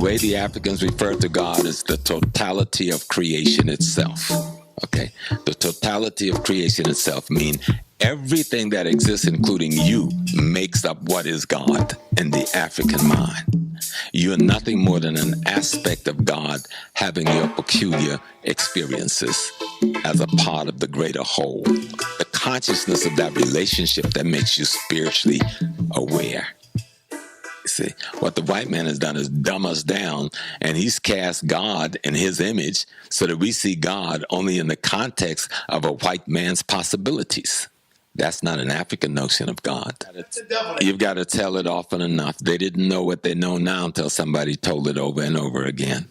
way the Africans refer to God is the totality of creation itself. Okay? The totality of creation itself means everything that exists, including you, makes up what is God in the African mind. You're nothing more than an aspect of God having your peculiar experiences as a part of the greater whole. The consciousness of that relationship that makes you spiritually aware. See, what the white man has done is dumb us down, and he's cast God in his image so that we see God only in the context of a white man's possibilities. That's not an African notion of God. You've got to tell it often enough. They didn't know what they know now until somebody told it over and over again.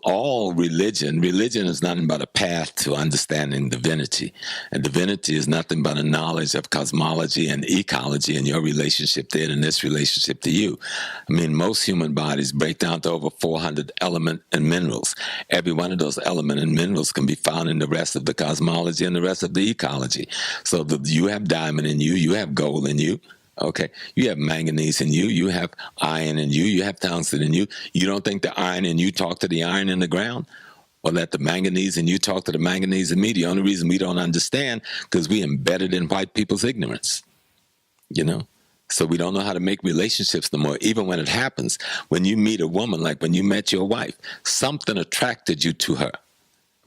All religion is nothing but a path to understanding divinity. And divinity is nothing but a knowledge of cosmology and ecology and your relationship to it and this relationship to you. I mean, most human bodies break down to over 400 elements and minerals. Every one of those elements and minerals can be found in the rest of the cosmology and the rest of the ecology. So you have diamond in you, you have gold in you, okay? You have manganese in you, you have iron in you, you have tungsten in you. You don't think the iron in you talk to the iron in the ground? Or let the manganese in you talk to the manganese in me? The only reason we don't understand because we embedded in white people's ignorance, you know? So we don't know how to make relationships no more. Even when it happens, when you meet a woman, like when you met your wife, something attracted you to her.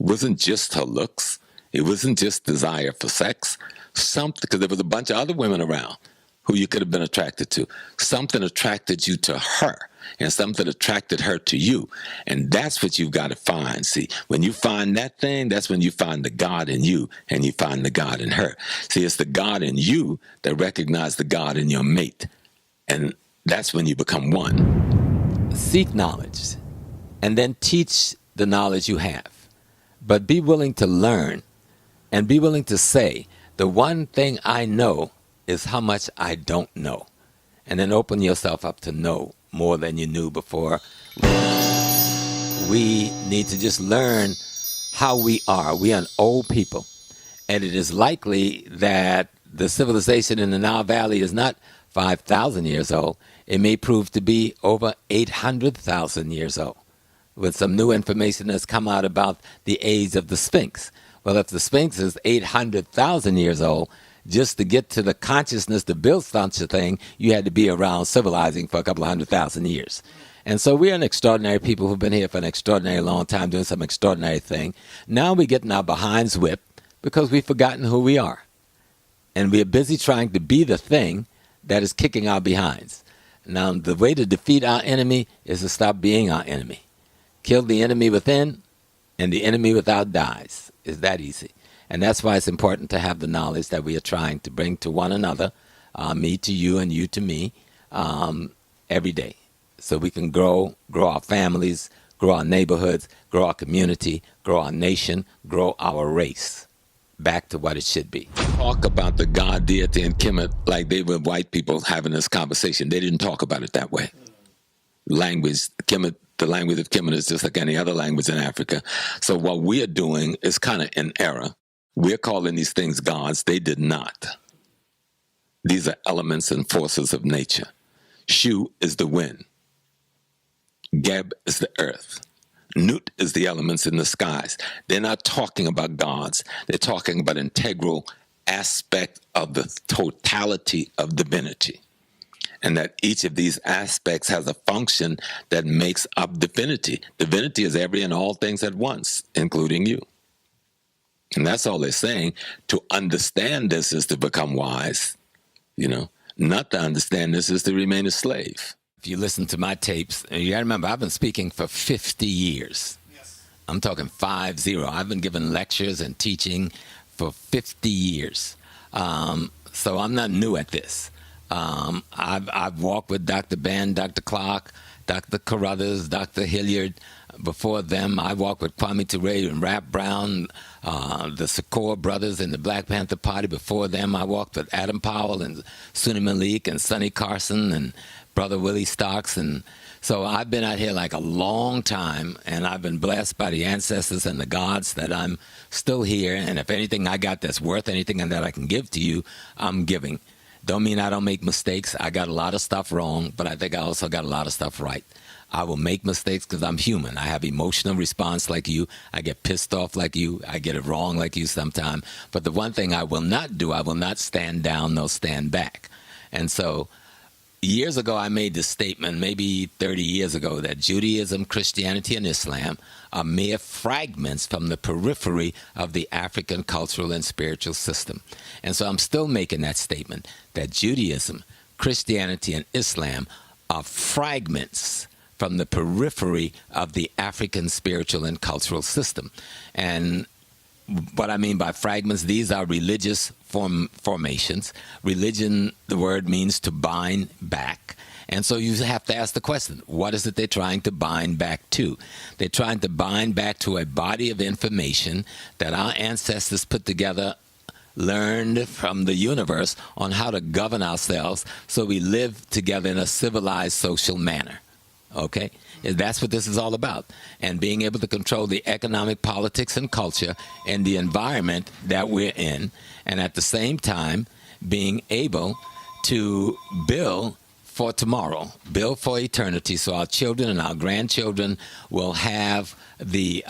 It wasn't just her looks. It wasn't just desire for sex. Something, because there was a bunch of other women around who you could have been attracted to. Something attracted you to her, and something attracted her to you. And that's what you've got to find. See, when you find that thing, that's when you find the God in you, and you find the God in her. See, it's the God in you that recognizes the God in your mate. And that's when you become one. Seek knowledge, and then teach the knowledge you have. But be willing to learn, and be willing to say, the one thing I know is how much I don't know. And then open yourself up to know more than you knew before. We need to just learn how we are. We are an old people. And it is likely that the civilization in the Nile Valley is not 5,000 years old. It may prove to be over 800,000 years old, with some new information that's come out about the age of the Sphinx. Well, if the Sphinx is 800,000 years old, just to get to the consciousness to build such a thing, you had to be around civilizing for a couple of 100,000 years. And so we're an extraordinary people who've been here for an extraordinary long time doing some extraordinary thing. Now we're getting our behinds whipped because we've forgotten who we are. And we're busy trying to be the thing that is kicking our behinds. Now, the way to defeat our enemy is to stop being our enemy. Kill the enemy within, and the enemy without dies. It's that easy. And that's why it's important to have the knowledge that we are trying to bring to one another, me to you and you to me, every day. So we can grow our families, grow our neighborhoods, grow our community, grow our nation, grow our race back to what it should be. Talk about the God, deity, and Kemet like they were white people having this conversation. They didn't talk about it that way. Language, Kemet, the language of Kemet is just like any other language in Africa. So what we are doing is kind of in error. We're calling these things gods. They did not. These are elements and forces of nature. Shu is the wind. Geb is the earth. Nut is the elements in the skies. They're not talking about gods. They're talking about integral aspect of the totality of divinity. And that each of these aspects has a function that makes up divinity. Divinity is every and all things at once, including you. And that's all they're saying. To understand this is to become wise. You know, not to understand this is to remain a slave. If you listen to my tapes, you got to remember, I've been speaking for 50 years. Yes. I'm talking 50. I've been giving lectures and teaching for 50 years. So I'm not new at this. I've walked with Dr. Ben, Dr. Clark, Dr. Carruthers, Dr. Hilliard. Before them, I walked with Kwame Ture and Rap Brown, the Secor brothers in the Black Panther Party. Before them, I walked with Adam Powell and Sunni Malik and Sonny Carson and Brother Willie Stocks. And so I've been out here like a long time, and I've been blessed by the ancestors and the gods that I'm still here. And if anything I got that's worth anything and that I can give to you, I'm giving. Don't mean I don't make mistakes. I got a lot of stuff wrong, but I think I also got a lot of stuff right. I will make mistakes because I'm human. I have emotional response like you. I get pissed off like you. I get it wrong like you sometimes. But the one thing I will not do, I will not stand down nor stand back. And so years ago, I made this statement, maybe 30 years ago, that Judaism, Christianity, and Islam are mere fragments from the periphery of the African cultural and spiritual system. And so I'm still making that statement, that Judaism, Christianity, and Islam are fragments from the periphery of the African spiritual and cultural system. And what I mean by fragments, these are religious formations. Religion, the word means to bind back. And so you have to ask the question, what is it they're trying to bind back to? They're trying to bind back to a body of information that our ancestors put together, learned from the universe on how to govern ourselves so we live together in a civilized social manner. Okay? That's what this is all about. And being able to control the economic, politics, and culture and the environment that we're in. And at the same time, being able to build for tomorrow, build for eternity, so our children and our grandchildren will have the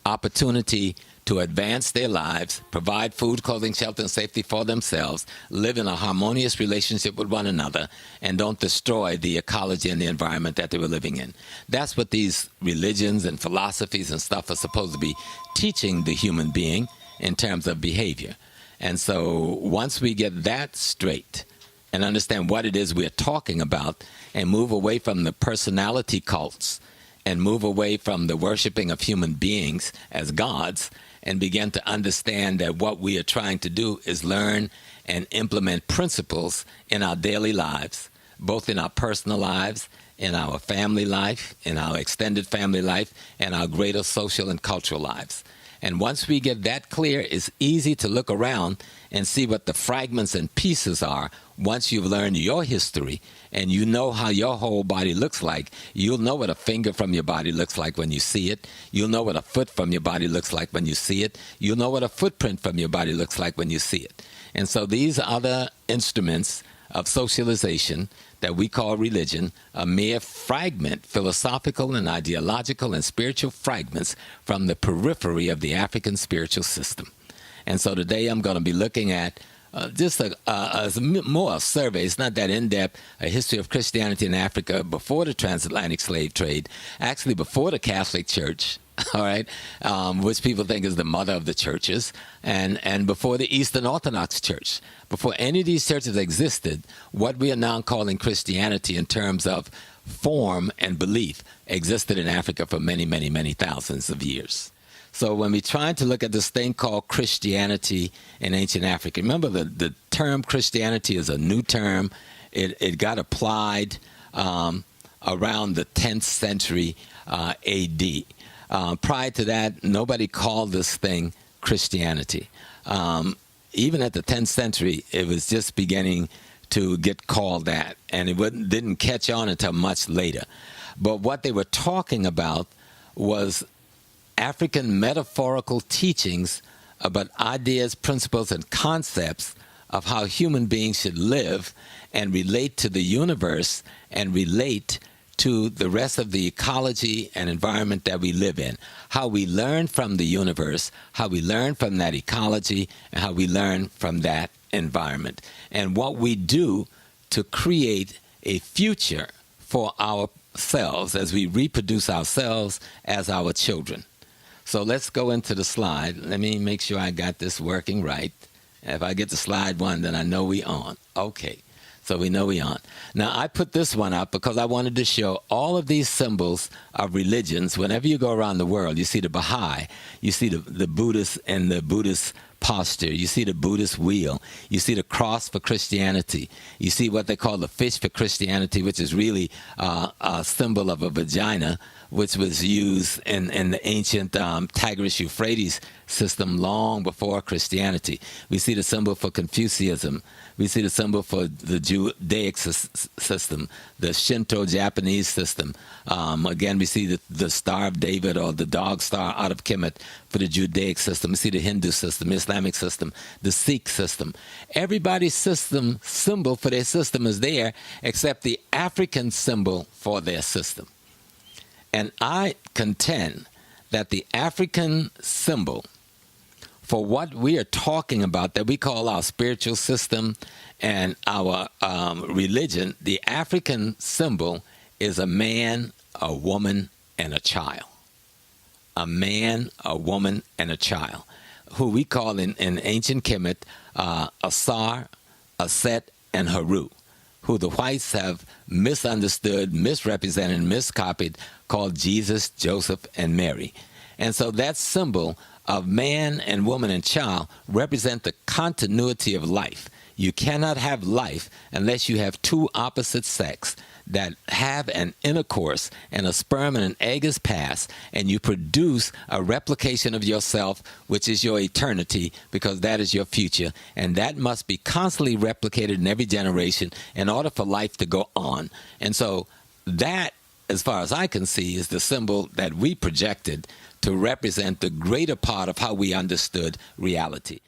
opportunity to advance their lives, provide food, clothing, shelter, and safety for themselves, live in a harmonious relationship with one another, and don't destroy the ecology and the environment that they were living in. That's what these religions and philosophies and stuff are supposed to be teaching the human being in terms of behavior. And so once we get that straight and understand what it is we're talking about and move away from the personality cults and move away from the worshiping of human beings as gods and begin to understand that what we are trying to do is learn and implement principles in our daily lives, both in our personal lives, in our family life, in our extended family life, and our greater social and cultural lives. And once we get that clear, it's easy to look around and see what the fragments and pieces are. Once you've learned your history and you know how your whole body looks like, you'll know what a finger from your body looks like when you see it. You'll know what a foot from your body looks like when you see it. You'll know what a footprint from your body looks like when you see it. And so these other instruments of socialization that we call religion, a mere fragment, philosophical and ideological and spiritual fragments from the periphery of the African spiritual system. And so today I'm going to be looking at just more a survey. It's not that in-depth, a history of Christianity in Africa before the transatlantic slave trade, actually before the Catholic Church, all right, which people think is the mother of the churches, and before the Eastern Orthodox Church. Before any of these churches existed, what we are now calling Christianity in terms of form and belief existed in Africa for many, many, many thousands of years. So when we try to look at this thing called Christianity in ancient Africa, remember the term Christianity is a new term. It got applied around the 10th century A.D. Prior to that, nobody called this thing Christianity. Even at the 10th century, it was just beginning to get called that, and it didn't catch on until much later. But what they were talking about was African metaphorical teachings about ideas, principles, and concepts of how human beings should live and relate to the universe and relate to the rest of the ecology and environment that we live in. How we learn from the universe, how we learn from that ecology, and how we learn from that environment. And what we do to create a future for ourselves as we reproduce ourselves as our children. So let's go into the slide. Let me make sure I got this working right. If I get to slide one, then I know we on. Okay. So we know we on. Now, I put this one up because I wanted to show all of these symbols of religions. Whenever you go around the world, you see the Baha'i, you see the Buddhist and the Buddhist posture, you see the Buddhist wheel, you see the cross for Christianity, you see what they call the fish for Christianity, which is really a symbol of a vagina, which was used in the ancient Tigris-Euphrates system long before Christianity. We see the symbol for Confucianism. We see the symbol for the Judaic system, the Shinto Japanese system. Again, we see the Star of David or the dog star out of Kemet for the Judaic system. We see the Hindu system, Islamic Islamic system, the Sikh system. Everybody's symbol for their system is there except the African symbol for their system. And I contend that the African symbol for what we are talking about, that we call our spiritual system and our religion, the African symbol is a man, a woman, and a child. A man, a woman, and a child, who we call in ancient Kemet Asar, Aset, and Haru, who the whites have misunderstood, misrepresented, miscopied, called Jesus, Joseph, and Mary. And so that symbol of man and woman and child represent the continuity of life. You cannot have life unless you have two opposite sex that have an intercourse, and a sperm and an egg is passed, and you produce a replication of yourself, which is your eternity, because that is your future. And that must be constantly replicated in every generation in order for life to go on. And so that, as far as I can see, is the symbol that we projected to represent the greater part of how we understood reality.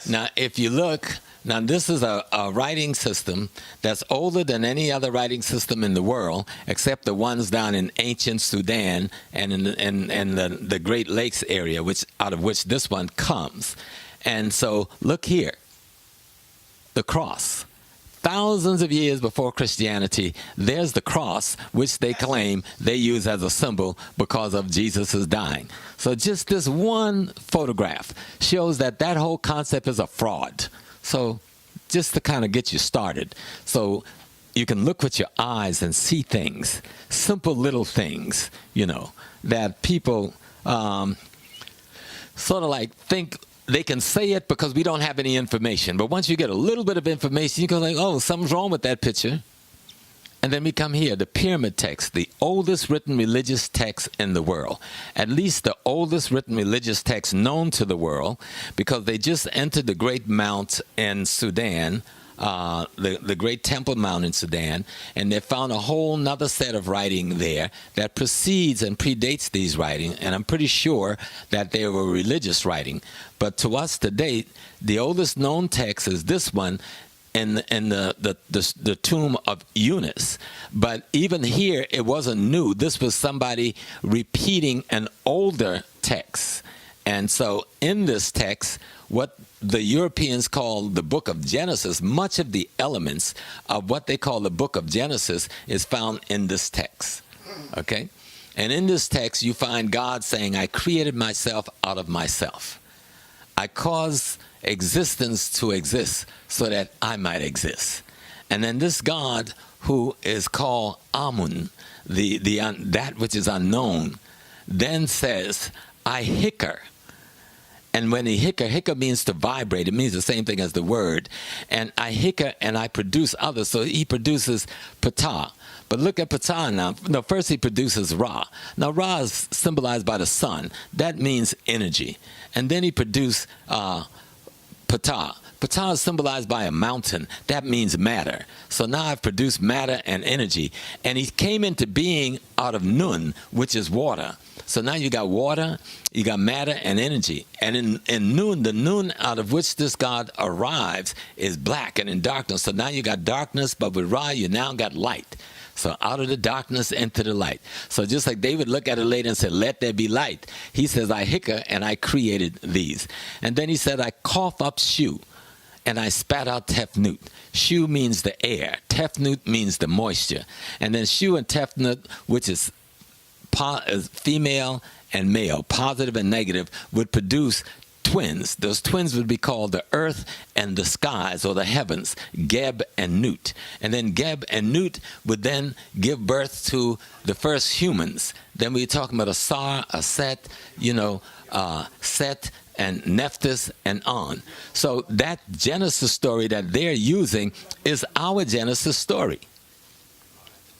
Now, if you look, now this is a writing system that's older than any other writing system in the world, except the ones down in ancient Sudan and in the Great Lakes area, out of which this one comes. And so look here, the cross. Thousands of years before Christianity, there's the cross, which they claim they use as a symbol because of Jesus' dying. So just this one photograph shows that whole concept is a fraud. So just to kind of get you started. So you can look with your eyes and see things, simple little things, that people sort of like think they can say it because we don't have any information. But once you get a little bit of information, you go like, oh, something's wrong with that picture. And then we come here, the pyramid text, the oldest written religious text in the world. At least the oldest written religious text known to the world, because they just entered the Great Mount in Sudan, the Great Temple Mount in Sudan, and they found a whole nother set of writing there that precedes and predates these writings, and I'm pretty sure that they were religious writing. But to us to date, the oldest known text is this one in the tomb of Eunice. But even here, it wasn't new. This was somebody repeating an older text. And so in this text, what the Europeans call the book of Genesis, much of the elements of what they call the book of Genesis is found in this text. Okay? And in this text, you find God saying, I created myself out of myself. I caused existence to exist so that I might exist. And then this God, who is called Amun, that which is unknown, then says, I hicker. And when he hicker means to vibrate. It means the same thing as the word. And I hicker and I produce others. So he produces Ptah. But look at Ptah now. No, first he produces Ra. Now Ra is symbolized by the sun. That means energy. And then he produced Ptah. Ptah is symbolized by a mountain. That means matter. So now I've produced matter and energy. And he came into being out of Nun, which is water. So now you got water, you got matter and energy. And in Nun, the Nun out of which this God arrives is black and in darkness. So now you got darkness, but with Ra, you now got light. So out of the darkness into the light. So just like David looked at it later and said, let there be light. He says, I hicker and I created these. And then he said, I cough up Shu and I spat out Tefnut. Shu means the air. Tefnut means the moisture. And then Shu and Tefnut, which is female and male, positive and negative, would produce twins. Those twins would be called the earth and the skies, or the heavens, Geb and Nut. And then Geb and Nut would then give birth to the first humans. Then we're talking about Asar, Aset, Set, and Nephthys, and on. So that Genesis story that they're using is our Genesis story.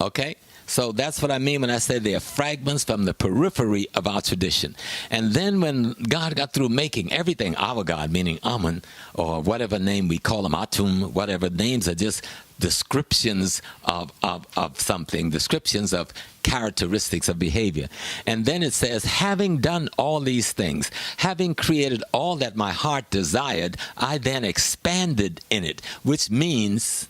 Okay? So that's what I mean when I say they are fragments from the periphery of our tradition. And then when God got through making everything, our God, meaning Amun, or whatever name we call him, Atum, whatever names are just descriptions of something, descriptions of characteristics of behavior. And then it says, having done all these things, having created all that my heart desired, I then expanded in it, which means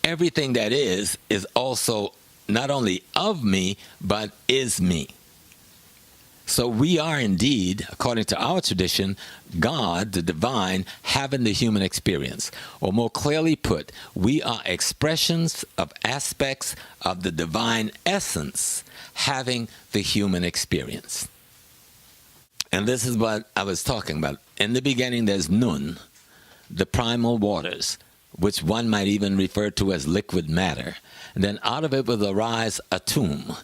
everything that is also not only of me, but is me. So we are indeed, according to our tradition, God, the divine, having the human experience. Or more clearly put, we are expressions of aspects of the divine essence having the human experience. And this is what I was talking about. In the beginning, there's Nun, the primal waters, which one might even refer to as liquid matter. And then out of it will arise a tomb.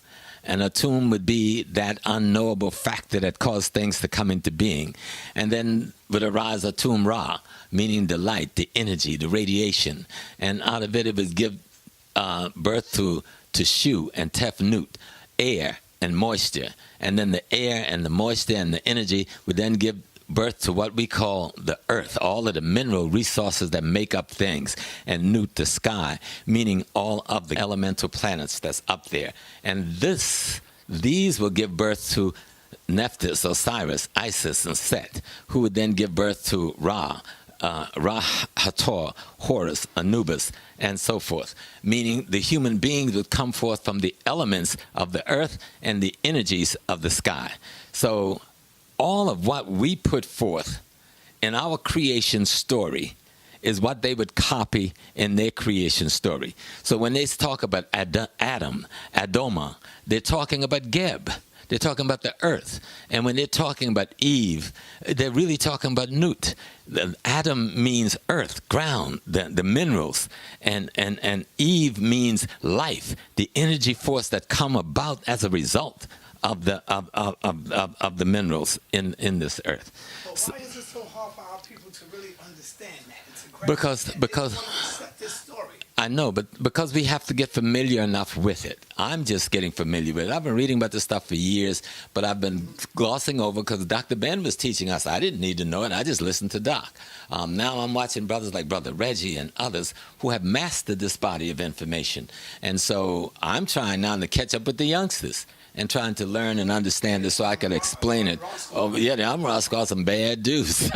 And a tomb would be that unknowable factor that caused things to come into being. And then would arise a tomb Ra, meaning the light, the energy, the radiation. And out of it would give birth to Shu and Tefnut, air and moisture. And then the air and the moisture and the energy would then give birth to what we call the earth, all of the mineral resources that make up things, and Nut, the sky, meaning all of the elemental planets that's up there. And these will give birth to Nephthys, Osiris, Isis, and Set, who would then give birth to Ra, Hathor, Horus, Anubis, and so forth, meaning the human beings would come forth from the elements of the earth and the energies of the sky. So all of what we put forth in our creation story is what they would copy in their creation story. So when they talk about Adam, Adoma, they're talking about Geb. They're talking about the earth. And when they're talking about Eve, they're really talking about Nut. Adam means earth, ground, the minerals. And Eve means life, the energy force that come about as a result of the minerals in this earth. But why is it so hard for our people to really understand that? Because This story. I know, but because we have to get familiar enough with it. I'm just getting familiar with it. I've been reading about this stuff for years, but I've been glossing over because Dr. Ben was teaching us. I didn't need to know it. I just listened to Doc. Now I'm watching brothers like Brother Reggie and others who have mastered this body of information. And so I'm trying now to catch up with the youngsters and trying to learn and understand it so I can explain it. Oh, yeah, I'm Roscoe, some bad dudes.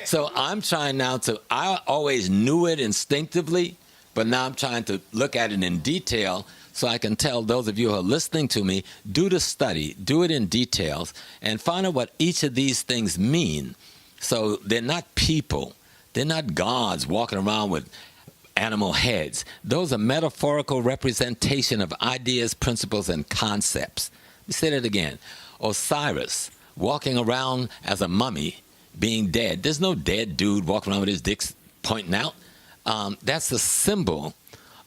So I'm trying now I always knew it instinctively, but now I'm trying to look at it in detail so I can tell those of you who are listening to me, do the study, do it in details, and find out what each of these things mean. So they're not people. They're not gods walking around with animal heads. Those are metaphorical representation of ideas, principles, and concepts. Let me say that again. Osiris walking around as a mummy, being dead. There's no dead dude walking around with his dick pointing out. That's a symbol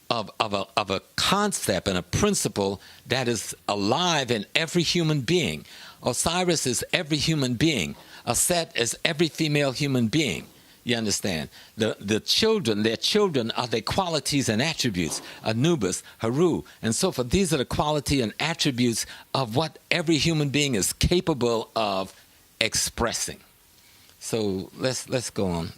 of a concept and a principle that is alive in every human being. Osiris is every human being. Set is every female human being. You understand? The children, their children are their qualities and attributes. Anubis, Haru, and so forth. These are the quality and attributes of what every human being is capable of expressing. So let's go on.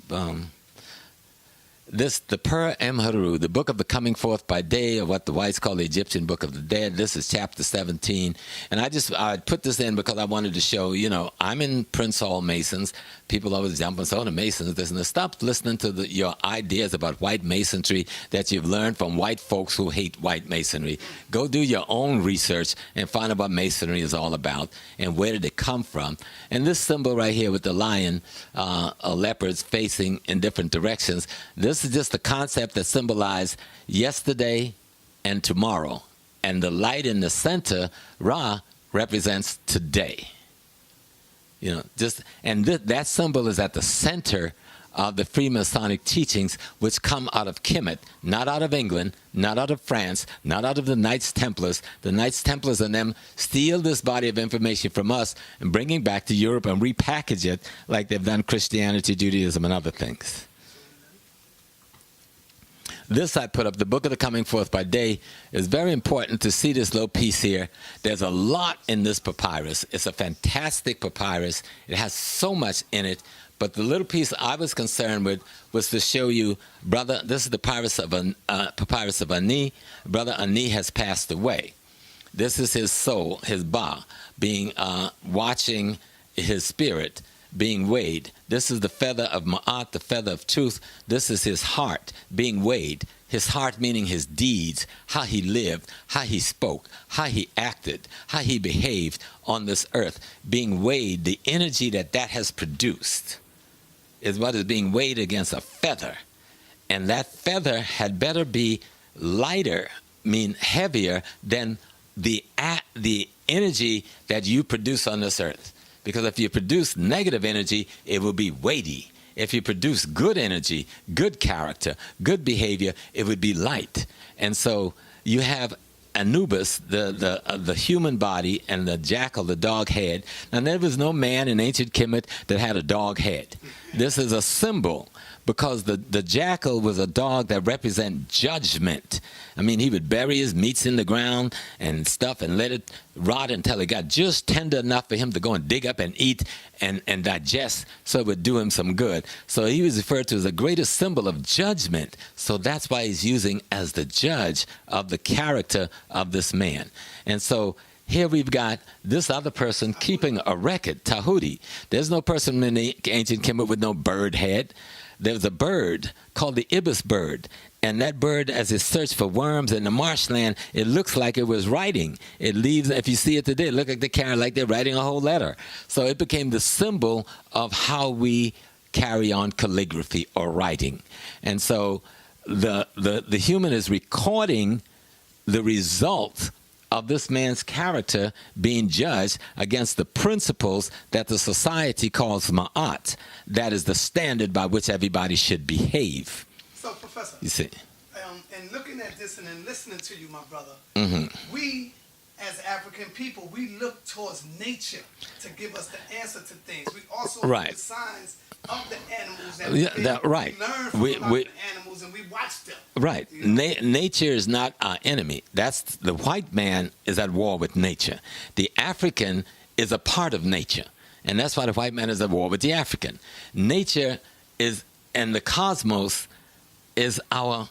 The Per Em Haru, the book of the coming forth by day, or what the whites call the Egyptian book of the dead. This is chapter 17. And I put this in because I wanted to show, I'm in Prince Hall Masons. People always jump and say, oh, the Masons, this and that. Stop listening to your ideas about white masonry that you've learned from white folks who hate white masonry. Go do your own research and find out what masonry is all about and where did it come from. And this symbol right here with the lion, leopards facing in different directions, this is just a concept that symbolizes yesterday and tomorrow. And the light in the center, Ra, represents today. That symbol is at the center of the Freemasonic teachings, which come out of Kemet, not out of England, not out of France, not out of the Knights Templars. The Knights Templars and them steal this body of information from us and bring it back to Europe and repackage it like they've done Christianity, Judaism, and other things. this I put up, the Book of the Coming Forth by Day. Is very important to see this little piece here. There's a lot in this papyrus. It's a fantastic papyrus. It has so much in it. But the little piece I was concerned with was to show you, brother, this is the papyrus of Ani. Brother Ani has passed away. This is his soul, his ba, being watching his spirit being weighed. This is the feather of Ma'at, the feather of truth. This is his heart being weighed. His heart meaning his deeds, how he lived, how he spoke, how he acted, how he behaved on this earth. Being weighed, the energy that has produced is what is being weighed against a feather. And that feather had better be lighter, mean heavier than the energy that you produce on this earth. Because if you produce negative energy, it will be weighty. If you produce good energy, good character, good behavior, it would be light. And so you have Anubis, the human body, and the jackal, the dog head. Now, there was no man in ancient Kemet that had a dog head. This is a symbol, because the jackal was a dog that represented judgment. I mean, he would bury his meats in the ground and stuff and let it rot until it got just tender enough for him to go and dig up and eat and digest, so it would do him some good. So he was referred to as the greatest symbol of judgment. So that's why he's using as the judge of the character of this man. And so here we've got this other person keeping a record, Tahuti. There's no person in the ancient Kemet with no bird head. There's a bird called the ibis bird. And that bird, as it searched for worms in the marshland, it looks like it was writing. It leaves, if you see it today, it looks like they're writing a whole letter. So it became the symbol of how we carry on calligraphy or writing. And so the human is recording the result of this man's character being judged against the principles that the society calls ma'at. That is the standard by which everybody should behave. So, Professor, you see, and looking at this and then listening to you, my brother, mm-hmm. we, as African people, we look towards nature to give us the answer to things. We also right. look at the signs of the animals that right. we learn from the animals, and we watch them. Right. You know? Nature is not our enemy. That's the white man is at war with nature. The African is a part of nature, and that's why the white man is at war with the African. Nature is, and the cosmos is our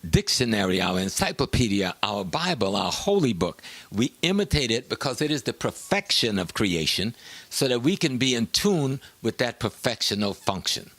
dictionary, our encyclopedia, our Bible, our holy book. We imitate it because it is the perfection of creation, so that we can be in tune with that perfectional function.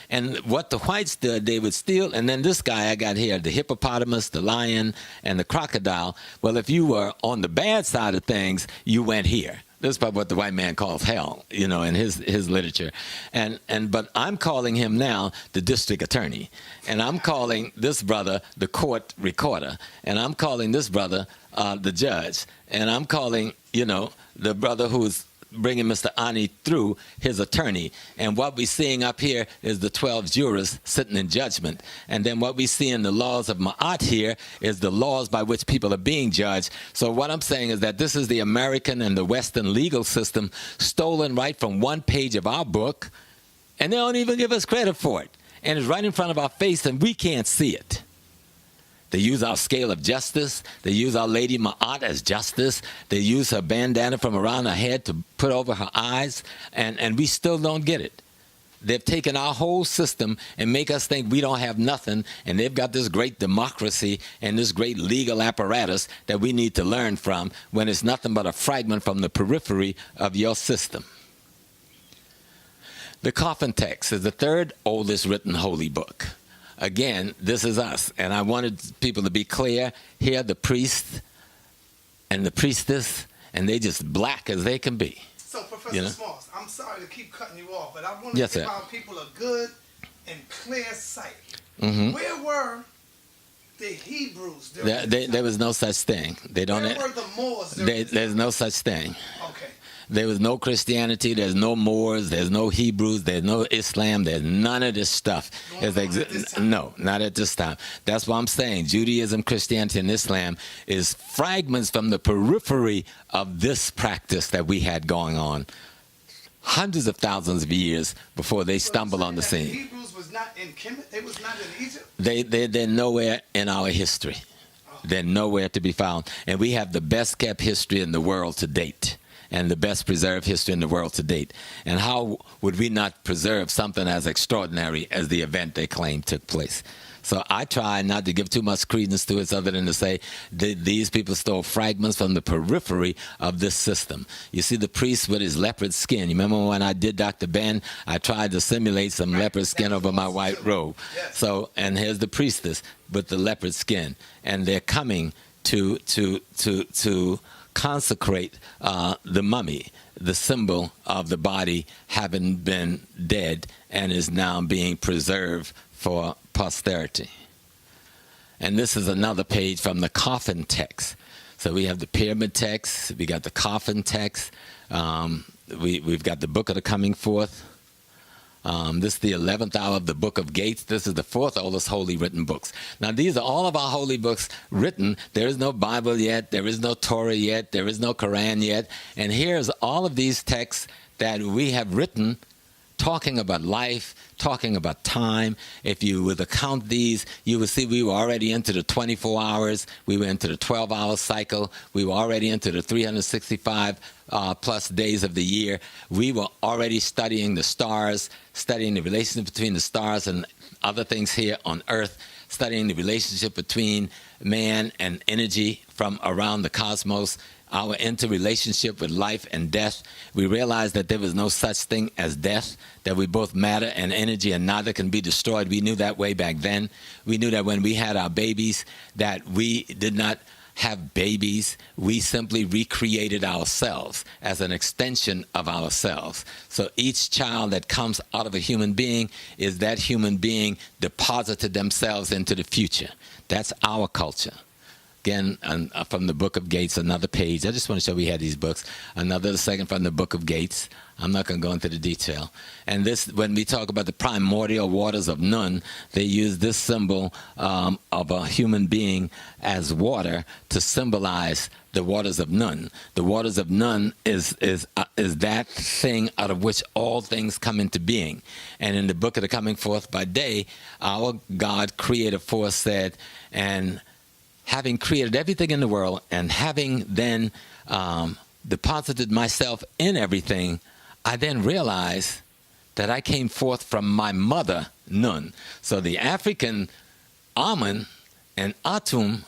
And what the whites did, they would steal, and then this guy I got here, the hippopotamus, the lion, and the crocodile. Well, if you were on the bad side of things, you went here. This is about what the white man calls hell, you know, in his literature. But I'm calling him now the district attorney. And I'm calling this brother the court recorder. And I'm calling this brother the judge. And I'm calling, you know, the brother who's bringing Mr. Ani through his attorney. And what we're seeing up here is the 12 jurors sitting in judgment. And then what we see in the laws of Ma'at here is the laws by which people are being judged. So what I'm saying is that this is the American and the Western legal system stolen right from one page of our book, and they don't even give us credit for it. And it's right in front of our face, and we can't see it. They use our scale of justice. They use our Lady Ma'at as justice. They use her bandana from around her head to put over her eyes, and we still don't get it. They've taken our whole system and make us think we don't have nothing, and they've got this great democracy and this great legal apparatus that we need to learn from, when it's nothing but a fragment from the periphery of your system. The Coffin Text is the third oldest written holy book. Again, this is us, and I wanted people to be clear. Here, the priest and the priestess, and they just black as they can be. So, Professor Smalls, I'm sorry to keep cutting you off, but I want to give our people a good and clear sight. Mm-hmm. Where were the Hebrews during there was no such thing. Where were the Moors there's no such thing. Okay. There was no Christianity, there's no Moors, there's no Hebrews, there's no Islam, there's none of this stuff. No, not at this time. That's what I'm saying. Judaism, Christianity, and Islam is fragments from the periphery of this practice that we had going on hundreds of thousands of years before they So stumble you're on the saying that scene. the Hebrews was not in Kemet? They was not in Egypt? They're nowhere in our history. They're nowhere to be found. And we have the best kept history in the world to date, and the best preserved history in the world to date. And how would we not preserve something as extraordinary as the event they claim took place? So I try not to give too much credence to it other than to say these people stole fragments from the periphery of this system. You see the priest with his leopard skin. You remember when I did Dr. Ben, I tried to simulate some leopard skin over my white robe. Yes. So, and here's the priestess with the leopard skin. And they're coming to consecrate the mummy, the symbol of the body having been dead and is now being preserved for posterity. And this is another page from the coffin text. So we have the pyramid text, we got the coffin text, we've got the book of the coming forth. This is the 11th hour of the book of Gates. This is the fourth oldest holy written books. Now, these are all of our holy books written. There is no Bible yet. There is no Torah yet. There is no Quran yet. And here's all of these texts that we have written talking about life, talking about time. If you would count these, you would see we were already into the 24 hours. We were into the 12-hour cycle. We were already into the 365 plus days of the year. We were already studying the stars, studying the relationship between the stars and other things here on Earth, studying the relationship between man and energy from around the cosmos, our interrelationship with life and death. We realized that there was no such thing as death, that we both matter and energy and neither can be destroyed. We knew that way back then. We knew that when we had our babies, that we did not have babies. We simply recreated ourselves as an extension of ourselves. So each child that comes out of a human being is that human being deposited themselves into the future. That's our culture. Again, from the Book of Gates, another page. I just want to show we had these books. Another second from the Book of Gates. I'm not going to go into the detail. And this, when we talk about the primordial waters of Nun, they use this symbol of a human being as water to symbolize the waters of Nun. The waters of Nun is that thing out of which all things come into being. And in the Book of the Coming Forth by Day, our God, Creator Force, said, and having created everything in the world and having then deposited myself in everything, I then realized that I came forth from my mother, Nun. So the African Amun and Atum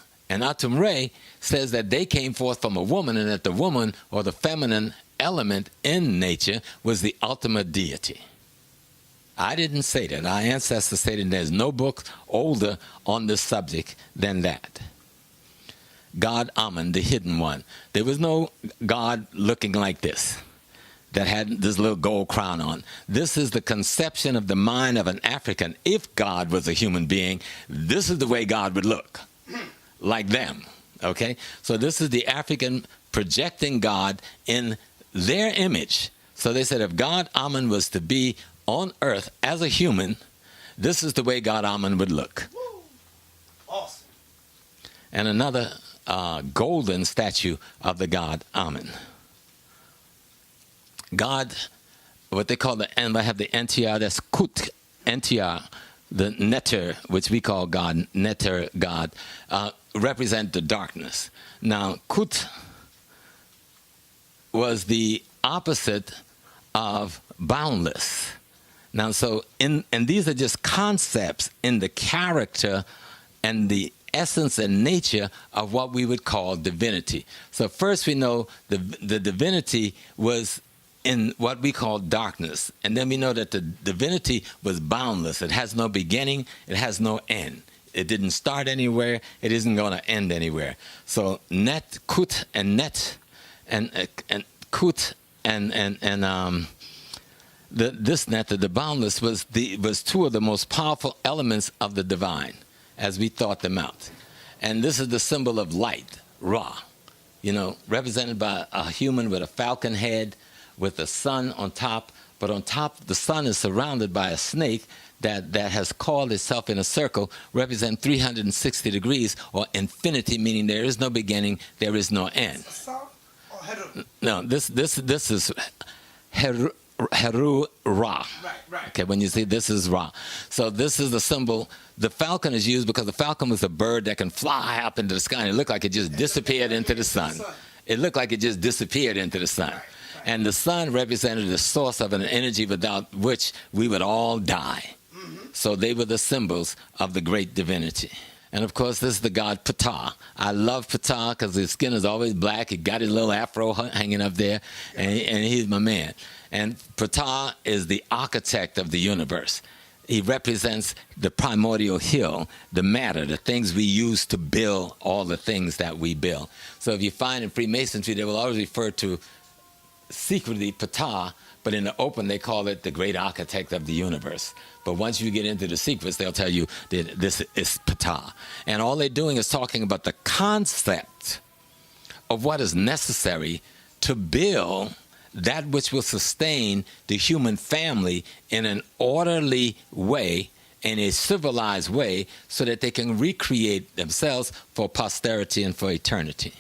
Re says that they came forth from a woman, and that the woman, or the feminine element in nature, was the ultimate deity. I didn't say that. Our ancestors say that there's no book older on this subject than that. God Amun, the hidden one. There was no God looking like this, that had this little gold crown on. This is the conception of the mind of an African. If God was a human being, this is the way God would look, like them, okay? So this is the African projecting God in their image. So they said if God Amun was to be on earth as a human, this is the way God Amun would look. Woo. Awesome. And another golden statue of the god Amun. God, what they call and I have the NTR, that's Kut, NTR, the Neter, which we call God, Neter God, represent the darkness. Now, Kut was the opposite of boundless. Now, so, and these are just concepts in the character and the essence and nature of what we would call divinity. So first we know the divinity was in what we call darkness. And then we know that the divinity was boundless. It has no beginning. It has no end. It didn't start anywhere. It isn't going to end anywhere. So Net, Kut, and Net, and Kut, and this Net, the boundless, was two of the most powerful elements of the divine, as we thought them out. And this is the symbol of light, Ra, represented by a human with a falcon head, with the sun on top. But on top, the sun is surrounded by a snake that has called itself in a circle, represent 360 degrees, or infinity, meaning there is no beginning, there is no end. Sun or Heru? No, this is Heru Ra. Right. Okay, when you see this is Ra. So this is the symbol. The falcon is used because the falcon was a bird that can fly up into the sky, and it looked like it just disappeared into the sun. It looked like it just disappeared into the sun. And the sun represented the source of an energy without which we would all die. So they were the symbols of the great divinity. And of course, this is the god Ptah. I love Ptah because his skin is always black. He got his little afro hanging up there, and he's my man. And Ptah is the architect of the universe. He represents the primordial hill, the matter, the things we use to build all the things that we build. So if you find in Freemasonry, they will always refer to secretly Ptah, but in the open they call it the great architect of the universe. But once you get into the secrets, they'll tell you that this is Ptah. And all they're doing is talking about the concept of what is necessary to build that which will sustain the human family in an orderly way, in a civilized way, so that they can recreate themselves for posterity and for eternity.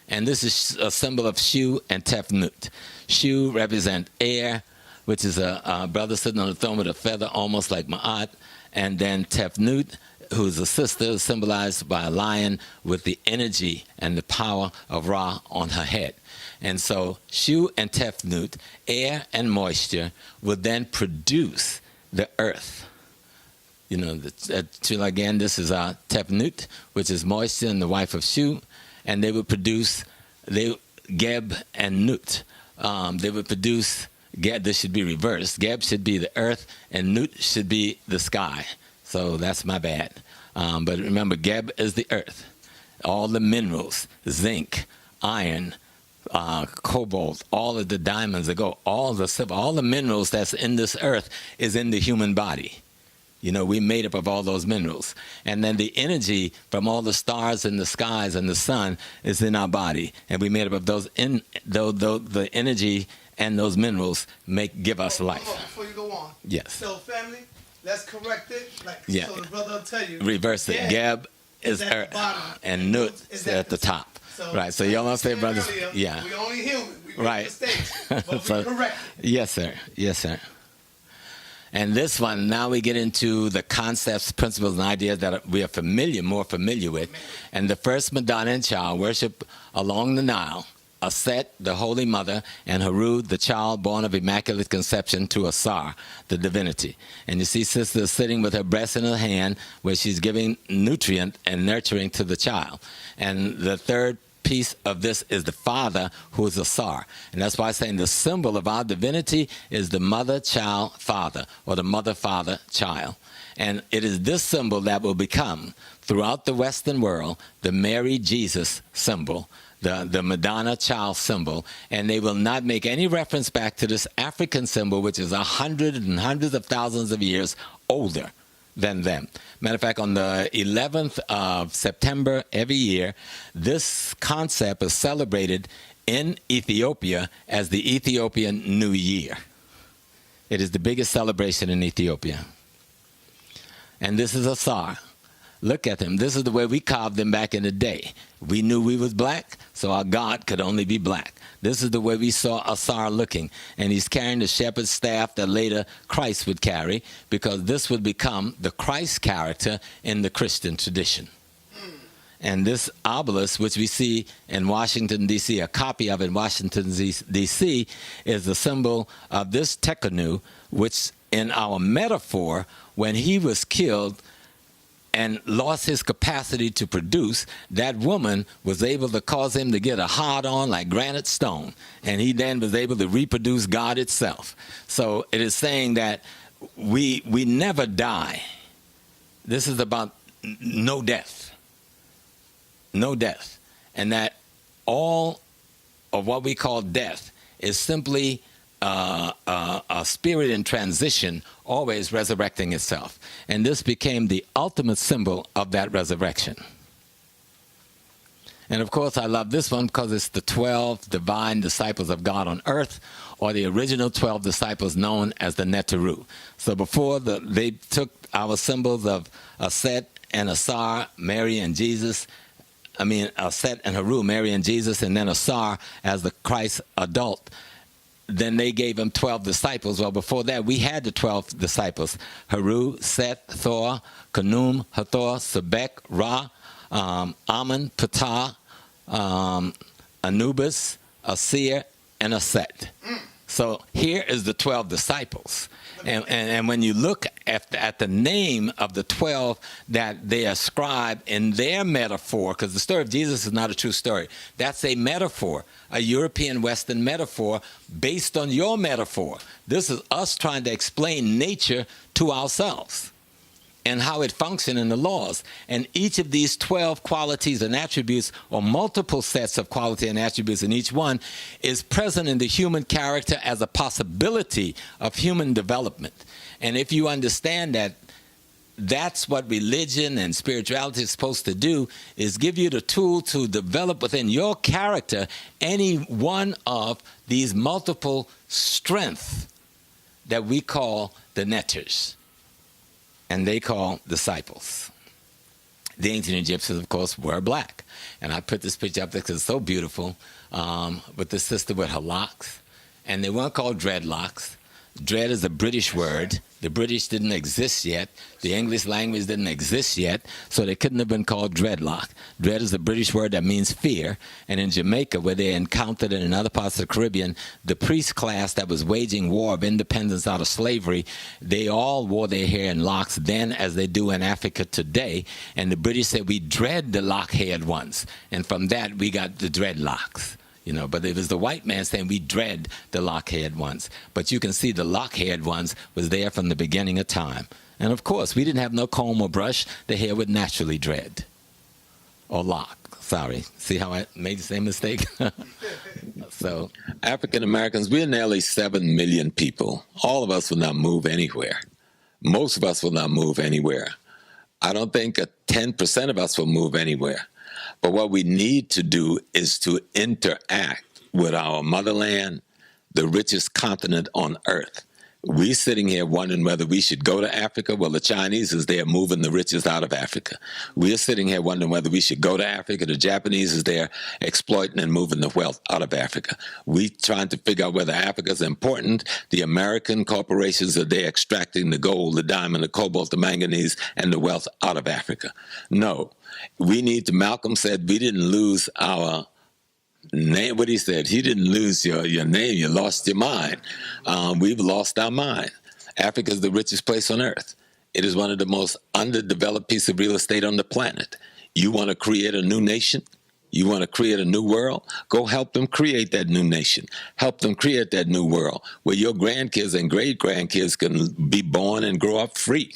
And this is a symbol of Shu and Tefnut. Shu represents air, which is a brother sitting on the throne with a feather, almost like Ma'at. And then Tefnut, who's a sister, symbolized by a lion with the energy and the power of Ra on her head. And so Shu and Tefnut, air and moisture, will then produce the earth. You know, again, this is Tefnut, which is moisture, and the wife of Shu. And they would produce Geb and Nut. They would produce Geb. This should be reversed. Geb should be the earth, and Nut should be the sky. So that's my bad. But remember, Geb is the earth. All the minerals, zinc, iron, cobalt, all of the diamonds, the gold, all the silver, all the minerals that's in this earth is in the human body. You know, we made up of all those minerals. And then the energy from all the stars in the skies and the sun is in our body. And we made up of those, the energy and those minerals give us life. Before you go on. Yes. So, family, let's correct it. Yeah. So the brother will tell you. Reverse it. Geb is earth, and Nut is at the top. So, right. So y'all want to say, brothers? Earlier, yeah. We only human. We make mistakes. But so, we correct it. Yes, sir. Yes, sir. And this one, now we get into the concepts, principles, and ideas that we are more familiar with. And the first Madonna and child worship along the Nile, Aset, the Holy Mother, and Heru, the child born of Immaculate Conception, to Asar, the divinity. And you see sister sitting with her breast in her hand, where she's giving nutrient and nurturing to the child. And the third piece of this is the father, who is Asar. And that's why I'm saying the symbol of our divinity is the mother, child, father, or the mother, father, child. And it is this symbol that will become, throughout the Western world, the Mary Jesus symbol, the Madonna child symbol. And they will not make any reference back to this African symbol, which is hundreds of thousands of years older than them. Matter of fact, on the 11th of September every year, this concept is celebrated in Ethiopia as the Ethiopian New Year. It is the biggest celebration in Ethiopia. And this is Asar. Look at them. This is the way we carved them back in the day. We knew we was black, so our God could only be black. This is the way we saw Asar looking. And he's carrying the shepherd's staff that later Christ would carry, because this would become the Christ character in the Christian tradition. And this obelisk, which we see in Washington, D.C., a copy of it in Washington, D.C., is the symbol of this Tekenu, which in our metaphor, when he was killed and lost his capacity to produce, that woman was able to cause him to get a hard-on like granite stone. And he then was able to reproduce God itself. So it is saying that we never die. This is about no death. No death. And that all of what we call death is simply a spirit in transition, always resurrecting itself. And this became the ultimate symbol of that resurrection. And of course, I love this one because it's the 12 divine disciples of God on earth, or the original 12 disciples known as the Neteru. So before they took our symbols of Aset and Asar, Mary and Jesus, Aset and Heru, Mary and Jesus, and then Asar as the Christ adult. then they gave him 12 disciples. Well, before that, we had the 12 disciples: Haru, Seth, Thor, Kanum, Hathor, Sebek, Ra, Ammon, Ptah, Anubis, Asir, and Aset. So here is the 12 disciples. And when you look at the name of the 12 that they ascribe in their metaphor, because the story of Jesus is not a true story, that's a metaphor, a European Western metaphor based on your metaphor. This is us trying to explain nature to ourselves and how it functions in the laws. And each of these 12 qualities and attributes, or multiple sets of quality and attributes in each one, is present in the human character as a possibility of human development. And if you understand that that's what religion and spirituality is supposed to do, is give you the tool to develop within your character any one of these multiple strengths that we call the netters, and they call disciples. The ancient Egyptians, of course, were black. And I put this picture up there because it's so beautiful, with the sister with her locks. And they weren't called dreadlocks. Dread is a British word. The British didn't exist yet. The English language didn't exist yet, so they couldn't have been called dreadlock. Dread is a British word that means fear. And in Jamaica, where they encountered it in other parts of the Caribbean, the priest class that was waging war of independence out of slavery, they all wore their hair in locks then, as they do in Africa today. And the British said, we dread the lock-haired ones. And from that, we got the dreadlocks. But it was the white man saying we dread the lock-haired ones. But you can see the lock-haired ones was there from the beginning of time. And of course, we didn't have no comb or brush. The hair would naturally dread. Or lock. Sorry. See how I made the same mistake? So, African Americans, we're nearly 7 million people. All of us will not move anywhere. Most of us will not move anywhere. I don't think 10% of us will move anywhere. But what we need to do is to interact with our motherland, the richest continent on earth. We're sitting here wondering whether we should go to Africa. Well, the Chinese is there moving the riches out of Africa. We're sitting here wondering whether we should go to Africa. The Japanese is there exploiting and moving the wealth out of Africa. We're trying to figure out whether Africa is important. The American corporations are there extracting the gold, the diamond, the cobalt, the manganese, and the wealth out of Africa. No. We need to, Malcolm said, we didn't lose our name. What he said, he didn't lose your name, you lost your mind. We've lost our mind. Africa is the richest place on earth. It is one of the most underdeveloped pieces of real estate on the planet. You want to create a new nation? You want to create a new world? Go help them create that new nation. Help them create that new world where your grandkids and great-grandkids can be born and grow up free.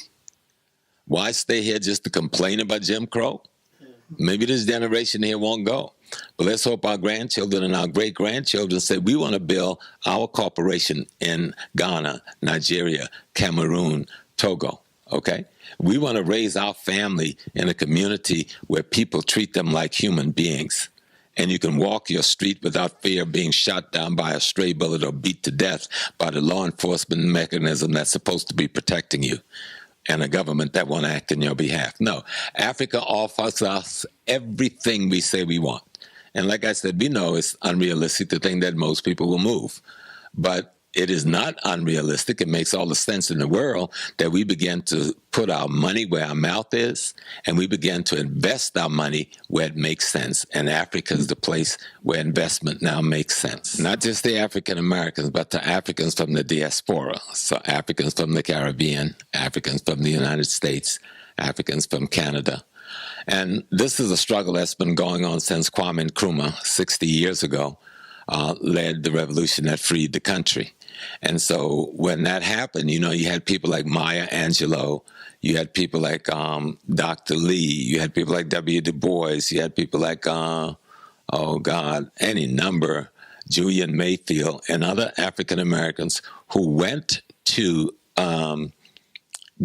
Why stay here just to complain about Jim Crow? Maybe this generation here won't go. But let's hope our grandchildren and our great-grandchildren say, we want to build our corporation in Ghana, Nigeria, Cameroon, Togo, okay? We want to raise our family in a community where people treat them like human beings. And you can walk your street without fear of being shot down by a stray bullet or beat to death by the law enforcement mechanism that's supposed to be protecting you, and a government that won't act on your behalf. No, Africa offers us everything we say we want. And like I said, we know it's unrealistic to think that most people will move. But it is not unrealistic. It makes all the sense in the world that we begin to put our money where our mouth is, and we begin to invest our money where it makes sense. And Africa is the place where investment now makes sense. Not just the African Americans, but the Africans from the diaspora. So Africans from the Caribbean, Africans from the United States, Africans from Canada. And this is a struggle that's been going on since Kwame Nkrumah, 60 years ago, led the revolution that freed the country. And so when that happened, you had people like Maya Angelou, you had people like Dr. Lee, you had people like W. Du Bois, you had people like, any number, Julian Mayfield, and other African Americans who went to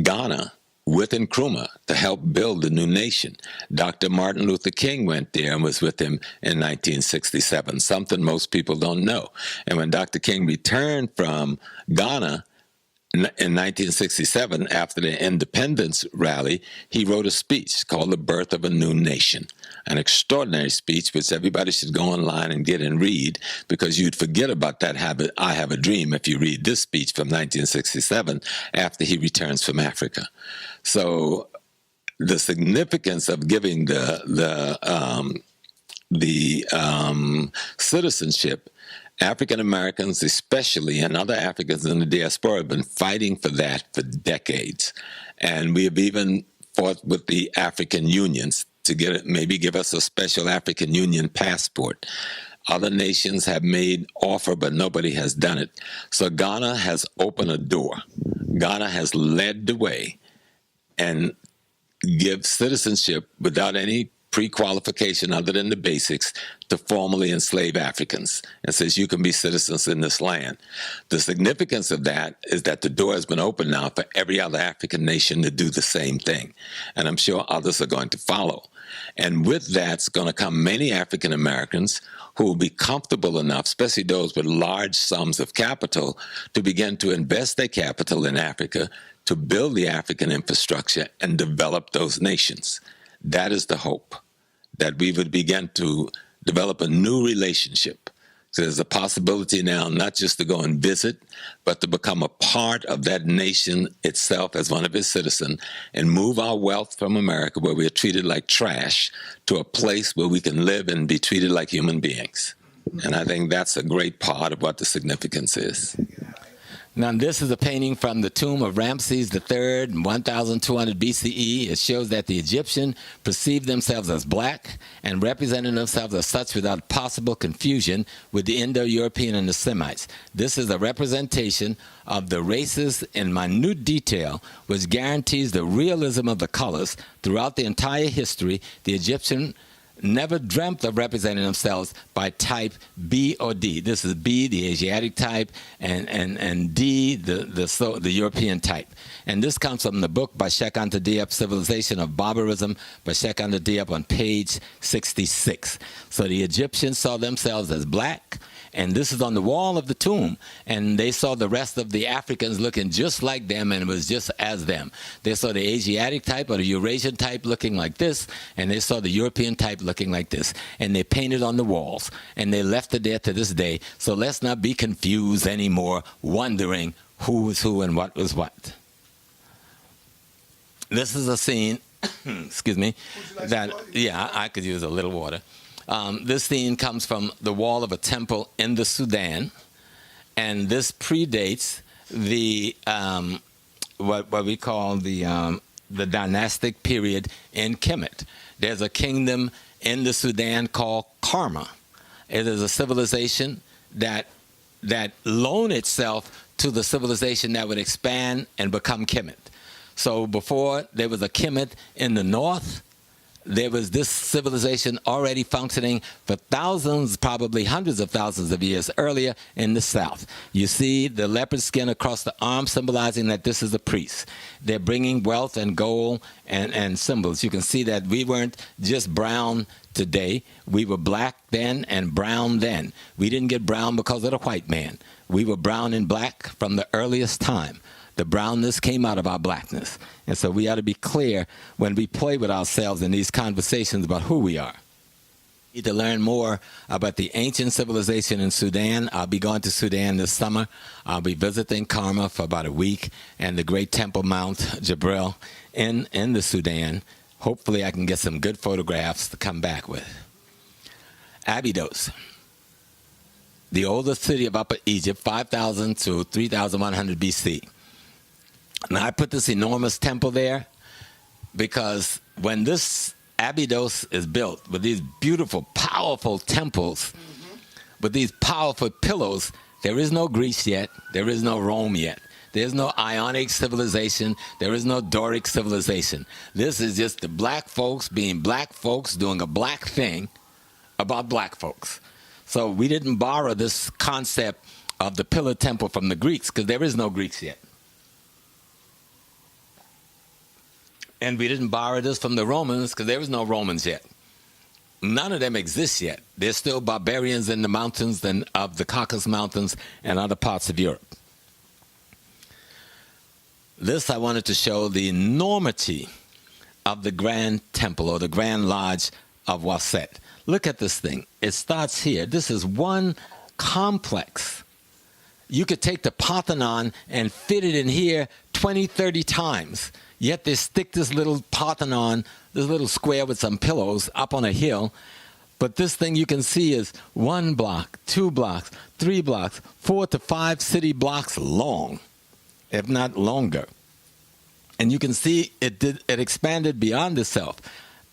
Ghana with Nkrumah to help build the new nation. Dr. Martin Luther King went there and was with him in 1967, something most people don't know. And when Dr. King returned from Ghana, in 1967, after the independence rally, he wrote a speech called The Birth of a New Nation, an extraordinary speech which everybody should go online and get and read, because you'd forget about that habit, I Have a Dream, if you read this speech from 1967 after he returns from Africa. So the significance of giving the citizenship, African Americans especially, and other Africans in the diaspora have been fighting for that for decades. And we have even fought with the African unions to get it, maybe give us a special African Union passport. Other nations have made offer, but nobody has done it. So Ghana has opened a door. Ghana has led the way and give citizenship without any pre-qualification other than the basics to formerly enslaved Africans, and says you can be citizens in this land. The significance of that is that the door has been opened now for every other African nation to do the same thing, and I'm sure others are going to follow. And with that's going to come many African Americans who will be comfortable enough, especially those with large sums of capital, to begin to invest their capital in Africa to build the African infrastructure and develop those nations. That is the hope, that we would begin to develop a new relationship. So there's a possibility now not just to go and visit, but to become a part of that nation itself as one of its citizens and move our wealth from America, where we are treated like trash, to a place where we can live and be treated like human beings. And I think that's a great part of what the significance is. Now, this is a painting from the tomb of Ramses III in 1200 BCE. It shows that the Egyptians perceived themselves as black and represented themselves as such without possible confusion with the Indo-European and the Semites. This is a representation of the races in minute detail, which guarantees the realism of the colors. Throughout the entire history, the Egyptian never dreamt of representing themselves by type B or D. This is B, the Asiatic type, and D, the European type. And this comes from the book by Cheikh Anta Diop, Civilization of Barbarism, by Cheikh Anta Diop on page 66. So the Egyptians saw themselves as black, and this is on the wall of the tomb, and they saw the rest of the Africans looking just like them, and it was just as them. They saw the Asiatic type or the Eurasian type looking like this, and they saw the European type looking like this, and they painted on the walls, and they left it there to this day. So let's not be confused anymore, wondering who was who and what was what. This is a scene, excuse me, that, yeah, I could use a little water. This scene comes from the wall of a temple in the Sudan, and this predates the what we call the dynastic period in Kemet. There's a kingdom in the Sudan called Karma. It is a civilization that loaned itself to the civilization that would expand and become Kemet. So before there was a Kemet in the north, there was this civilization already functioning for thousands, probably hundreds of thousands of years earlier in the south. You see the leopard skin across the arm symbolizing that this is a priest. They're bringing wealth and gold and symbols. You can see that we weren't just brown today. We were black then and brown then. We didn't get brown because of the white man. We were brown and black from the earliest time. The brownness came out of our blackness. And so we ought to be clear when we play with ourselves in these conversations about who we are. We need to learn more about the ancient civilization in Sudan. I'll be going to Sudan this summer. I'll be visiting Karma for about a week and the great Temple Mount Jabril in the Sudan. Hopefully I can get some good photographs to come back with. Abydos, the oldest city of Upper Egypt, 5,000 to 3,100 BC. Now, I put this enormous temple there because when this Abydos is built with these beautiful, powerful temples, with these powerful pillars, there is no Greece yet. There is no Rome yet. There's no Ionic civilization. There is no Doric civilization. This is just the black folks being black folks doing a black thing about black folks. So we didn't borrow this concept of the pillar temple from the Greeks because there is no Greeks yet. And we didn't borrow this from the Romans because there was no Romans yet. None of them exist yet. There's still barbarians in the mountains of the Caucasus Mountains and other parts of Europe. this I wanted to show the enormity of the Grand Temple or the Grand Lodge of Waset. Look at this thing. It starts here. This is one complex. You could take the Parthenon and fit it in here 20, 30 times. Yet they stick this little Parthenon, this little square with some pillows up on a hill. But this thing you can see is 1 block, 2 blocks, 3 blocks, 4 to 5 city blocks long, if not longer. And you can see it expanded beyond itself.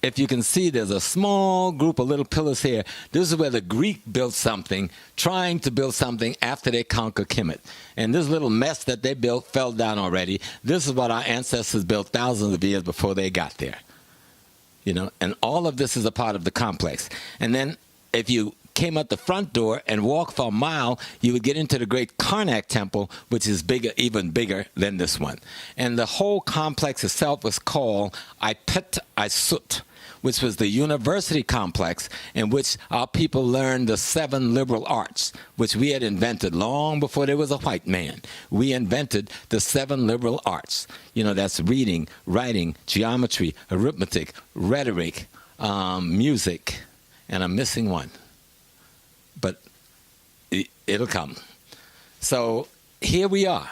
If you can see, there's a small group of little pillars here. This is where the Greek built something, trying to build something after they conquered Kemet. And this little mess that they built fell down already. This is what our ancestors built thousands of years before they got there. You know, and all of this is a part of the complex. And then if you came out the front door and walked for a mile, you would get into the great Karnak temple, which is bigger, even bigger than this one. And the whole complex itself was called Ipet Isut, which was the university complex in which our people learned the 7 liberal arts, which we had invented long before there was a white man. We invented the 7 liberal arts. You know, that's reading, writing, geometry, arithmetic, rhetoric, music, and I'm missing one. But it'll come. So here we are.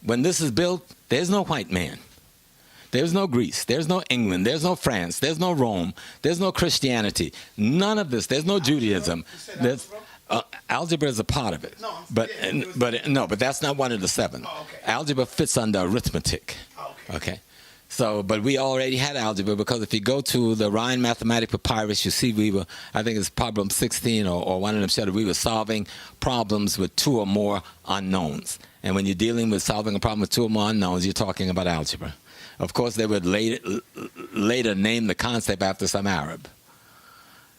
When this is built, there's no white man. There's no Greece. There's no England. There's no France. There's no Rome. There's no Christianity. None of this. There's no Judaism. There's, algebra is a part of it. No, but that's not one of the 7. Oh, okay. Algebra fits under arithmetic. Oh, okay. So, but we already had algebra because if you go to the Rhine Mathematic Papyrus, you see we were, I think it's problem 16 or one of them said we were solving problems with 2 or more unknowns. And when you're dealing with solving a problem with 2 or more unknowns, you're talking about algebra. Of course, they would later name the concept after some Arab.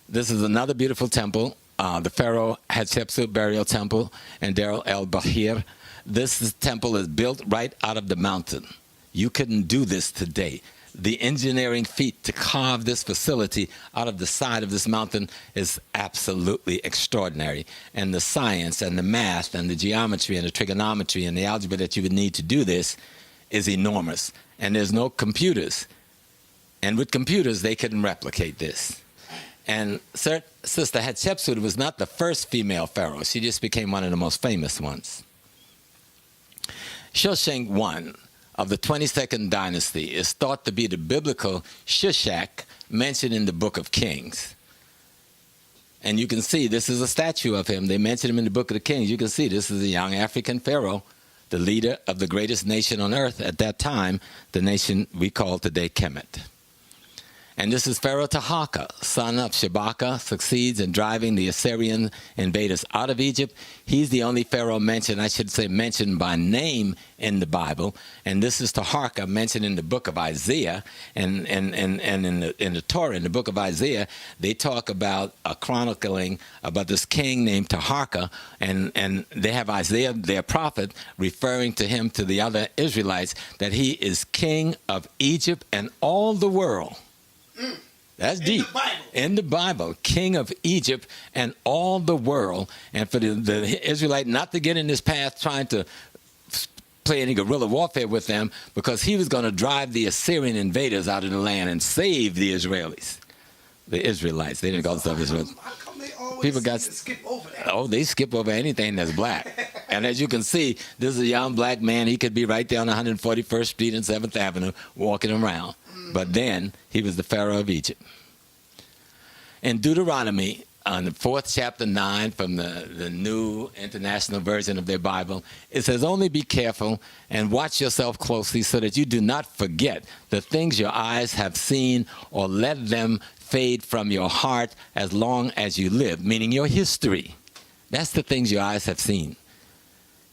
This is another beautiful temple, the Pharaoh Hatshepsut Burial Temple in Deir el-Bahir. This temple is built right out of the mountain. You couldn't do this today. The engineering feat to carve this facility out of the side of this mountain is absolutely extraordinary. And the science and the math and the geometry and the trigonometry and the algebra that you would need to do this is enormous. And there's no computers. And with computers, they couldn't replicate this. And Sister Hatshepsut was not the first female pharaoh. She just became one of the most famous ones. Shoshenq I of the 22nd dynasty is thought to be the biblical Shishak mentioned in the Book of Kings. And you can see this is a statue of him. They mention him in the Book of the Kings. You can see this is a young African pharaoh, the leader of the greatest nation on earth at that time, the nation we call today Kemet. And this is Pharaoh Taharka, son of Shabaka, succeeds in driving the Assyrian invaders out of Egypt. He's the only pharaoh mentioned, I should say mentioned by name in the Bible. And this is Taharka mentioned in the book of Isaiah. And in the Torah, in the book of Isaiah, they talk about a chronicling about this king named Taharka. And they have Isaiah, their prophet, referring to him to the other Israelites, that he is king of Egypt and all the world. That's deep. In the Bible, king of Egypt and all the world. And for the Israelite not to get in this path trying to play any guerrilla warfare with them, because he was going to drive the Assyrian invaders out of the land and save the Israelis. The Israelites. They didn't call themselves Israelites. People got skip over that. Oh, they skip over anything that's black. And as you can see, this is a young black man. He could be right there on 141st Street and 7th Avenue walking around. But then he was the Pharaoh of Egypt. In Deuteronomy, on the 4th chapter 9 from the New International Version of their Bible, it says, only be careful and watch yourself closely so that you do not forget the things your eyes have seen, or let them fade from your heart as long as you live, meaning your history. That's the things your eyes have seen.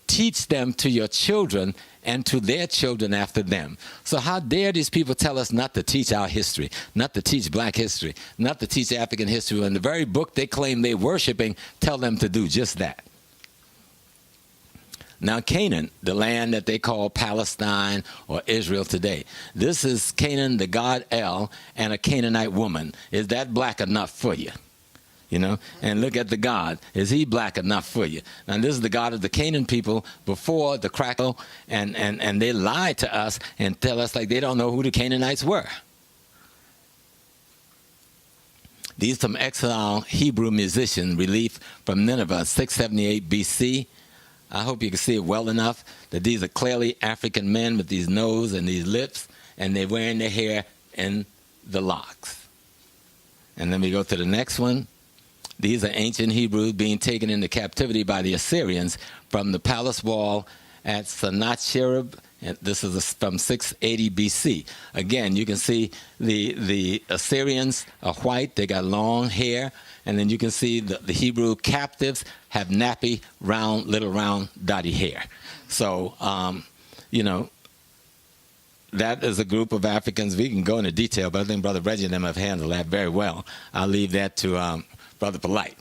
Teach them to your children and to their children after them. So how dare these people tell us not to teach our history, not to teach black history, not to teach African history, when the very book they claim they're worshiping tell them to do just that. Now Canaan, the land that they call Palestine or Israel today, this is Canaan, the god El, and a Canaanite woman. Is that black enough for you? and look at the God. Is he black enough for you? Now, this is the God of the Canaan people before the crackle, and they lie to us and tell us like they don't know who the Canaanites were. These some exile Hebrew musician relief from Nineveh, 678 BC. I hope you can see it well enough that these are clearly African men with these nose and these lips, and they're wearing their hair in the locks. And then we go to the next one. These are ancient Hebrews being taken into captivity by the Assyrians from the palace wall at Sennacherib. And this is from 680 BC. Again, you can see the Assyrians are white. They got long hair. And then you can see the Hebrew captives have nappy, little round, dotty hair. So, that is a group of Africans. We can go into detail, but I think Brother Reggie and them have handled that very well. I'll leave that to Brother Polite.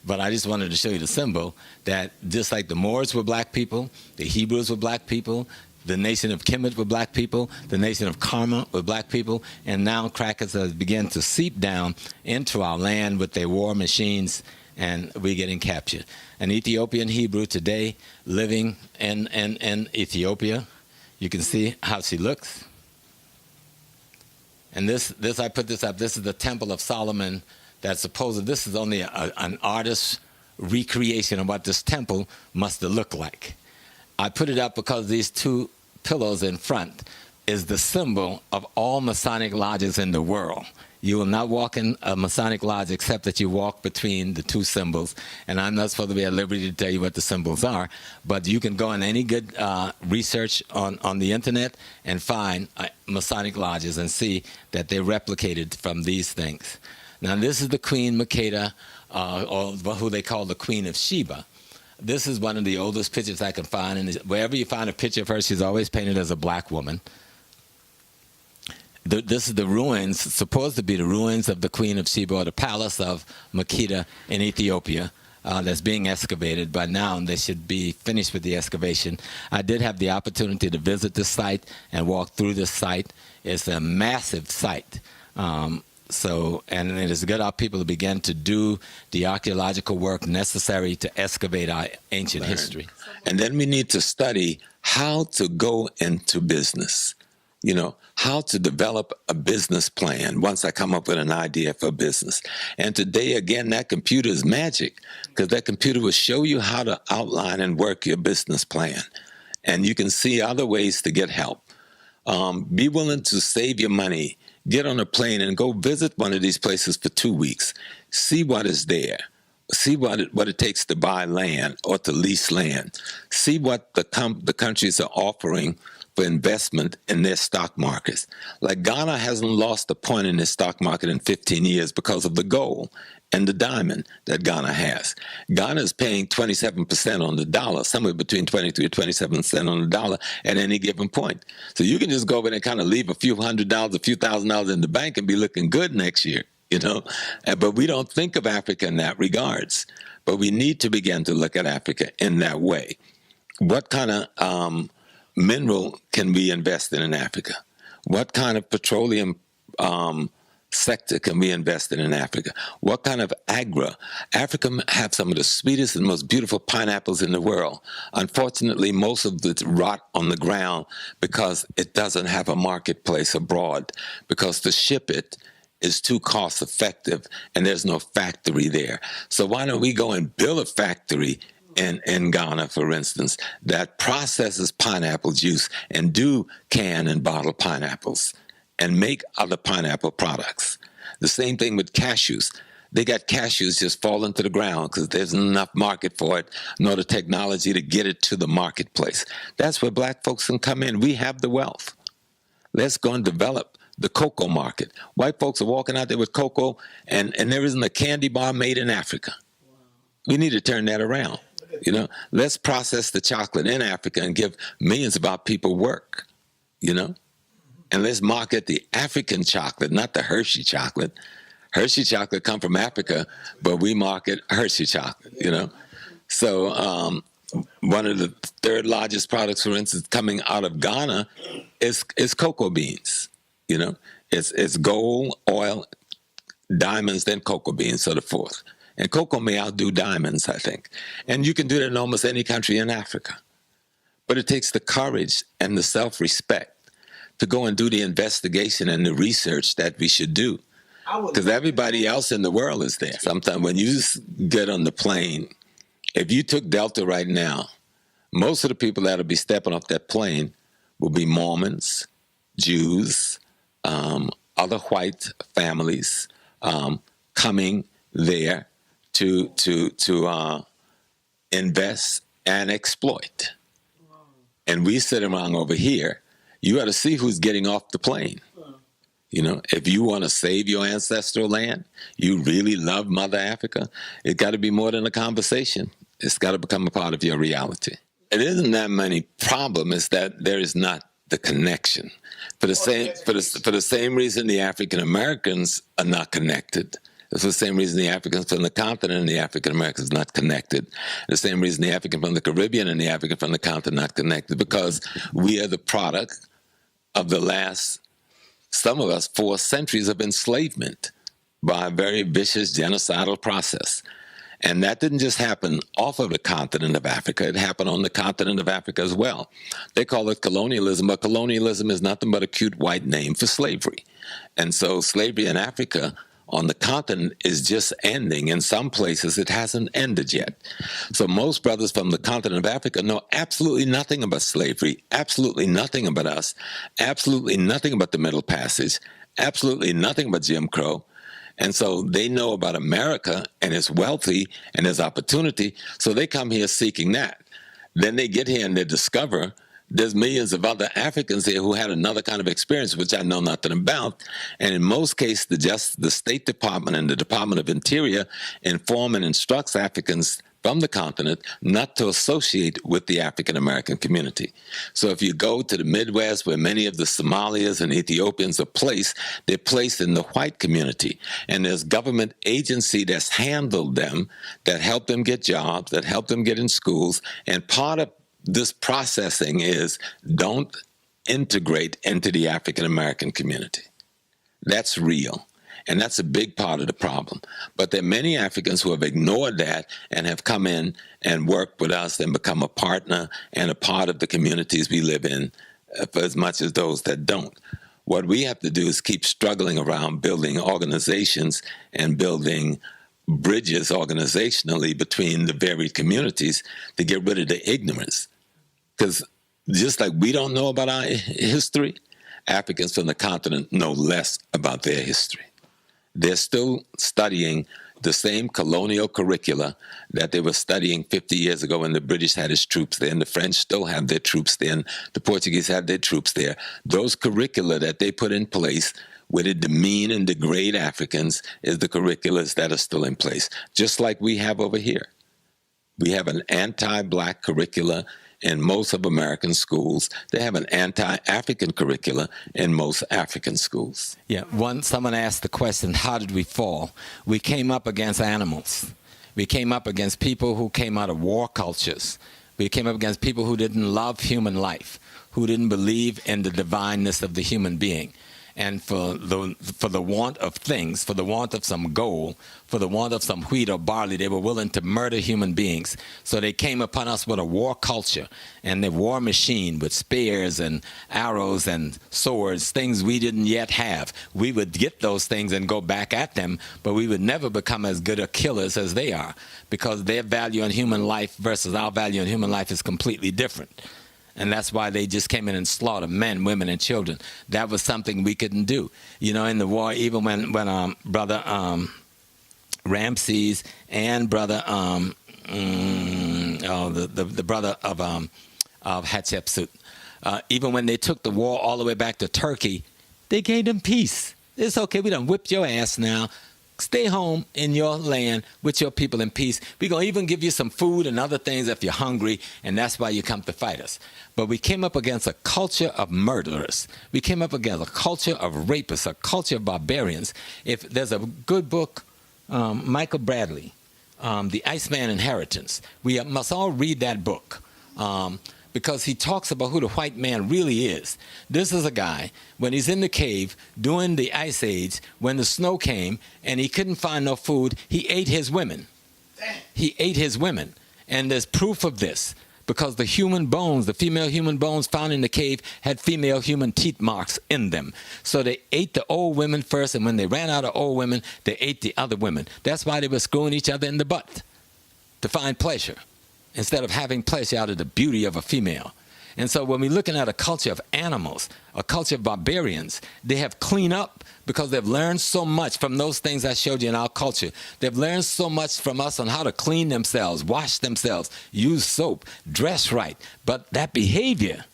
But I just wanted to show you the symbol that just like the Moors were black people, the Hebrews were black people, the nation of Kemet were black people, the nation of Karma were black people, and now crackers have begun to seep down into our land with their war machines, and we're getting captured. An Ethiopian Hebrew today living in Ethiopia. You can see how she looks. And this I put this up. This is the Temple of Solomon. That's supposed. This is only an artist's recreation of what this temple must have looked like. I put it up because these two pillars in front is the symbol of all Masonic lodges in the world. You will not walk in a Masonic lodge except that you walk between the two symbols. And I'm not supposed to be at liberty to tell you what the symbols are, but you can go on any good research on the internet and find Masonic lodges and see that they're replicated from these things. Now, this is the Queen Makeda, or who they call the Queen of Sheba. This is one of the oldest pictures I can find. And wherever you find a picture of her, she's always painted as a black woman. This is the ruins, supposed to be the ruins of the Queen of Sheba, or the palace of Makeda in Ethiopia, that's being excavated. By now, they should be finished with the excavation. I did have the opportunity to visit this site and walk through this site. It's a massive site. And it is good our people to begin to do the archaeological work necessary to excavate our ancient history. And then we need to study how to go into business, how to develop a business plan once I come up with an idea for a business. And today, again, that computer is magic, because that computer will show you how to outline and work your business plan. And you can see other ways to get help. Be willing to save your money. Get on a plane and go visit one of these places for 2 weeks. See what is there. See what it takes to buy land or to lease land. See what the countries are offering for investment in their stock markets. Like Ghana hasn't lost a point in their stock market in 15 years because of the gold and the diamond that Ghana has. Ghana is paying 27% on the dollar, somewhere between 23 or 27% on the dollar at any given point. So you can just go over there and kind of leave a few $100, a few $1,000s in the bank and be looking good next year, But we don't think of Africa in that regards. But we need to begin to look at Africa in that way. What kind of mineral can we invest in Africa? What kind of petroleum sector can we invest in Africa? What kind of Africa have some of the sweetest and most beautiful pineapples in the world. Unfortunately, most of it rot on the ground because it doesn't have a marketplace abroad, because to ship it is too cost effective and there's no factory there. So why don't we go and build a factory in Ghana, for instance, that processes pineapple juice and do can and bottle pineapples and make other pineapple products. The same thing with cashews. They got cashews just falling to the ground because there's enough market for it, nor the technology to get it to the marketplace. That's where black folks can come in. We have the wealth. Let's go and develop the cocoa market. White folks are walking out there with cocoa, and there isn't a candy bar made in Africa. We need to turn that around. Let's process the chocolate in Africa and give millions of our people work, And let's market the African chocolate, not the Hershey chocolate. Hershey chocolate come from Africa, but we market Hershey chocolate, So one of the third largest products, for instance, coming out of Ghana is cocoa beans. It's gold, oil, diamonds, then cocoa beans, so the fourth. And cocoa may outdo diamonds, I think. And you can do that in almost any country in Africa. But it takes the courage and the self-respect to go and do the investigation and the research that we should do. Because everybody else in the world is there. Sometimes when you get on the plane, if you took Delta right now, most of the people that'll be stepping off that plane will be Mormons, Jews, other white families coming there to invest and exploit. And we sit around over here. You got to see who's getting off the plane. You know, if you want to save your ancestral land, you really love Mother Africa, it got to be more than a conversation. It's got to become a part of your reality. It isn't that many problem, it's that there is not the connection. For the same reason the African Americans are not connected. It's the same reason the Africans from the continent and the African Americans are not connected. The same reason the African from the Caribbean and the African from the continent are not connected, because we are the product of the last, some of us, 4 centuries of enslavement by a very vicious genocidal process. And that didn't just happen off of the continent of Africa. It happened on the continent of Africa as well. They call it colonialism, but colonialism is nothing but a cute white name for slavery. And so slavery in Africa on the continent is just ending. In some places, it hasn't ended yet. So most brothers from the continent of Africa know absolutely nothing about slavery, absolutely nothing about us, absolutely nothing about the Middle Passage, absolutely nothing about Jim Crow. And so they know about America and its wealthy and its opportunity, so they come here seeking that. Then they get here and they discover there's millions of other Africans here who had another kind of experience, which I know nothing about. And in most cases, the State Department and the Department of Interior inform and instructs Africans from the continent not to associate with the African American community. So if you go to the Midwest, where many of the Somalians and Ethiopians are placed, they're placed in the white community. And there's government agency that's handled them, that help them get jobs, that help them get in schools. And part of this processing is don't integrate into the African American community. That's real. And that's a big part of the problem. But there are many Africans who have ignored that and have come in and worked with us and become a partner and a part of the communities we live in, for as much as those that don't. What we have to do is keep struggling around building organizations and building bridges organizationally between the varied communities to get rid of the ignorance. Because just like we don't know about our history, Africans from the continent know less about their history. They're still studying the same colonial curricula that they were studying 50 years ago when the British had its troops there, and the French still have their troops there, and the Portuguese have their troops there. Those curricula that they put in place where they demean and degrade Africans is the curriculas that are still in place, just like we have over here. We have an anti-Black curricula in most of American schools. They have an anti-African curricula in most African schools. Yeah, someone asked the question, how did we fall? We came up against animals. We came up against people who came out of war cultures. We came up against people who didn't love human life, who didn't believe in the divineness of the human being. And for the want of things, for the want of some gold, for the want of some wheat or barley, they were willing to murder human beings. So they came upon us with a war culture and the war machine with spears and arrows and swords, things we didn't yet have. We would get those things and go back at them, but we would never become as good a killers as they are, because their value on human life versus our value on human life is completely different. And that's why they just came in and slaughtered men, women, and children. That was something we couldn't do. You know, in the war, even when Brother Ramses and Brother, the brother of Hatshepsut, even when they took the war all the way back to Turkey, they gave them peace. It's okay, we done whipped your ass now. Stay home in your land with your people in peace. We're going to even give you some food and other things if you're hungry, and that's why you come to fight us. But we came up against a culture of murderers. We came up against a culture of rapists, a culture of barbarians. If there's a good book, Michael Bradley, The Iceman Inheritance, we must all read that book. because he talks about who the white man really is. This is a guy, when he's in the cave during the Ice Age, when the snow came and he couldn't find no food, he ate his women. He ate his women. And there's proof of this, because the human bones, the female human bones found in the cave had female human teeth marks in them. So they ate the old women first, and when they ran out of old women, they ate the other women. That's why they were screwing each other in the butt, to find pleasure, instead of having pleasure out of the beauty of a female. And so when we're looking at a culture of animals, a culture of barbarians, they have cleaned up because they've learned so much from those things I showed you in our culture. They've learned so much from us on how to clean themselves, wash themselves, use soap, dress right. But that behavior,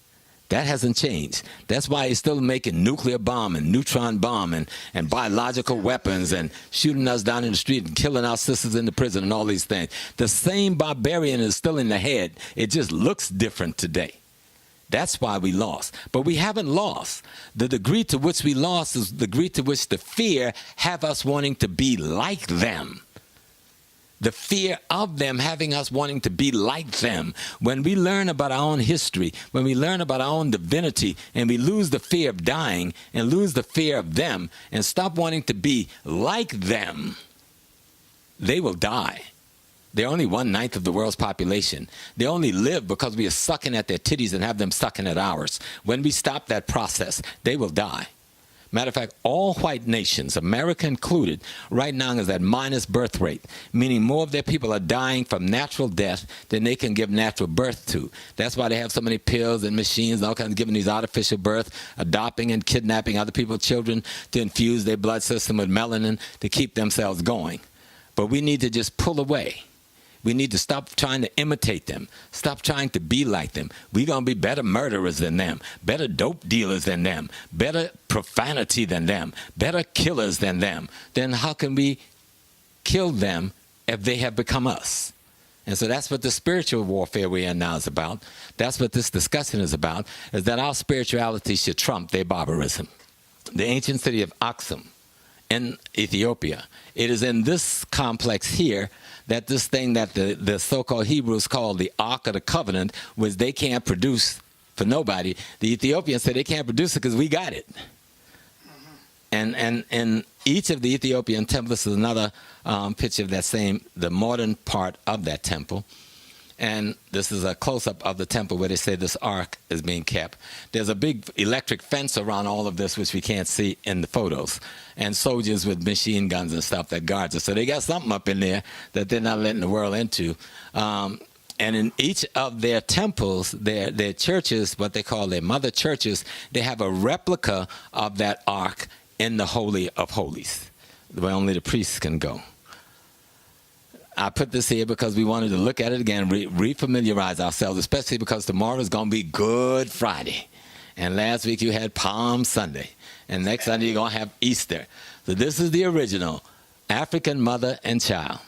that hasn't changed. That's why he's still making nuclear bomb and neutron bomb and biological weapons and shooting us down in the street and killing our sisters in the prison and all these things. The same barbarian is still in the head. It just looks different today. That's why we lost. But we haven't lost. The degree to which we lost is the degree to which the fear have us wanting to be like them. The fear of them having us wanting to be like them. When we learn about our own history, when we learn about our own divinity, and we lose the fear of dying and lose the fear of them and stop wanting to be like them, they will die. They're only 1/9 of the world's population. They only live because we are sucking at their titties and have them sucking at ours. When we stop that process, they will die. Matter of fact, all white nations, America included, right now is at minus birth rate, meaning more of their people are dying from natural death than they can give natural birth to. That's why they have so many pills and machines and all kinds of giving these artificial birth, adopting and kidnapping other people's children to infuse their blood system with melanin to keep themselves going. But we need to just pull away. We need to stop trying to imitate them. Stop trying to be like them. We're going to be better murderers than them, better dope dealers than them, better profanity than them, better killers than them. Then how can we kill them if they have become us? And so that's what the spiritual warfare we're in now is about. That's what this discussion is about, is that our spirituality should trump their barbarism. The ancient city of Aksum in Ethiopia, it is in this complex here that this thing that the so-called Hebrews call the Ark of the Covenant, which they can't produce for nobody. The Ethiopians say they can't produce it because we got it. And each of the Ethiopian temples, this is another picture of that same, the modern part of that temple. And this is a close-up of the temple where they say this ark is being kept. There's a big electric fence around all of this, which we can't see in the photos, and soldiers with machine guns and stuff that guards us. So they got something up in there that they're not letting the world into. And in each of their temples, their churches, what they call their mother churches, they have a replica of that ark in the Holy of Holies, where only the priests can go. I put this here because we wanted to look at it again, refamiliarize ourselves, especially because tomorrow is going to be Good Friday. And last week you had Palm Sunday. And next Sunday you're going to have Easter. So this is the original African mother and child.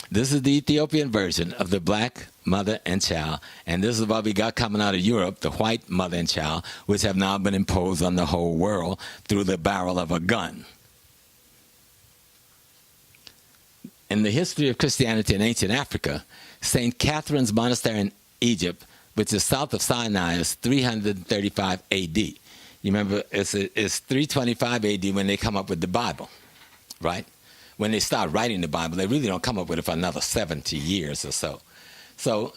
This is the Ethiopian version of the black mother and child. And this is what we got coming out of Europe, the white mother and child, which have now been imposed on the whole world through the barrel of a gun. In the history of Christianity in ancient Africa, St. Catherine's Monastery in Egypt, which is south of Sinai, is 335 A.D. You remember, it's 325 A.D. when they come up with the Bible, right? When they start writing the Bible, they really don't come up with it for another 70 years or so. So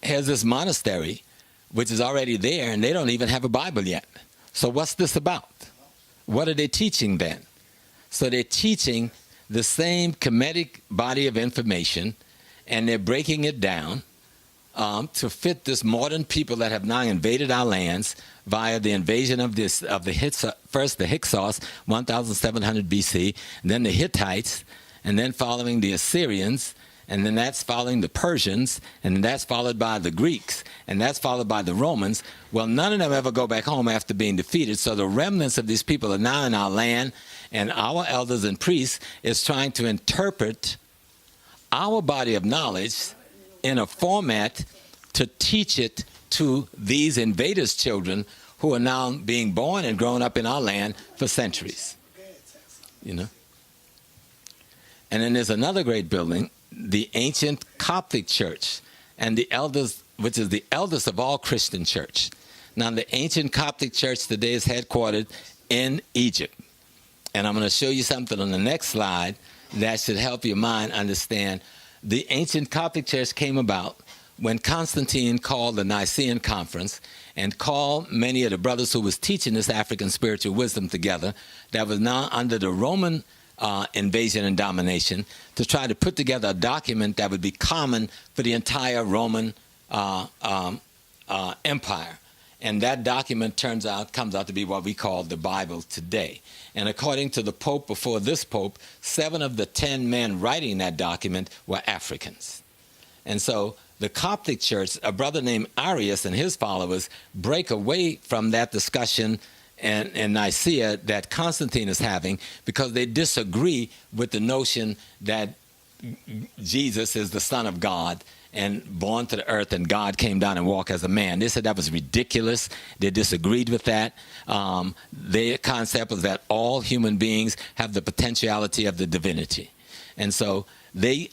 here's this monastery, which is already there, and they don't even have a Bible yet. So what's this about? What are they teaching then? So they're teaching the same Kemetic body of information, and they're breaking it down to fit this modern people that have now invaded our lands via the invasion of first the Hyksos, 1700 BC, and then the Hittites, and then following the Assyrians, and then that's following the Persians, and then that's followed by the Greeks, and that's followed by the Romans. Well, none of them ever go back home after being defeated, so the remnants of these people are now in our land, and our elders and priests is trying to interpret our body of knowledge in a format to teach it to these invaders' children who are now being born and grown up in our land for centuries. You know? And then there's another great building, the ancient Coptic church. and the elders, which is the eldest of all Christian church. Now, the ancient Coptic church today is headquartered in Egypt. And I'm going to show you something on the next slide that should help your mind understand. The ancient Coptic church came about when Constantine called the Nicene Conference and called many of the brothers who was teaching this African spiritual wisdom together that was now under the Roman invasion and domination, to try to put together a document that would be common for the entire Roman empire. And that document comes out to be what we call the Bible today. And according to the Pope before this Pope, 7 of the 10 men writing that document were Africans. And so the Coptic Church, a brother named Arius and his followers, break away from that discussion in Nicaea that Constantine is having, because they disagree with the notion that Jesus is the Son of God and born to the earth, and God came down and walked as a man. They said that was ridiculous. They disagreed with that. Their concept was that all human beings have the potentiality of the divinity. And so they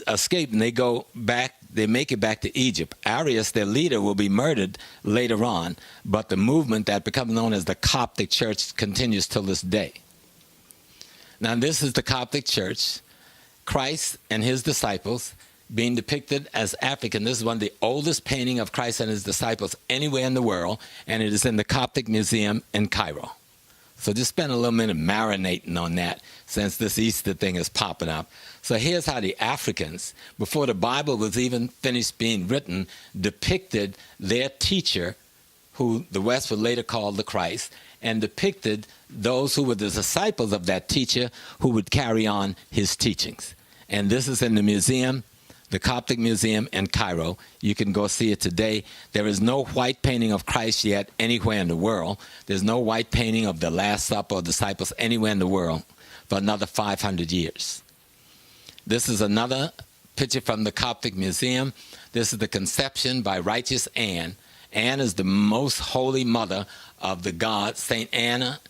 escape and they go back, they make it back to Egypt. Arius, their leader, will be murdered later on, but the movement that becomes known as the Coptic Church continues till this day. Now, this is the Coptic Church, Christ and his disciples being depicted as African. This is one of the oldest paintings of Christ and his disciples anywhere in the world, and it is in the Coptic Museum in Cairo. So just spend a little minute marinating on that, since this Easter thing is popping up. So here's how the Africans, before the Bible was even finished being written, depicted their teacher, who the West would later call the Christ, and depicted those who were the disciples of that teacher who would carry on his teachings. And this is in the museum, the Coptic Museum in Cairo. You can go see it today. There is no white painting of Christ yet anywhere in the world. There's no white painting of the Last Supper or disciples anywhere in the world for another 500 years. This is another picture from the Coptic Museum. This is the conception by righteous Anne. Anne is the most holy mother of the god. Saint Anna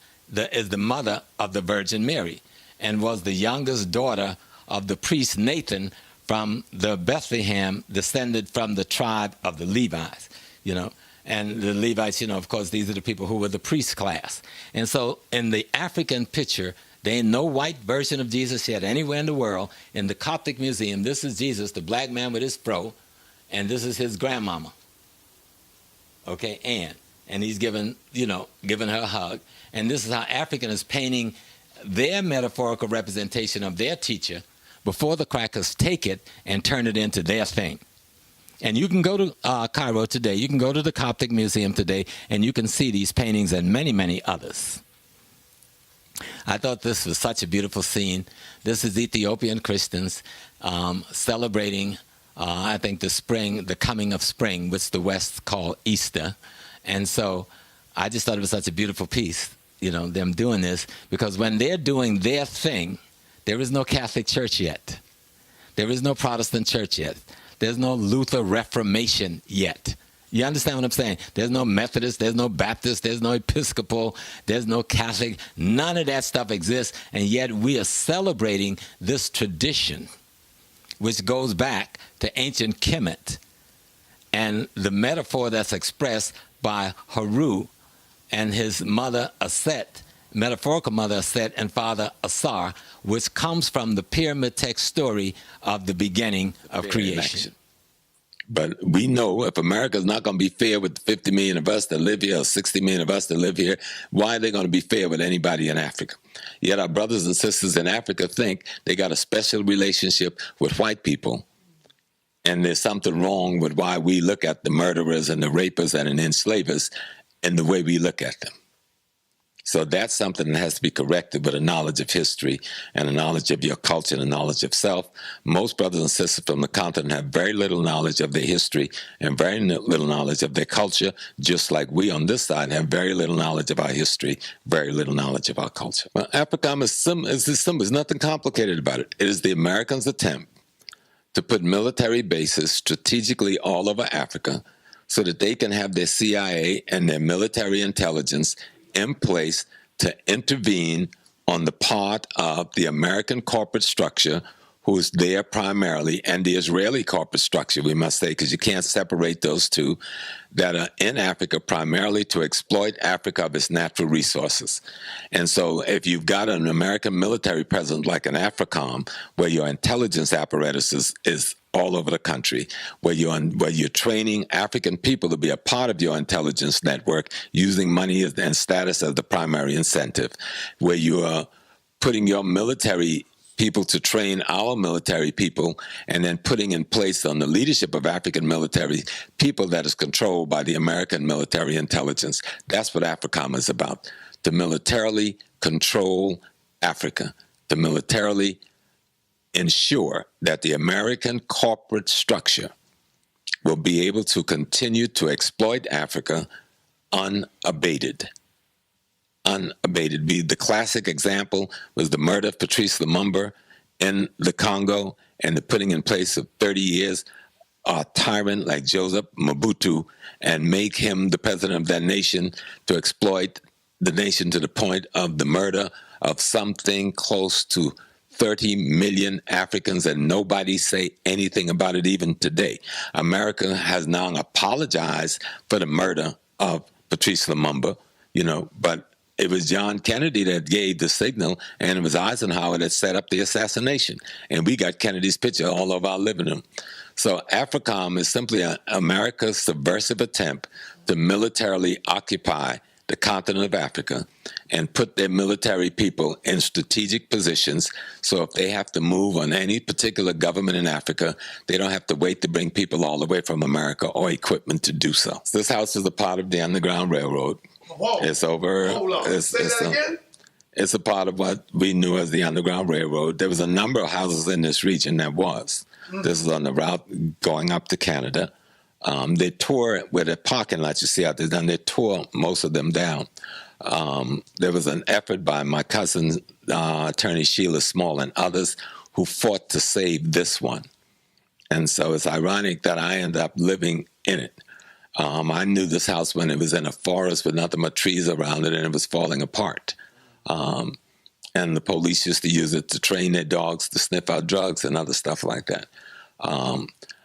is the mother of the Virgin Mary, and was the youngest daughter of the priest Nathan from the Bethlehem, descended from the tribe of the Levites, and the Levites, of course, these are the people who were the priest class. And so in the African picture, there ain't no white version of Jesus yet anywhere in the world. In the Coptic Museum, this is Jesus, the black man with his fro, and this is his grandmama, okay, Anne. And he's giving her a hug. And this is how African is painting their metaphorical representation of their teacher before the crackers take it and turn it into their thing. And you can go to Cairo today, you can go to the Coptic Museum today, and you can see these paintings and many, many others. I thought this was such a beautiful scene. This is Ethiopian Christians celebrating, I think, the coming of spring, which the West call Easter. And so I just thought it was such a beautiful piece, them doing this, because when they're doing their thing, there is no Catholic Church yet. There is no Protestant church yet. There's no Luther Reformation yet. You understand what I'm saying? There's no Methodist, there's no Baptist, there's no Episcopal, there's no Catholic. None of that stuff exists, and yet we are celebrating this tradition, which goes back to ancient Kemet, and the metaphor that's expressed by Haru and his mother Aset, metaphorical mother Aset and father Asar, which comes from the pyramid text story of the beginning of creation. But we know if America's not going to be fair with 50 million of us that live here or 60 million of us that live here, why are they going to be fair with anybody in Africa? Yet our brothers and sisters in Africa think they got a special relationship with white people, and there's something wrong with why we look at the murderers and the rapists and the enslavers in the way we look at them. So that's something that has to be corrected with a knowledge of history and a knowledge of your culture and a knowledge of self. Most brothers and sisters from the continent have very little knowledge of their history and very little knowledge of their culture, just like we on this side have very little knowledge of our history, very little knowledge of our culture. Well, AFRICOM is simple. There's nothing complicated about it. It is the Americans' attempt to put military bases strategically all over Africa so that they can have their CIA and their military intelligence in place to intervene on the part of the American corporate structure who's there primarily, and the Israeli corporate structure, we must say, because you can't separate those two, that are in Africa primarily to exploit Africa of its natural resources. And so if you've got an American military presence like an AFRICOM, where your intelligence apparatus is all over the country, where you're training African people to be a part of your intelligence network, using money and status as the primary incentive, where you are putting your military people to train our military people, and then putting in place on the leadership of African military people that is controlled by the American military intelligence. That's what AFRICOM is about, to militarily control Africa, to militarily ensure that the American corporate structure will be able to continue to exploit Africa unabated. Unabated. The classic example was the murder of Patrice Lumumba in the Congo, and the putting in place of 30 years a tyrant like Joseph Mobutu, and make him the president of that nation, to exploit the nation to the point of the murder of something close to 30 million Africans, and nobody say anything about it even today. America has now apologized for the murder of Patrice Lumumba, but it was John Kennedy that gave the signal, and it was Eisenhower that set up the assassination. And we got Kennedy's picture all over our living room. So AFRICOM is simply America's subversive attempt to militarily occupy the continent of Africa and put their military people in strategic positions, so if they have to move on any particular government in Africa, they don't have to wait to bring people all the way from America or equipment to do so. This house is a part of the Underground Railroad. Whoa. It's over. Hold on. Say that again? It's a part of what we knew as the Underground Railroad. There was a number of houses in this region that was. Mm-hmm. This is on the route going up to Canada. They tore where the parking lots you see out there, then they tore most of them down. There was an effort by my cousin, attorney Sheila Small, and others who fought to save this one. And so it's ironic that I ended up living in it. I knew this house when it was in a forest with nothing but trees around it, and it was falling apart. And the police used to use it to train their dogs to sniff out drugs and other stuff like that.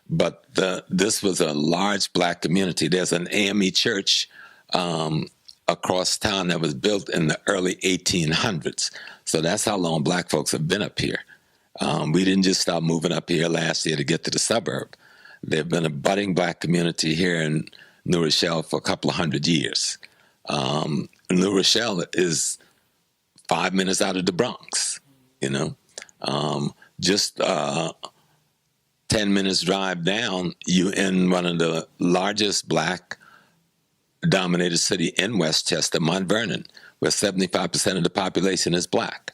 But this was a large black community. There's an AME church across town that was built in the early 1800s. So that's how long black folks have been up here. We didn't just start moving up here last year to get to the suburb. There've been a budding black community here in New Rochelle for a couple of hundred years. New Rochelle is 5 minutes out of the Bronx, just 10 minutes drive down, you in one of the largest black-dominated city in Westchester, Mount Vernon, where 75% of the population is black.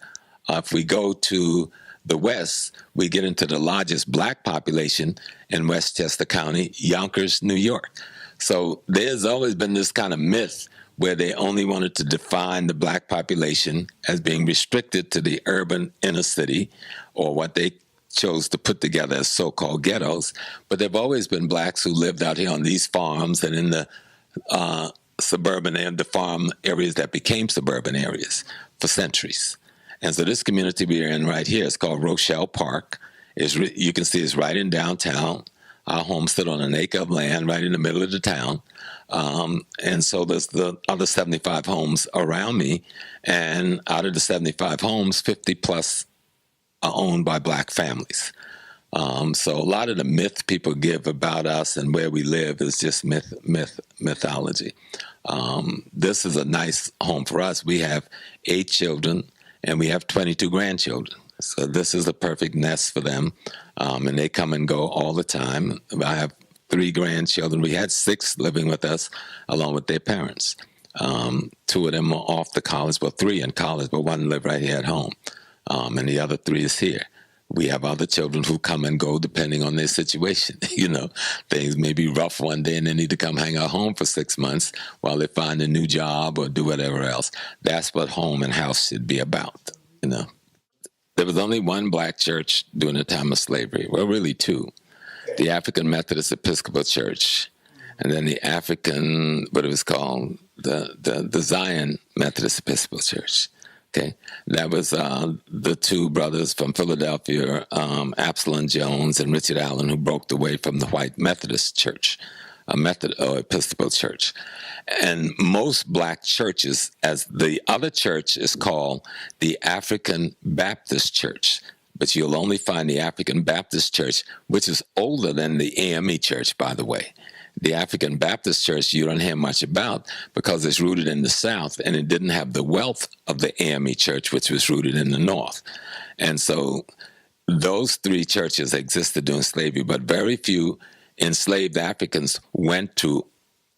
If we go to the west, we get into the largest black population in Westchester County, Yonkers, New York. So there's always been this kind of myth where they only wanted to define the black population as being restricted to the urban inner city, or what they chose to put together as so-called ghettos. But there have always been blacks who lived out here on these farms and in the suburban and the farm areas that became suburban areas for centuries. And so this community we're in right here is called Rochelle Park. You can see it's right in downtown. Our home stood on an acre of land right in the middle of the town. And so there's the other 75 homes around me. And out of the 75 homes, 50 plus are owned by black families. So a lot of the myth people give about us and where we live is just mythology. This is a nice home for us. We have 8 children and we have 22 grandchildren. So this is a perfect nest for them. And they come and go all the time. I have 3 grandchildren. We had 6 living with us along with their parents. 2 of them are off to college, well, 3 in college, but 1 live right here at home. And the other 3 is here. We have other children who come and go depending on their situation. Things may be rough one day and they need to come hang out home for 6 months while they find a new job or do whatever else. That's what home and house should be about, There was only 1 black church during the time of slavery. Well, really 2. The African Methodist Episcopal Church, and then the African, what it was called, the Zion Methodist Episcopal Church. Okay, that was the two brothers from Philadelphia, Absalom Jones and Richard Allen, who broke away from the white Methodist Church, a Methodist or Episcopal Church. And most black churches, as the other church is called the African Baptist Church, but you'll only find the African Baptist Church, which is older than the AME Church, by the way. The African Baptist Church you don't hear much about because it's rooted in the South, and it didn't have the wealth of the AME Church, which was rooted in the North. And so those three churches existed during slavery, but very few enslaved Africans went to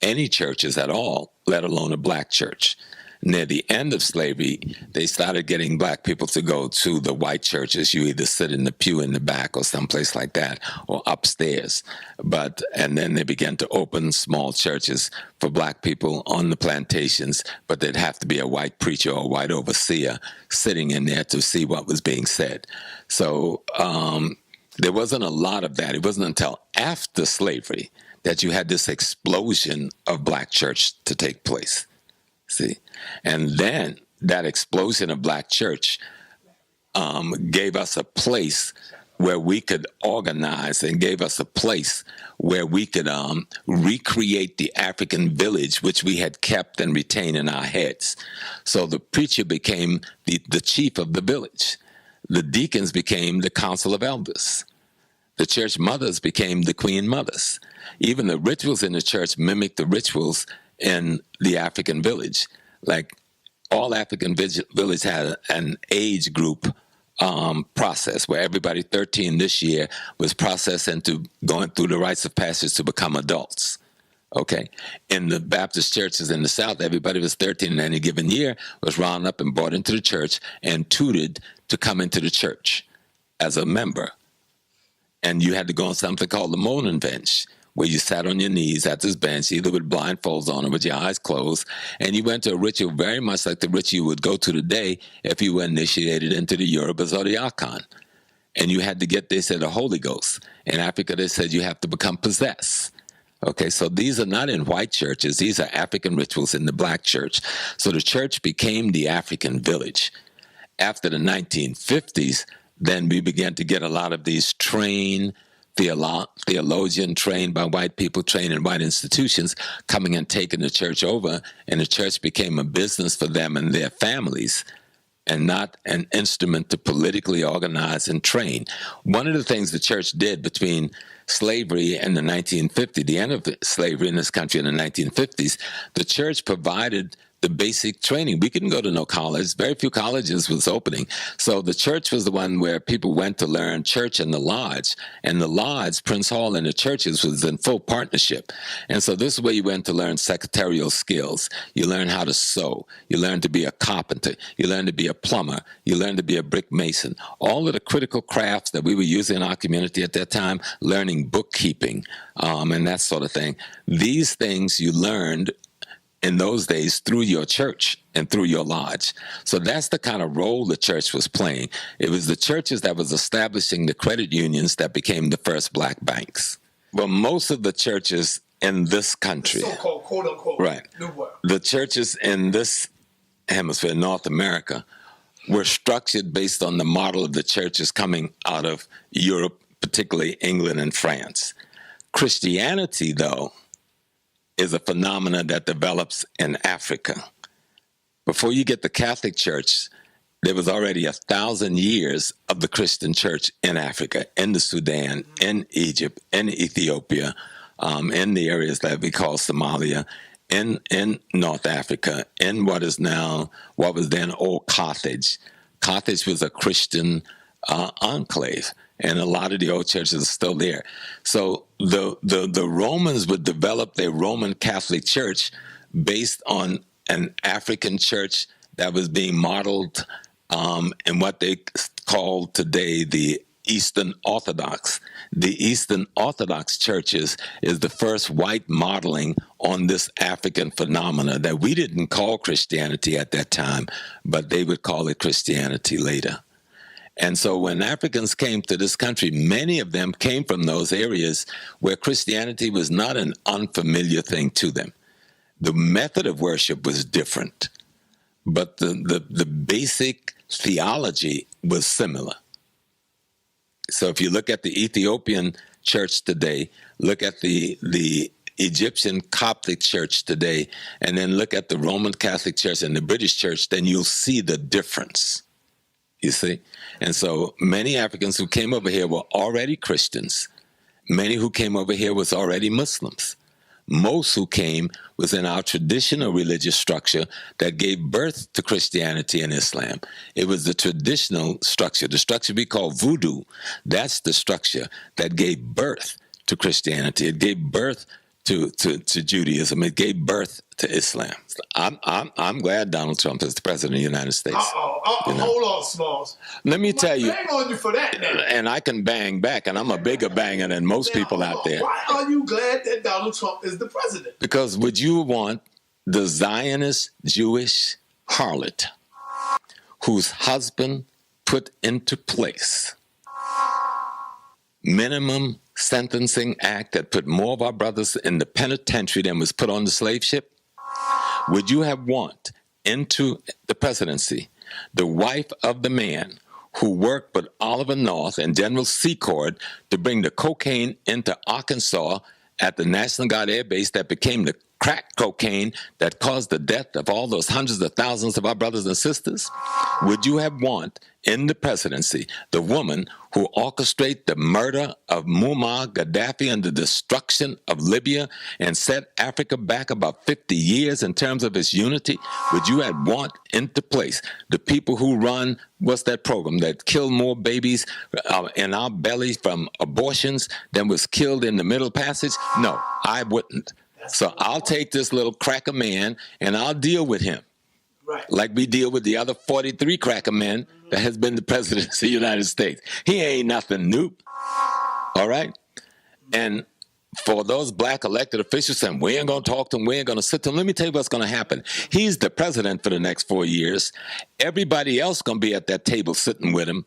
any churches at all, let alone a black church. Near the end of slavery, they started getting black people to go to the white churches. You either sit in the pew in the back or someplace like that, or upstairs. And then they began to open small churches for black people on the plantations, but there'd have to be a white preacher or a white overseer sitting in there to see what was being said. So there wasn't a lot of that. It wasn't until after slavery that you had this explosion of black church to take place. See, and then that explosion of black church gave us a place where we could organize, and gave us a place where we could recreate the African village, which we had kept and retained in our heads. So the preacher became the chief of the village. The deacons became the council of elders. The church mothers became the queen mothers. Even the rituals in the church mimicked the rituals in the African village. Like all African village had an age group process where everybody 13 this year was processed into going through the rites of passage to become adults. Okay. In the Baptist churches in the South, everybody was 13 in any given year, was rounded up and brought into the church and tutored to come into the church as a member. And you had to go on something called the moaning bench, where you sat on your knees at this bench, either with blindfolds on or with your eyes closed, and you went to a ritual very much like the ritual you would go to today if you were initiated into the Yorubas or the Akan. And you had to get, they said, the Holy Ghost. In Africa, they said you have to become possessed. Okay, so these are not in white churches. These are African rituals in the black church. So the church became the African village. After the 1950s, then we began to get a lot of these trained theologian trained by white people, trained in white institutions, coming and taking the church over, and the church became a business for them and their families, and not an instrument to politically organize and train. One of the things the church did between slavery and the 1950s, the end of slavery in this country in the 1950s, the church provided the basic training. We couldn't go to no college. Very few colleges was opening. So the church was the one where people went to learn church and the lodge. And the lodge, Prince Hall, and the churches was in full partnership. And so this is where you went to learn secretarial skills. You learn how to sew. You learn to be a carpenter. You learn to be a plumber. You learn to be a brick mason. All of the critical crafts that we were using in our community at that time, learning bookkeeping and that sort of thing. These things you learned in those days through your church and through your lodge. So that's the kind of role the church was playing. It was the churches that was establishing the credit unions that became the first black banks. Well, most of the churches in this country, the so-called quote-unquote right, New World, the churches in this hemisphere, North America, were structured based on the model of the churches coming out of Europe, particularly England and France. Christianity, though, is a phenomenon that develops in Africa. Before you get the Catholic Church, there was already 1,000 years of the Christian church in Africa, in the Sudan, in Egypt, in Ethiopia, in the areas that we call Somalia, in North Africa, in what was then old Carthage. Carthage was a Christian enclave, and a lot of the old churches are still there. So the Romans would develop their Roman Catholic Church based on an African church that was being modeled in what they call today the Eastern Orthodox. The Eastern Orthodox churches is the first white modeling on this African phenomena that we didn't call Christianity at that time, but they would call it Christianity later. And so when Africans came to this country, many of them came from those areas where Christianity was not an unfamiliar thing to them. The method of worship was different, but the basic theology was similar. So if you look at the Ethiopian church today, look at the Egyptian Coptic church today, and then look at the Roman Catholic church and the British church, then you'll see the difference. You see? And so many Africans who came over here were already Christians. Many who came over here was already Muslims. Most who came was in our traditional religious structure that gave birth to Christianity and Islam. It was the traditional structure, the structure we call voodoo. That's the structure that gave birth to Christianity. It gave birth to Judaism. It gave birth to Islam. I'm glad Donald Trump is the president of the United States. Hold on, Smalls. Let me tell you. Bang on you for that now. And I can bang back, and I'm a bigger banger than most people out there. Why are you glad that Donald Trump is the president? Because would you want the Zionist Jewish harlot whose husband put into place minimum sentencing act that put more of our brothers in the penitentiary than was put on the slave ship? Would you have want into the presidency the wife of the man who worked with Oliver North and General Secord to bring the cocaine into Arkansas at the National Guard Air Base that became the crack cocaine that caused the death of all those hundreds of thousands of our brothers and sisters? Would you have want in the presidency the woman who orchestrated the murder of Muammar Gaddafi and the destruction of Libya and set Africa back about 50 years in terms of its unity? Would you have want into place the people who run, what's that program that killed more babies in our bellies from abortions than was killed in the Middle Passage? No, I wouldn't. So I'll take this little cracker man and I'll deal with him. Right. Like we deal with the other 43 cracker men that has been the president of the United States. He ain't nothing new. All right? And for those black elected officials saying, we ain't going to talk to him, we ain't going to sit to him, let me tell you what's going to happen. He's the president for the next 4 years. Everybody else going to be at that table sitting with him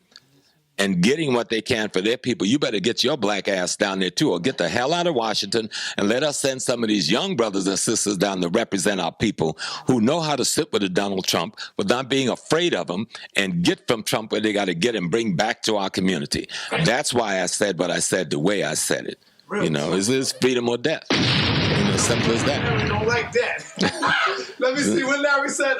and getting what they can for their people. You better get your black ass down there too, or get the hell out of Washington and let us send some of these young brothers and sisters down to represent our people who know how to sit with a Donald Trump without being afraid of him and get from Trump where they got to get and bring back to our community. That's why I said what I said the way I said it. Really? You know, it's freedom or death. You know, simple as that. I don't like that. Let me see what Larry said.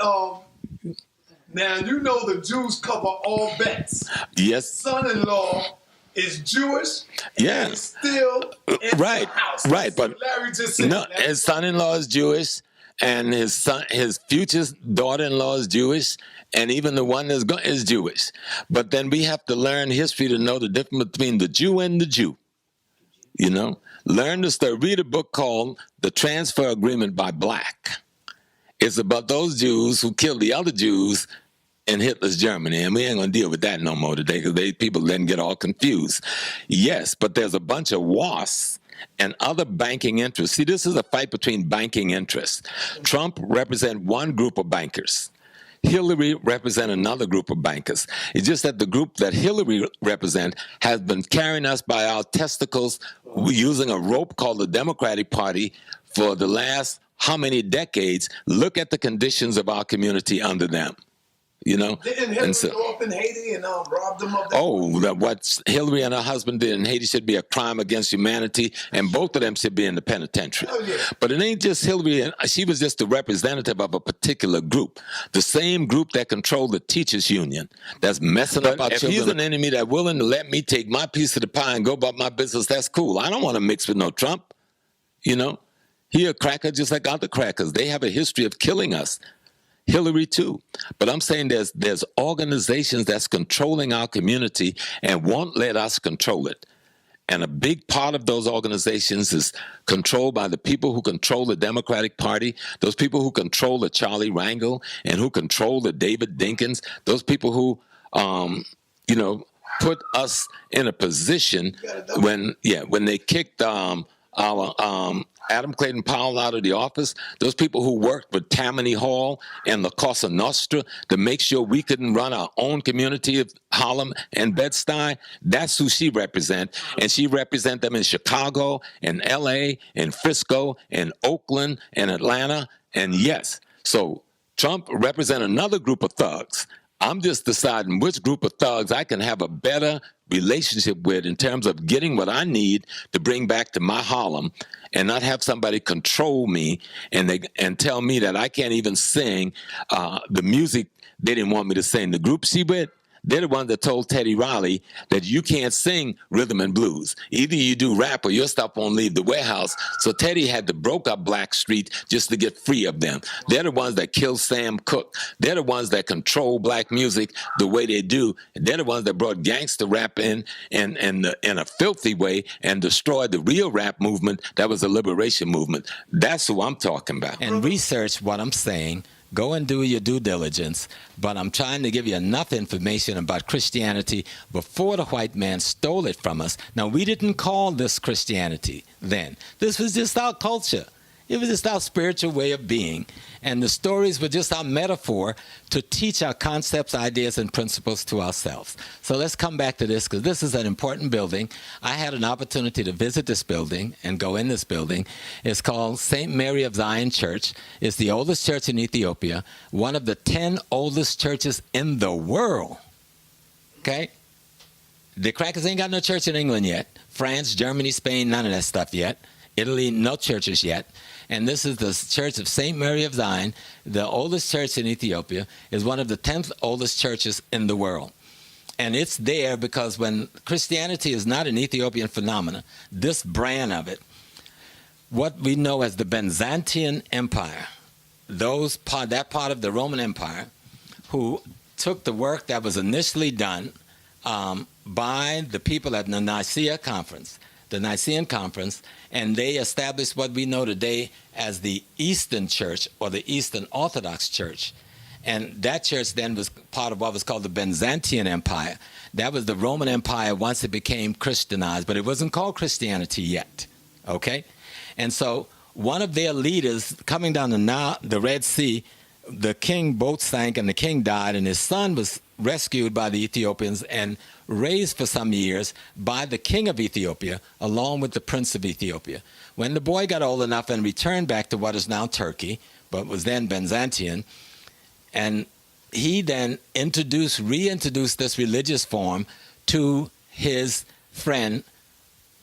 Now, you know the Jews cover all bets. Yes. Son-in-law is Jewish. Yeah. And he's still in the house. Right. But Larry just said no, his son-in-law is Jewish, and his future daughter-in-law is Jewish, and even the one is Jewish. But then we have to learn history to know the difference between the Jew and the Jew. You know? Learn to start. Read a book called The Transfer Agreement by Black. It's about those Jews who killed the other Jews in Hitler's Germany, and we ain't going to deal with that no more today because people then get all confused. Yes, but there's a bunch of WASPs and other banking interests. See, this is a fight between banking interests. Trump represents one group of bankers. Hillary represents another group of bankers. It's just that the group that Hillary represents has been carrying us by our testicles using a rope called the Democratic Party for the last how many decades. Look at the conditions of our community under them. You know? Didn't Hillary go up in Haiti and rob them of that? Oh, what Hillary and her husband did in Haiti should be a crime against humanity, and both of them should be in the penitentiary. Oh, yeah. But it ain't just Hillary. She was just a representative of a particular group, the same group that controlled the teachers' union that's messing up our children. If he's an enemy that's willing to let me take my piece of the pie and go about my business, that's cool. I don't want to mix with no Trump, you know? He a cracker just like other crackers. They have a history of killing us. Hillary too. But I'm saying there's organizations that's controlling our community and won't let us control it. And a big part of those organizations is controlled by the people who control the Democratic Party, those people who control the Charlie Rangel and who control the David Dinkins, those people who, you know, put us in a position when they kicked our Adam Clayton Powell out of the office, those people who worked with Tammany Hall and La Cosa Nostra to make sure we couldn't run our own community of Harlem and Bed-Stuy, that's who she represents. And she represents them in Chicago, in L.A., in Frisco, in Oakland, in Atlanta. And yes, so Trump represents another group of thugs. I'm just deciding which group of thugs I can have a better relationship with in terms of getting what I need to bring back to my Harlem and not have somebody control me and tell me that I can't even sing the music they didn't want me to sing. The group she with, they're the ones that told Teddy Riley that you can't sing rhythm and blues. Either you do rap or your stuff won't leave the warehouse. So Teddy had to broke up Blackstreet just to get free of them. They're the ones that killed Sam Cooke. They're the ones that control black music the way they do. They're the ones that brought gangster rap in a filthy way and destroyed the real rap movement that was a liberation movement. That's who I'm talking about. And research what I'm saying. Go and do your due diligence, but I'm trying to give you enough information about Christianity before the white man stole it from us. Now, we didn't call this Christianity then. This was just our culture. It was just our spiritual way of being. And the stories were just our metaphor to teach our concepts, ideas, and principles to ourselves. So let's come back to this, because this is an important building. I had an opportunity to visit this building and go in this building. It's called St. Mary of Zion Church. It's the oldest church in Ethiopia, one of the 10 oldest churches in the world. Okay? The crackers ain't got no church in England yet. France, Germany, Spain, none of that stuff yet. Italy, no churches yet. And this is the Church of St. Mary of Zion, the oldest church in Ethiopia, is one of the 10th oldest churches in the world. And it's there because when Christianity is not an Ethiopian phenomenon, this brand of it, what we know as the Byzantine Empire, that part of the Roman Empire, who took the work that was initially done by the people at the Nicene Conference, and they established what we know today as the Eastern Church or the Eastern Orthodox Church. And that church then was part of what was called the Byzantine Empire. That was the Roman Empire once it became Christianized, but it wasn't called Christianity yet, okay? And so one of their leaders coming down the Red Sea, the king boat sank and the king died, and his son was rescued by the Ethiopians and raised for some years by the king of Ethiopia along with the prince of Ethiopia. When the boy got old enough and returned back to what is now Turkey, but was then Byzantium, and he then reintroduced this religious form to his friend,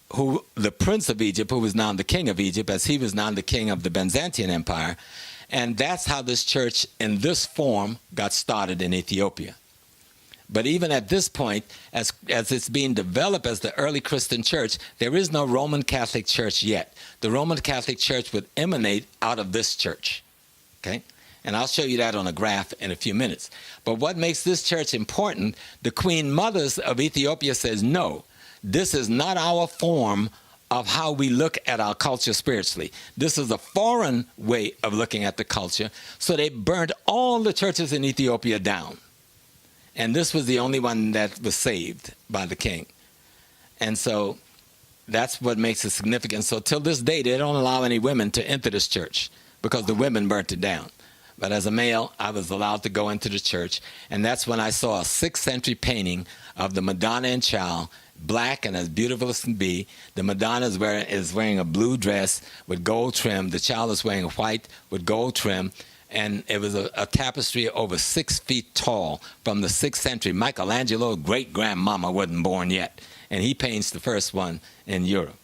the prince of Egypt, who was now the king of Egypt, as he was now the king of the Byzantine Empire. And that's how this church in this form got started in Ethiopia. But even at this point, as it's being developed as the early Christian church, there is no Roman Catholic Church yet. The Roman Catholic Church would emanate out of this church, okay? And I'll show you that on a graph in a few minutes. But what makes this church important, the Queen Mothers of Ethiopia says, no, this is not our form of how we look at our culture spiritually. This is a foreign way of looking at the culture. So they burned all the churches in Ethiopia down. And this was the only one that was saved by the king. And so that's what makes it significant. So till this day, they don't allow any women to enter this church because the women burnt it down. But as a male, I was allowed to go into the church. And that's when I saw a 6th century painting of the Madonna and Child, black and as beautiful as can be. The Madonna is wearing a blue dress with gold trim. The child is wearing white with gold trim. And it was a tapestry over 6 feet tall from the 6th century. Michelangelo's great-grandmama wasn't born yet. And he paints the first one in Europe.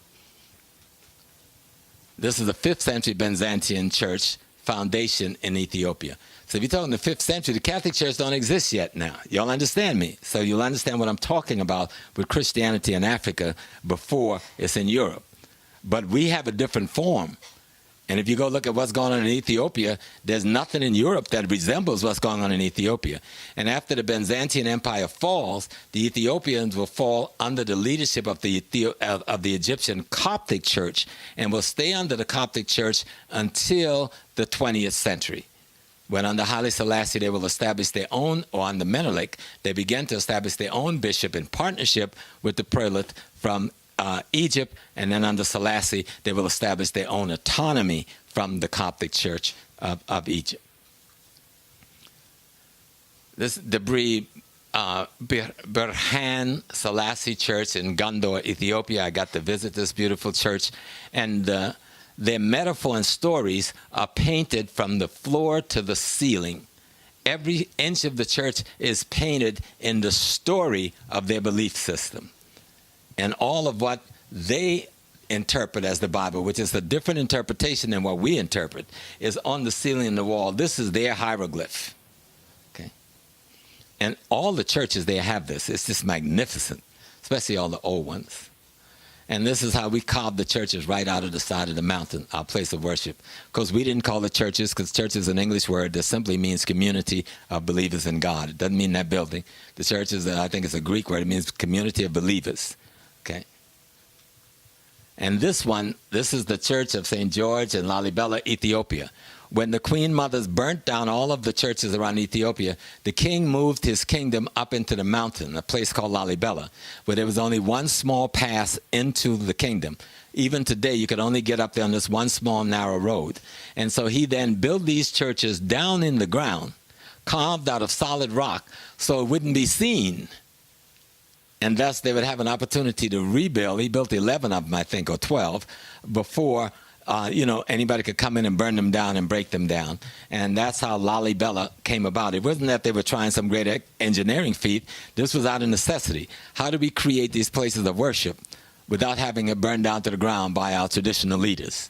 This is a 5th century Byzantine church foundation in Ethiopia. So if you're talking the 5th century, the Catholic Church don't exist yet now. Y'all understand me? So you'll understand what I'm talking about with Christianity in Africa before it's in Europe. But we have a different form. And if you go look at what's going on in Ethiopia, there's nothing in Europe that resembles what's going on in Ethiopia. And after the Byzantine Empire falls, the Ethiopians will fall under the leadership of the Egyptian Coptic Church and will stay under the Coptic Church until the 20th century. When under Haile Selassie, they will establish their own, or under Menelik, they began to establish their own bishop in partnership with the prelate from Egypt, and then under Selassie, they will establish their own autonomy from the Coptic Church of Egypt. This Debris Berhan Selassie Church in Gondor, Ethiopia. I got to visit this beautiful church, and their metaphor and stories are painted from the floor to the ceiling. Every inch of the church is painted in the story of their belief system. And all of what they interpret as the Bible, which is a different interpretation than what we interpret, is on the ceiling and the wall. This is their hieroglyph. Okay? And all the churches there have this. It's just magnificent, especially all the old ones. And this is how we carved the churches right out of the side of the mountain, our place of worship. Because we didn't call it churches, because church is an English word that simply means community of believers in God. It doesn't mean that building. The church is, I think it's a Greek word. It means community of believers. Okay? And this one, this is the church of St. George in Lalibela, Ethiopia. When the queen mothers burnt down all of the churches around Ethiopia, the king moved his kingdom up into the mountain, a place called Lalibela, where there was only one small pass into the kingdom. Even today, you could only get up there on this one small, narrow road. And so he then built these churches down in the ground, carved out of solid rock, so it wouldn't be seen. And thus, they would have an opportunity to rebuild. He built 11 of them, I think, or 12, before anybody could come in and burn them down and break them down. And that's how Lalibela came about. It wasn't that they were trying some great engineering feat. This was out of necessity. How do we create these places of worship without having it burned down to the ground by our traditional leaders?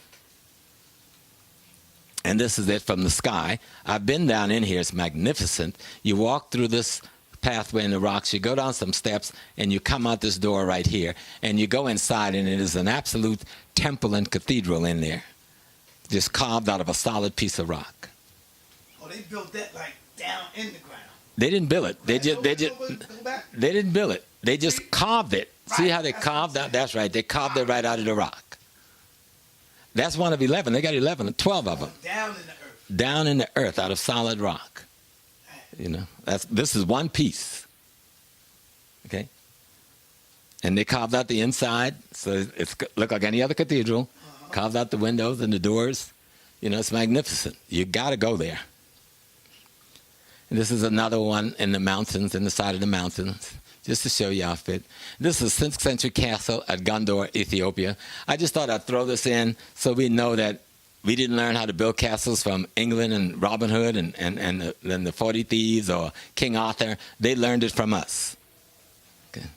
And this is it from the sky. I've been down in here. It's magnificent. You walk through this pathway in the rocks, you go down some steps, and you come out this door right here, and you go inside, and it is an absolute temple and cathedral in there, just carved out of a solid piece of rock. Oh, they built that like down in the ground. They didn't build it. They didn't build it. They just carved it. Right. See how they carved out? That's right. They carved it right out of the rock. That's one of 11. They got 11, 12 of them. Down in the earth. Down in the earth, out of solid rock. This is one piece. Okay? And they carved out the inside, so it's look like any other cathedral. Carved out the windows and the doors. It's magnificent. You got to go there. And this is another one in the mountains, in the side of the mountains, just to show you how fit. This is a 6th century castle at Gondor, Ethiopia. I just thought I'd throw this in so we know that we didn't learn how to build castles from England and Robin Hood and the 40 Thieves or King Arthur. They learned it from us. Okay.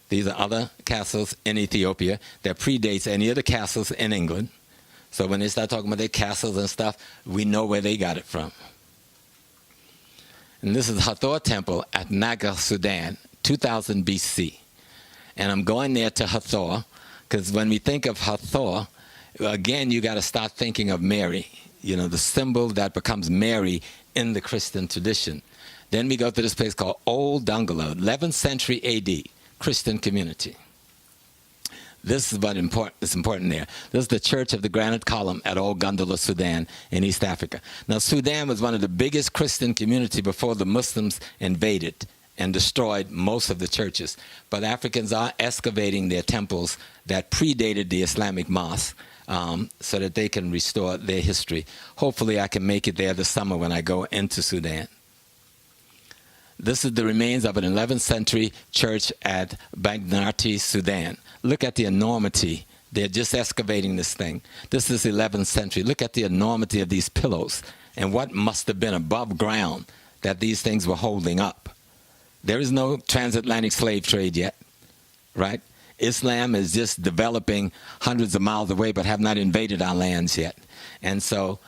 These are other castles in Ethiopia that predates any of the castles in England. So when they start talking about their castles and stuff, we know where they got it from. And this is Hathor Temple at Naga, Sudan, 2000 BC. And I'm going there to Hathor because when we think of Hathor, again, you got to start thinking of Mary, the symbol that becomes Mary in the Christian tradition. Then we go to this place called Old Dongola, 11th century AD, Christian community. This is what is important there. This is the Church of the Granite Column at Old Gondola, Sudan, in East Africa. Now, Sudan was one of the biggest Christian community before the Muslims invaded and destroyed most of the churches. But Africans are excavating their temples that predated the Islamic mosque so that they can restore their history. Hopefully, I can make it there this summer when I go into Sudan. This is the remains of an 11th century church at Bagnati, Sudan. Look at the enormity. They're just excavating this thing. This is 11th century. Look at the enormity of these pillars and what must have been above ground that these things were holding up. There is no transatlantic slave trade yet, right? Islam is just developing hundreds of miles away but have not invaded our lands yet. And so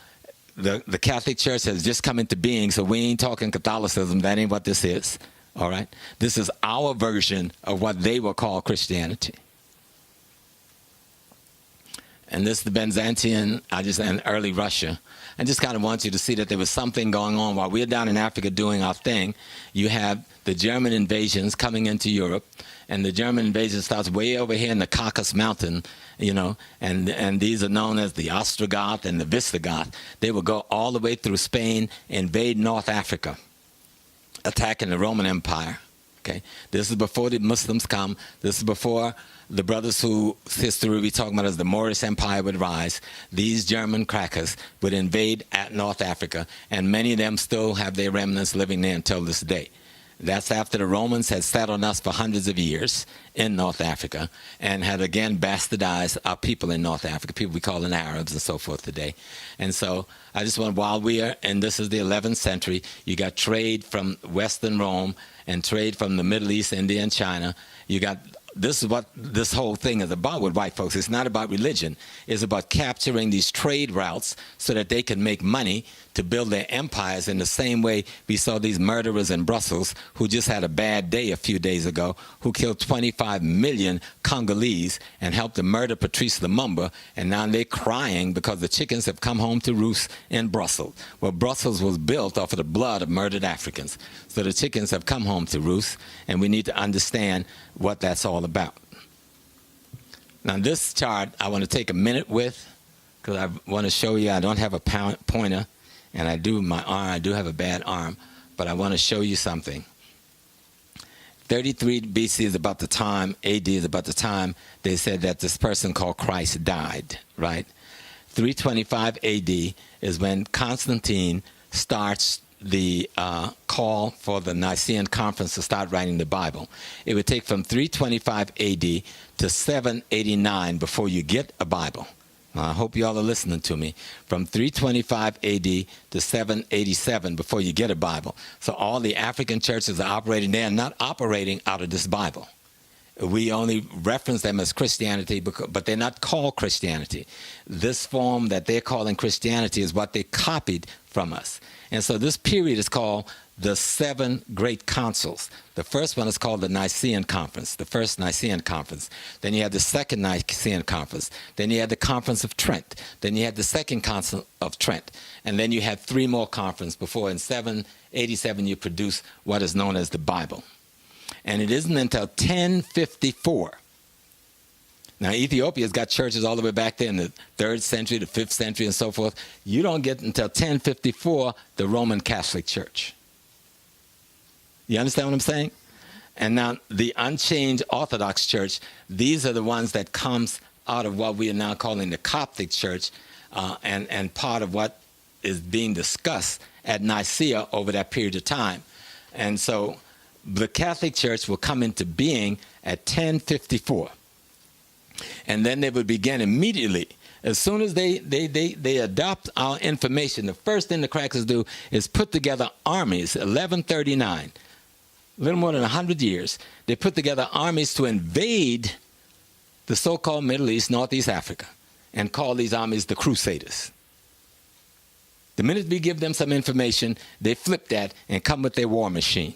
the Catholic Church has just come into being, so we ain't talking Catholicism. That ain't what this is, all right? This is our version of what they will call Christianity. And this is the Byzantine, and early Russia. I just kind of want you to see that there was something going on. While we're down in Africa doing our thing, you have the German invasions coming into Europe, and the German invasion starts way over here in the Caucasus Mountain, and these are known as the Ostrogoth and the Visigoth. They will go all the way through Spain, invade North Africa, attacking the Roman Empire. Okay, this is before the Muslims come. This is before the brothers whose history we talking about as the Moorish Empire would rise. These German crackers would invade at North Africa, and many of them still have their remnants living there until this day. That's after the Romans had sat on us for hundreds of years in North Africa and had again bastardized our people in North Africa, people we call the Arabs and so forth today. And so I just want, while we are, and this is the 11th century, you got trade from Western Rome and trade from the Middle East, India, and China. You got, this is what this whole thing is about with white folks. It's not about religion. It's about capturing these trade routes so that they can make money to build their empires in the same way we saw these murderers in Brussels who just had a bad day a few days ago, who killed 25 million Congolese and helped to murder Patrice Lumumba, and now they're crying because the chickens have come home to roost in Brussels. Well, Brussels was built off of the blood of murdered Africans. So the chickens have come home to roost, and we need to understand what that's all about. Now this chart I want to take a minute with, because I want to show you I don't have a pointer, and I do have a bad arm, but I want to show you something. 33 BC is about the time, AD is about the time they said that this person called Christ died, right? 325 AD is when Constantine starts the call for the Nicene Conference to start writing the Bible. It would take from 325 AD to 789 before you get a Bible. I hope you all are listening to me. From 325 AD to 787 before you get a Bible. So all the African churches are operating. They are not operating out of this Bible. We only reference them as Christianity, but they're not called Christianity. This form that they're calling Christianity is what they copied from us. And so this period is called the 7 Great Councils. The first one is called the Nicene Conference, the first Nicene Conference. Then you had the second Nicene Conference. Then you had the Conference of Trent. Then you had the second Council of Trent. And then you had 3 more conferences before in 787 you produce what is known as the Bible. And it isn't until 1054. Now, Ethiopia's got churches all the way back there in the 3rd century, the 5th century, and so forth. You don't get until 1054 the Roman Catholic Church. You understand what I'm saying? And now the unchanged Orthodox Church, these are the ones that comes out of what we are now calling the Coptic Church, and part of what is being discussed at Nicaea over that period of time. And so the Catholic Church will come into being at 1054. And then they would begin immediately. As soon as they adopt our information, the first thing the crackers do is put together armies, 1139, a little more than 100 years. They put together armies to invade the so-called Middle East, Northeast Africa, and call these armies the Crusaders. The minute we give them some information, they flip that and come with their war machine.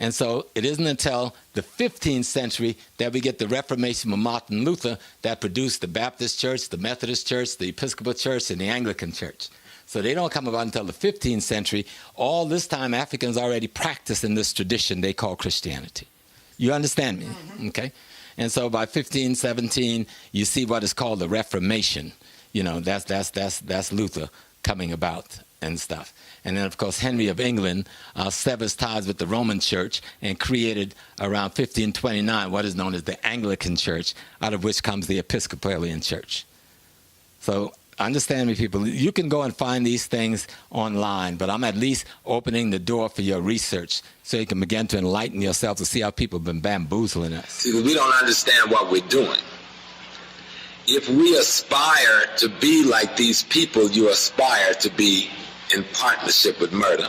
And so it isn't until the 15th century that we get the Reformation of Martin Luther that produced the Baptist Church, the Methodist Church, the Episcopal Church, and the Anglican Church. So they don't come about until the 15th century. All this time, Africans already practice in this tradition they call Christianity. You understand me? Mm-hmm. Okay? And so by 1517, you see what is called the Reformation. You know, that's Luther coming about and stuff. And then, of course, Henry of England severs ties with the Roman Church and created around 1529 what is known as the Anglican Church, out of which comes the Episcopalian Church. So understand me, people. You can go and find these things online, but I'm at least opening the door for your research so you can begin to enlighten yourself to see how people have been bamboozling us. See, we don't understand what we're doing. If we aspire to be like these people, you aspire to be in partnership with murder.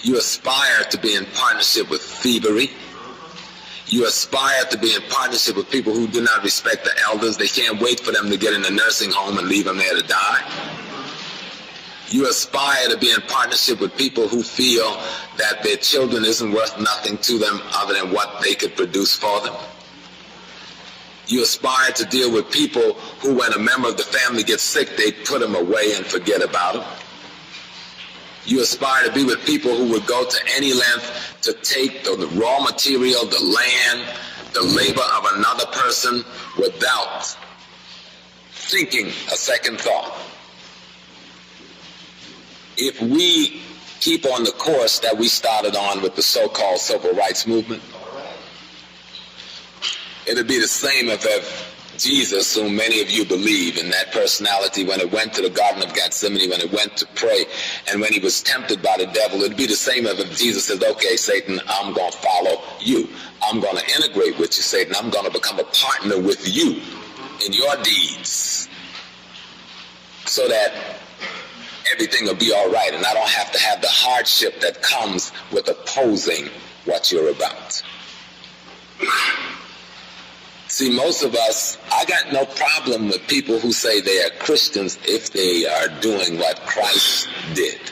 You aspire to be in partnership with thievery. You aspire to be in partnership with people who do not respect the elders. They can't wait for them to get in a nursing home and leave them there to die. You aspire to be in partnership with people who feel that their children isn't worth nothing to them other than what they could produce for them. You aspire to deal with people who, when a member of the family gets sick, they put them away and forget about them. You aspire to be with people who would go to any length to take the raw material, the land, the labor of another person without thinking a second thought. If we keep on the course that we started on with the so-called civil rights movement, it'd be the same if Jesus, whom many of you believe in, that personality, when it went to the Garden of Gethsemane, when it went to pray, and when he was tempted by the devil, it'd be the same as if Jesus says, okay, Satan, I'm going to follow you. I'm going to integrate with you, Satan. I'm going to become a partner with you in your deeds so that everything will be all right, and I don't have to have the hardship that comes with opposing what you're about. See, most of us, I got no problem with people who say they are Christians if they are doing what Christ did.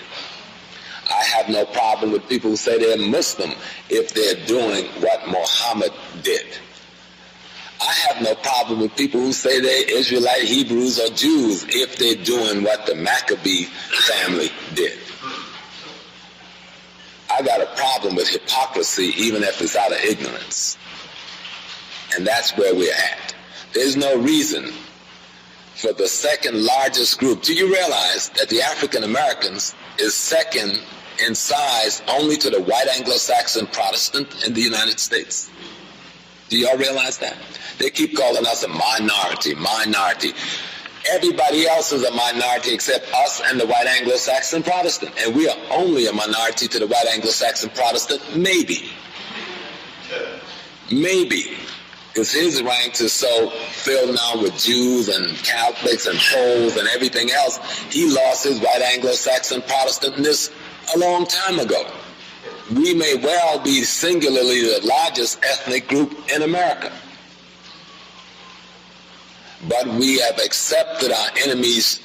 I have no problem with people who say they're Muslim if they're doing what Muhammad did. I have no problem with people who say they're Israelite, Hebrews, or Jews if they're doing what the Maccabee family did. I got a problem with hypocrisy even if it's out of ignorance. And that's where we're at. There's no reason for the second largest group. Do you realize that the African Americans is second in size only to the white Anglo-Saxon Protestant in the United States? Do y'all realize that? They keep calling us a minority, minority. Everybody else is a minority except us and the white Anglo-Saxon Protestant. And we are only a minority to the white Anglo-Saxon Protestant, maybe. Maybe. Because his ranks is so filled now with Jews and Catholics and Poles and everything else, he lost his white Anglo-Saxon Protestantness a long time ago. We may well be singularly the largest ethnic group in America. But we have accepted our enemies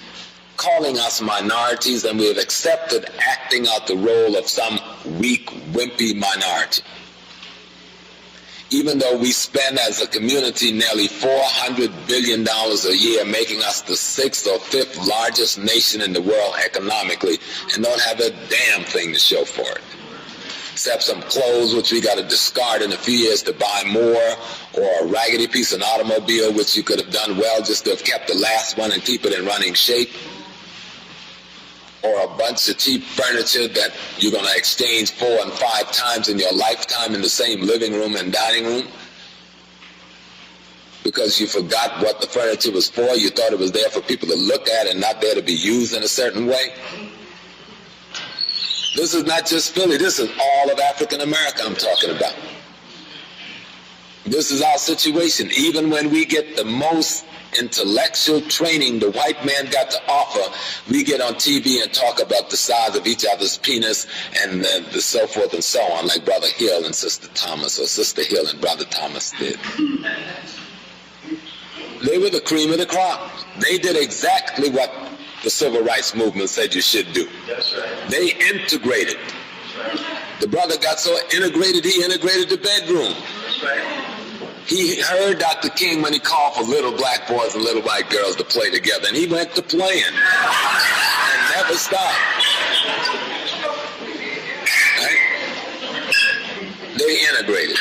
calling us minorities, and we have accepted acting out the role of some weak, wimpy minority. Even though we spend as a community nearly $400 billion a year, making us the 6th or 5th largest nation in the world economically, and don't have a damn thing to show for it. Except some clothes which we got to discard in a few years to buy more, or a raggedy piece of an automobile which you could have done well just to have kept the last one and keep it in running shape, or a bunch of cheap furniture that you're going to exchange 4 and 5 times in your lifetime in the same living room and dining room because you forgot what the furniture was for. You thought it was there for people to look at and not there to be used in a certain way. This is not just Philly. This is all of African America I'm talking about. This is our situation. Even when we get the most intellectual training the white man got to offer, we get on TV and talk about the size of each other's penis and the so forth and so on, like Brother Hill and Sister Thomas, or Sister Hill and Brother Thomas did. They were the cream of the crop. They did exactly what the civil rights movement said you should do. That's right. They integrated. That's right. The brother got so integrated, he integrated the bedroom. That's right. He heard Dr. King when he called for little black boys and little white girls to play together, and he went to playing and never stopped. Right? They integrated.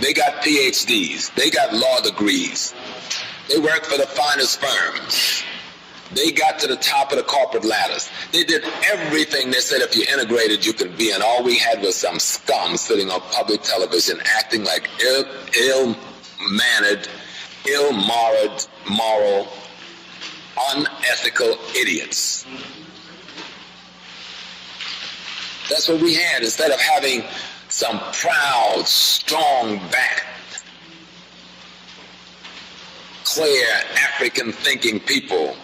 They got PhDs. They got law degrees. They worked for the finest firms. They got to the top of the corporate ladders. They did everything they said if you integrated you could be, and all we had was some scum sitting on public television acting like ill-mannered, moral, unethical idiots. That's what we had. Instead of having some proud, strong-backed, clear, African-thinking people,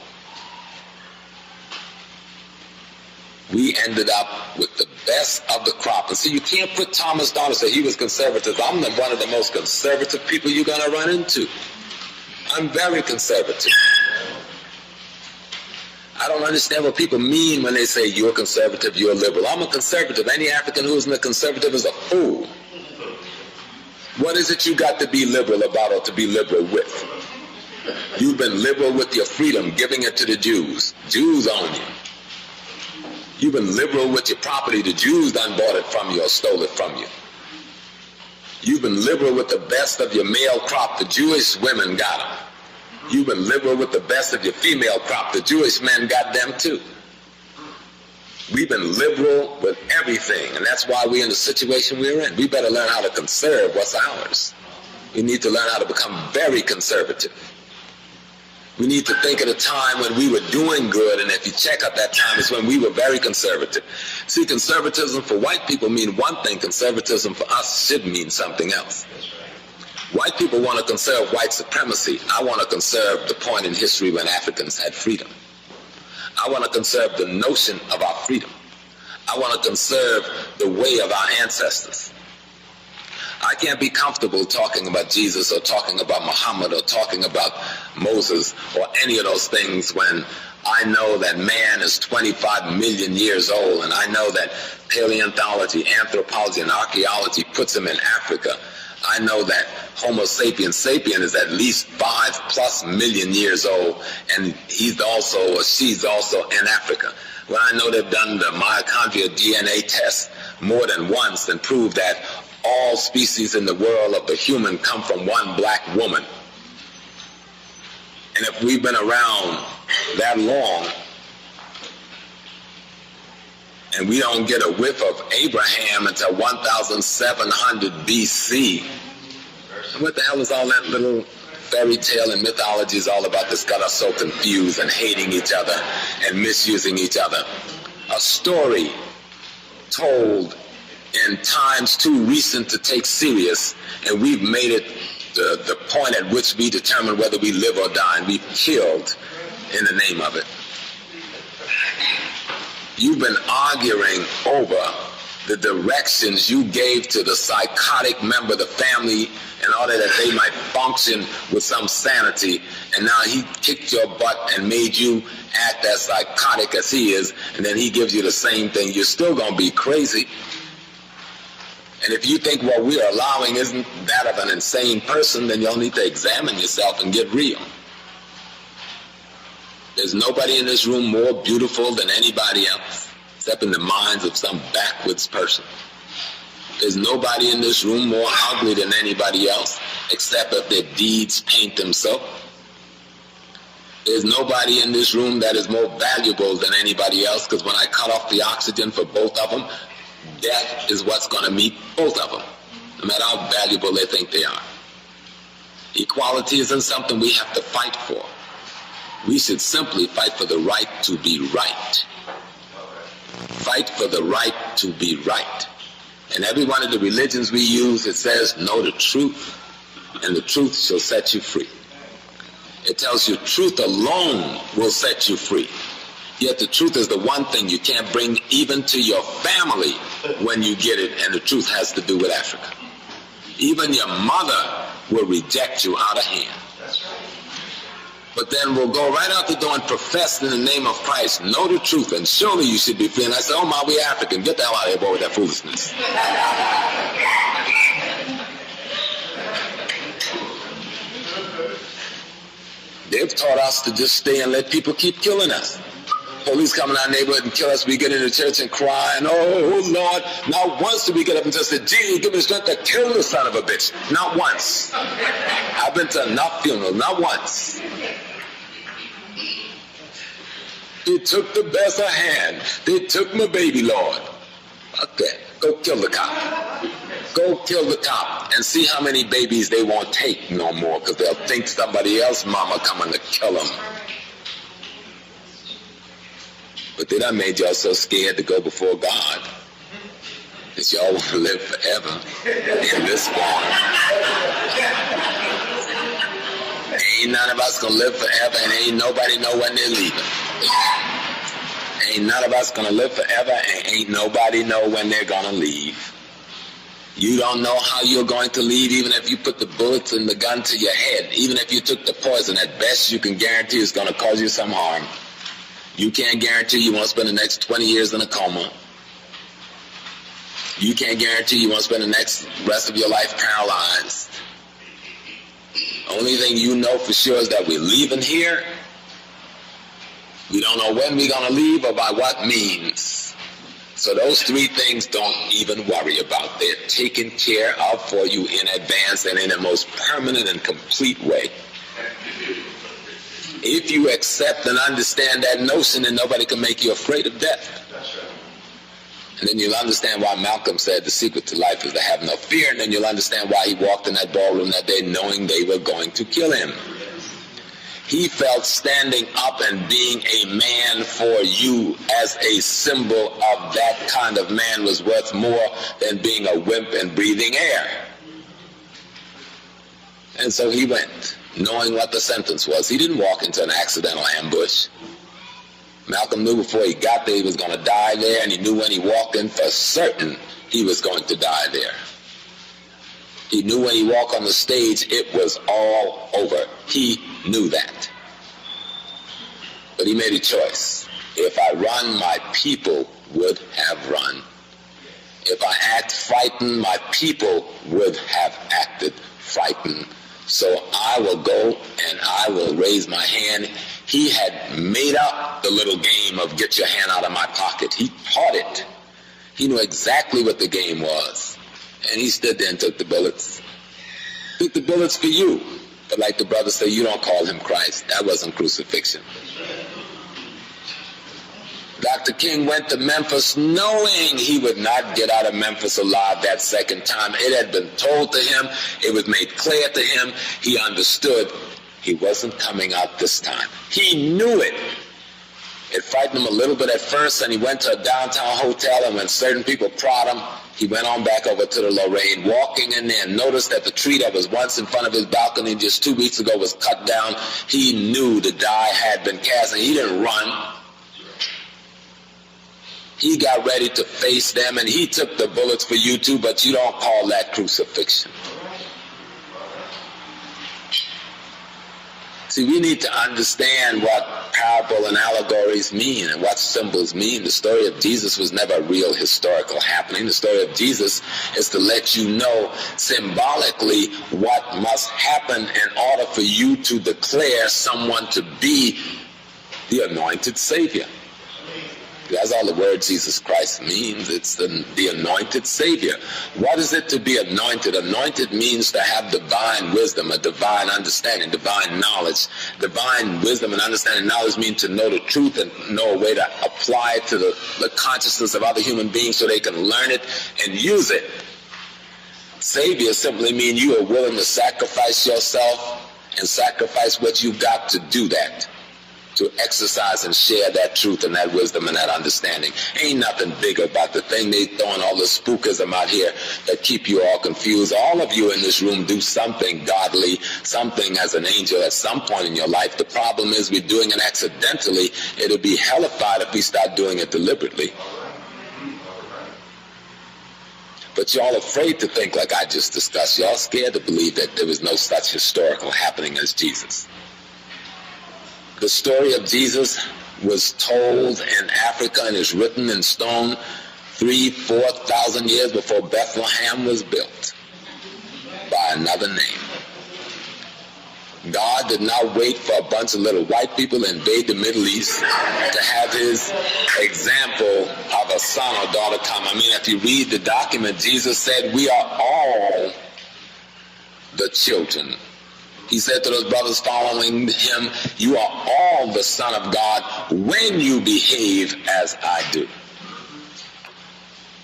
we ended up with the best of the crop. And so you can't put Thomas down and say he was conservative. I'm one of the most conservative people you're going to run into. I'm very conservative. I don't understand what people mean when they say you're conservative, you're liberal. I'm a conservative. Any African who isn't a conservative is a fool. What is it you got to be liberal about or to be liberal with? You've been liberal with your freedom, giving it to the Jews. Jews own you. You've been liberal with your property. The Jews done bought it from you or stole it from you. You've been liberal with the best of your male crop. The Jewish women got them. You've been liberal with the best of your female crop. The Jewish men got them too. We've been liberal with everything, and that's why we're in the situation we're in. We better learn how to conserve what's ours. We need to learn how to become very conservative. We need to think of the time when we were doing good, and if you check out that time, it's when we were very conservative. See, conservatism for white people mean one thing. Conservatism for us should mean something else. White people want to conserve white supremacy. I want to conserve the point in history when Africans had freedom. I want to conserve the notion of our freedom. I want to conserve the way of our ancestors. I can't be comfortable talking about Jesus or talking about Muhammad or talking about Moses or any of those things when I know that man is 25 million years old, and I know that paleontology, anthropology, and archaeology puts him in Africa. I know that Homo sapiens sapien is at least 5+ million years old, and he's also or she's also in Africa. When I know they've done the mitochondrial DNA test more than once and proved that all species in the world of the human come from one black woman. And if we've been around that long and we don't get a whiff of Abraham until 1700 BC, what the hell is all that little fairy tale and mythology is all about that's got us so confused and hating each other and misusing each other? A story told in times too recent to take serious, and we've made it the point at which we determine whether we live or die, and we've killed in the name of it. You've been arguing over the directions you gave to the psychotic member of the family in order that they might function with some sanity, and now he kicked your butt and made you act as psychotic as he is, and then he gives you the same thing. You're still going to be crazy. And if you think what we're allowing isn't that of an insane person, then you'll need to examine yourself and get real. There's nobody in this room more beautiful than anybody else, except in the minds of some backwoods person. There's nobody in this room more ugly than anybody else, except if their deeds paint them so. There's nobody in this room that is more valuable than anybody else, because when I cut off the oxygen for both of them, death is what's going to meet both of them, no matter how valuable they think they are. Equality isn't something we have to fight for. We should simply fight for the right to be right. Fight for the right to be right. And every one of the religions we use, it says, know the truth, and the truth shall set you free. It tells you truth alone will set you free. Yet the truth is the one thing you can't bring even to your family when you get it, and the truth has to do with Africa. Even your mother will reject you out of hand. But then we'll go right out the door and profess in the name of Christ, know the truth, and surely you should be free. And I say, oh my, we African. Get the hell out of here, boy, with that foolishness. They've taught us to just stay and let people keep killing us. Police come in our neighborhood and kill us. We get into church and cry, and oh Lord, not once do we get up and just say, Jesus, give me the strength to kill this son of a bitch. Not once. I've been to enough funerals, not once. They took the best I had. They took my baby, Lord. Okay, go kill the cop. Go kill the cop and see how many babies they won't take no more, because they'll think somebody else mama coming to kill them. But they done made y'all so scared to go before God that y'all want to live forever in this form. Ain't none of us gonna live forever, and ain't nobody know when they're leaving. Ain't none of us gonna live forever, and ain't nobody know when they're gonna leave. You don't know how you're going to leave, even if you put the bullets and the gun to your head. Even if you took the poison, at best you can guarantee it's gonna cause you some harm. You can't guarantee you won't spend the next 20 years in a coma. You can't guarantee you won't spend the next rest of your life paralyzed. Only thing you know for sure is that we're leaving here. We don't know when we're going to leave or by what means. So those three things don't even worry about. They're taken care of for you in advance and in the most permanent and complete way. If you accept and understand that notion, then nobody can make you afraid of death. And then you'll understand why Malcolm said the secret to life is to have no fear, and then you'll understand why he walked in that ballroom that day knowing they were going to kill him. He felt standing up and being a man for you as a symbol of that kind of man was worth more than being a wimp and breathing air. And so he went, knowing what the sentence was. He didn't walk into an accidental ambush. Malcolm knew before he got there he was going to die there, and he knew when he walked in for certain he was going to die there. He knew when he walked on the stage it was all over. He knew that. But he made a choice. If I run, my people would have run. If I act frightened, my people would have acted frightened. So I will go and I will raise my hand. He had made up the little game of get your hand out of my pocket. He taught it. He knew exactly what the game was. And he stood there and took the bullets. Took the bullets for you. But like the brother said, you don't call him Christ. That wasn't crucifixion. Dr. King went to Memphis knowing he would not get out of Memphis alive that second time. It had been told to him. It was made clear to him. He understood he wasn't coming out this time. He knew it. It frightened him a little bit at first, and he went to a downtown hotel, and when certain people prodded him, he went on back over to the Lorraine, walking in there, and noticed that the tree that was once in front of his balcony just 2 weeks ago was cut down. He knew the die had been cast, and he didn't run. He got ready to face them, and he took the bullets for you too, but you don't call that crucifixion. See, we need to understand what parable and allegories mean and what symbols mean. The story of Jesus was never a real historical happening. The story of Jesus is to let you know symbolically what must happen in order for you to declare someone to be the anointed Savior. That's all the word Jesus Christ means. It's the anointed Savior. What is it to be anointed? Anointed means to have divine wisdom, a divine understanding, divine knowledge. Divine wisdom and understanding and knowledge mean to know the truth and know a way to apply it to the consciousness of other human beings so they can learn it and use it. Savior simply means you are willing to sacrifice yourself and sacrifice what you've got to do that, to exercise and share that truth and that wisdom and that understanding. Ain't nothing big about the thing. They throwing all the spookism out here that keep you all confused. All of you in this room do something godly, something as an angel at some point in your life. The problem is we're doing it accidentally. It'll be hellified if we start doing it deliberately. But y'all afraid to think like I just discussed. Y'all scared to believe that there was no such historical happening as Jesus. The story of Jesus was told in Africa and is written in stone 3,000-4,000 years before Bethlehem was built by another name. God did not wait for a bunch of little white people to invade the Middle East to have his example of a son or daughter come. I mean, if you read the document, Jesus said, we are all the children. He said to those brothers following him, you are all the Son of God when you behave as I do.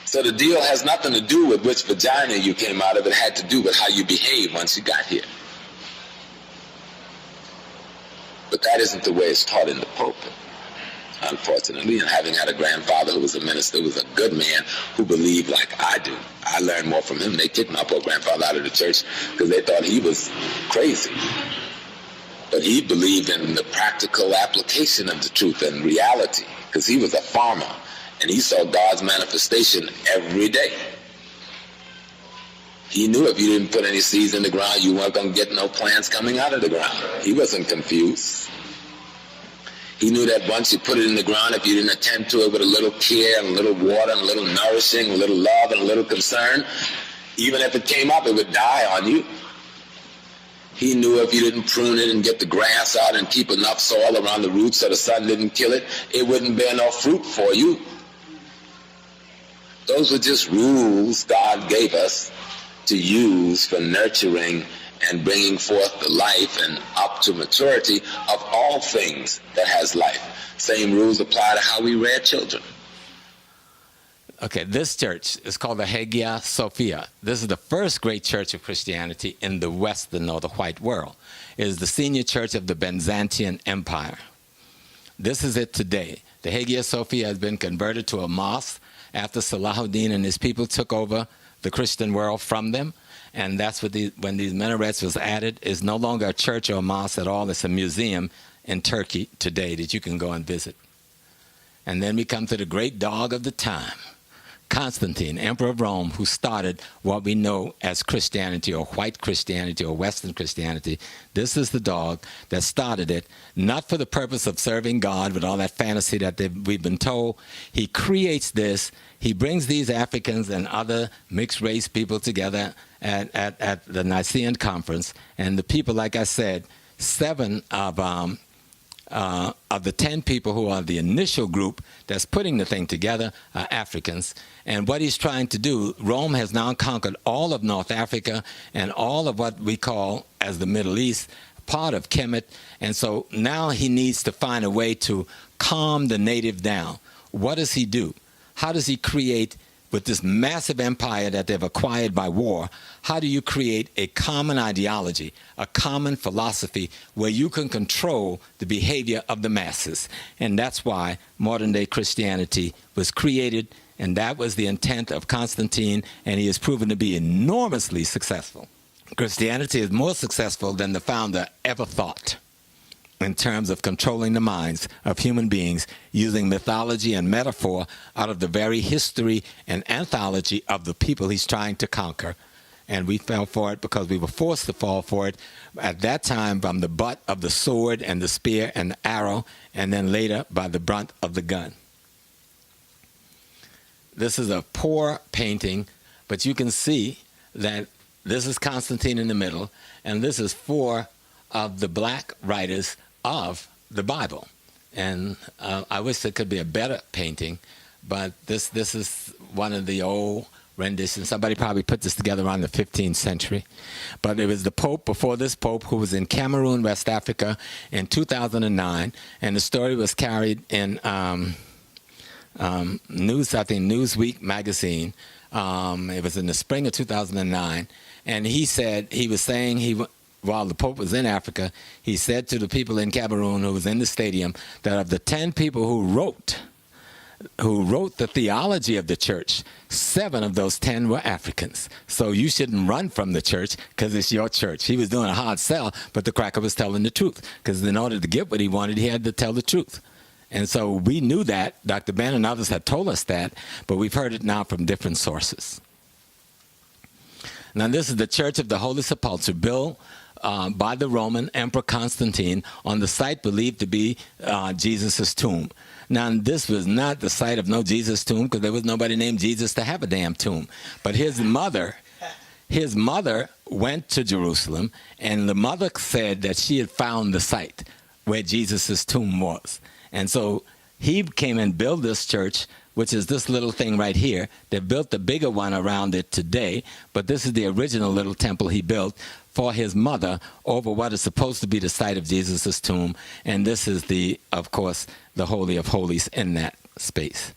So the deal has nothing to do with which vagina you came out of. It had to do with how you behave once you got here. But that isn't the way it's taught in the pulpit, unfortunately. And having had a grandfather who was a minister, who was a good man, who believed like I do, I learned more from him. They kicked my poor grandfather out of the church because they thought he was crazy. But he believed in the practical application of the truth and reality because he was a farmer and he saw God's manifestation every day. He knew if you didn't put any seeds in the ground, you weren't going to get no plants coming out of the ground. He wasn't confused. He knew that once you put it in the ground, if you didn't attend to it with a little care and a little water and a little nourishing, a little love and a little concern, even if it came up, it would die on you. He knew if you didn't prune it and get the grass out and keep enough soil around the roots so the sun didn't kill it, it wouldn't bear no fruit for you. Those were just rules God gave us to use for nurturing and bringing forth the life and up to maturity of all things that has life. Same rules apply to how we rear children. Okay, this church is called the Hagia Sophia. This is the first great church of Christianity in the Western or the white world. It is the senior church of the Byzantine Empire. This is it today. The Hagia Sophia has been converted to a mosque after Salahuddin and his people took over the Christian world from them. And that's what when these minarets was added. It's no longer a church or a mosque at all. It's a museum in Turkey today that you can go and visit. And then we come to the great dog of the time, Constantine, Emperor of Rome, who started what we know as Christianity or white Christianity or Western Christianity. This is the dog that started it, not for the purpose of serving God with all that fantasy that we've been told. He creates this. He brings these Africans and other mixed race people together at the Nicene Conference. And the people, like I said, 7 of the 10 people who are the initial group that's putting the thing together are Africans. And what he's trying to do, Rome has now conquered all of North Africa and all of what we call as the Middle East, part of Kemet. And so now he needs to find a way to calm the native down. What does he do? How does he create, with this massive empire that they've acquired by war, how do you create a common ideology, a common philosophy where you can control the behavior of the masses? And that's why modern-day Christianity was created, and that was the intent of Constantine, and he has proven to be enormously successful. Christianity is more successful than the founder ever thought in terms of controlling the minds of human beings using mythology and metaphor out of the very history and anthology of the people he's trying to conquer. And we fell for it because we were forced to fall for it at that time from the butt of the sword and the spear and the arrow, and then later by the brunt of the gun. This is a poor painting, but you can see that this is Constantine in the middle, and this is 4 of the black writers of the Bible. And I wish there could be a better painting, but this is one of the old renditions. Somebody probably put this together around the 15th century. But it was the Pope before this Pope who was in Cameroon, West Africa in 2009, and the story was carried in Newsweek magazine. It was in the spring of 2009, and he said, he was saying while the Pope was in Africa, he said to the people in Cameroon who was in the stadium that of the 10 people who wrote the theology of the church, 7 of those 10 were Africans. So you shouldn't run from the church because it's your church. He was doing a hard sell, but the cracker was telling the truth, because in order to get what he wanted, he had to tell the truth. And so we knew that. Dr. Ben and others had told us that, but we've heard it now from different sources. Now, this is the Church of the Holy Sepulchre, built by the Roman Emperor Constantine on the site believed to be Jesus' tomb. Now, this was not the site of no Jesus tomb, because there was nobody named Jesus to have a damn tomb. But his mother went to Jerusalem, and the mother said that she had found the site where Jesus' tomb was. And so he came and built this church, which is this little thing right here. They built the bigger one around it today, but this is the original little temple he built for his mother over what is supposed to be the site of Jesus' tomb. And this is of course, the Holy of Holies in that space.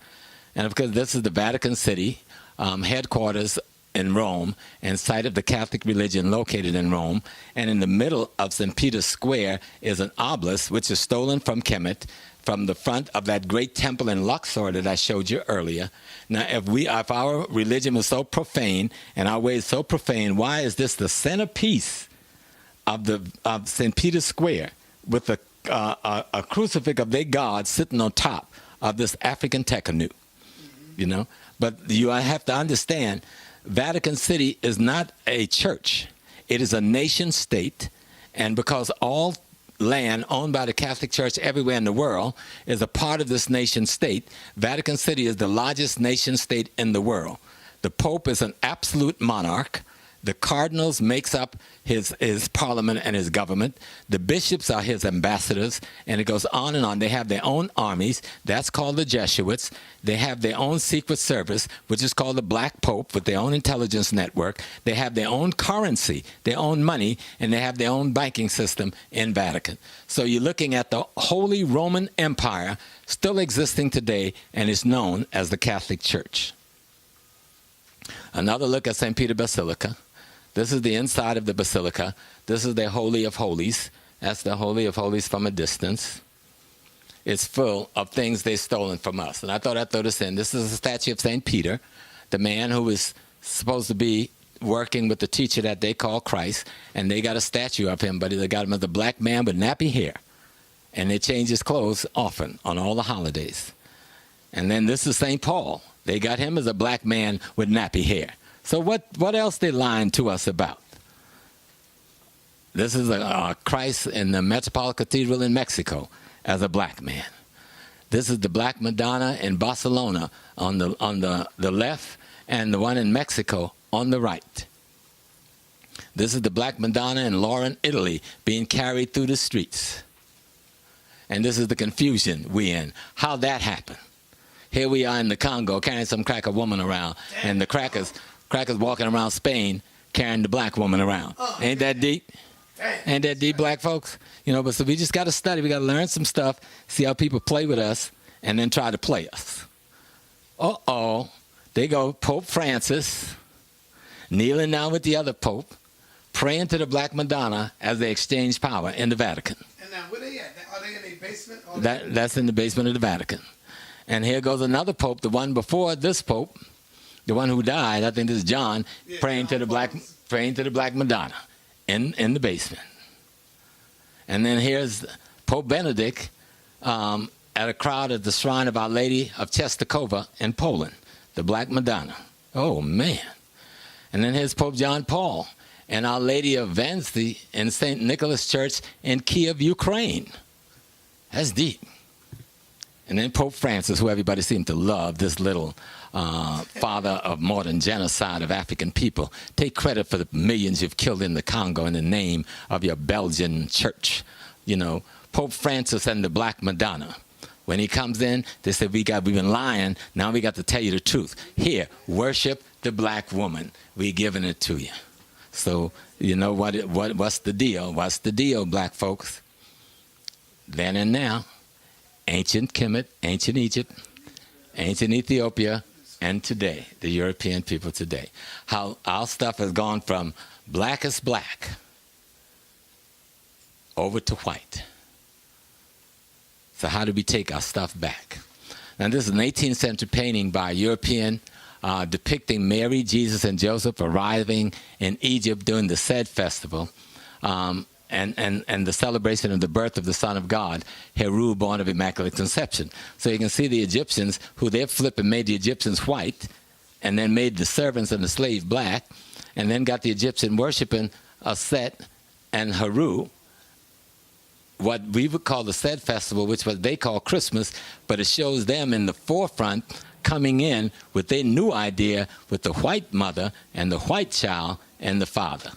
And of course, this is the Vatican City, headquarters in Rome, and site of the Catholic religion located in Rome. And in the middle of St. Peter's Square is an obelisk, which is stolen from Kemet, from the front of that great temple in Luxor that I showed you earlier. Now, if our religion was so profane and our ways so profane, why is this the centerpiece of St. Peter's Square with a crucifix of their god sitting on top of this African tekanut? You know, but you have to understand, Vatican City is not a church. It is a nation state, and because all land owned by the Catholic Church everywhere in the world is a part of this nation state, Vatican City is the largest nation state in the world. The Pope is an absolute monarch. The cardinals makes up his parliament and his government. The bishops are his ambassadors, and it goes on and on. They have their own armies. That's called the Jesuits. They have their own secret service, which is called the Black Pope, with their own intelligence network. They have their own currency, their own money, and they have their own banking system in Vatican. So you're looking at the Holy Roman Empire still existing today, and is known as the Catholic Church. Another look at St. Peter Basilica. This is the inside of the basilica. This is the Holy of Holies. That's the Holy of Holies from a distance. It's full of things they've stolen from us. And I thought I'd throw this in. This is a statue of St. Peter, the man who was supposed to be working with the teacher that they call Christ. And they got a statue of him, but they got him as a black man with nappy hair. And they change his clothes often on all the holidays. And then this is St. Paul. They got him as a black man with nappy hair. So what else they lying to us about? This is a Christ in the Metropolitan Cathedral in Mexico as a black man. This is the Black Madonna in Barcelona on the left, and the one in Mexico on the right. This is the Black Madonna in Lorraine, Italy, being carried through the streets. And this is the confusion we in. How that happened? Here we are in the Congo carrying some cracker woman around, and the crackers walking around Spain carrying the black woman around. Ain't that deep? Ain't that deep, black folks? But so we just got to study. We got to learn some stuff, see how people play with us, and then try to play us. They go Pope Francis, kneeling down with the other Pope, praying to the Black Madonna as they exchange power in the Vatican. And now, where they at? Are they in the basement? That's in the basement of the Vatican. And here goes another Pope, the one before this Pope, the one who died. I think this is John, praying to the Black Madonna in the basement. And then here's Pope Benedict at a crowd at the shrine of Our Lady of Czestochowa in Poland, the Black Madonna. Oh man! And then here's Pope John Paul and Our Lady of Vanity in St. Nicholas Church in Kiev, Ukraine. That's deep. And then Pope Francis, who everybody seemed to love, this little father of modern genocide of African people. Take credit for the millions you've killed in the Congo in the name of your Belgian church. Pope Francis and the Black Madonna. When he comes in, they said, we've been lying. Now we got to tell you the truth. Here, worship the black woman. We're giving it to you. So, what's the deal? What's the deal, black folks? Then and now. Ancient Kemet, ancient Egypt, ancient Ethiopia, and today, the European people today. How our stuff has gone from blackest black over to white. So how do we take our stuff back? Now this is an 18th century painting by a European depicting Mary, Jesus, and Joseph arriving in Egypt during the Sed festival. And the celebration of the birth of the Son of God, Heru, born of Immaculate Conception. So you can see the Egyptians, who they've flipped and made the Egyptians white, and then made the servants and the slave black, and then got the Egyptian worshiping Set and Heru, what we would call the Sed festival, which what they call Christmas, but it shows them in the forefront coming in with their new idea with the white mother and the white child and the father.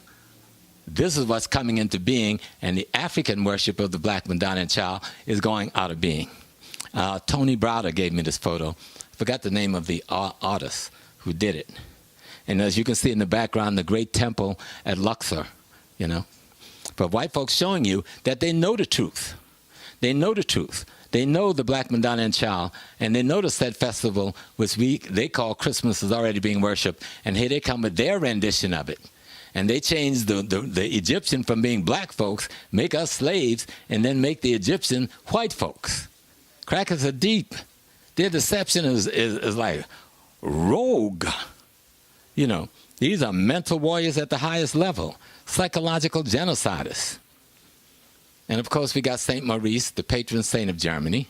This is what's coming into being, and the African worship of the Black Madonna and Child is going out of being. Tony Browder gave me this photo. I forgot the name of the artist who did it. And as you can see in the background, the great temple at Luxor, But white folks showing you that they know the truth. They know the truth. They know the Black Madonna and Child, and they know the Sed festival, which they call Christmas, is already being worshipped. And here they come with their rendition of it. And they changed the Egyptian from being black folks, make us slaves, and then make the Egyptian white folks. Crackers are deep. Their deception is like rogue. These are mental warriors at the highest level, psychological genocidists. And of course, we got St. Maurice, the patron saint of Germany.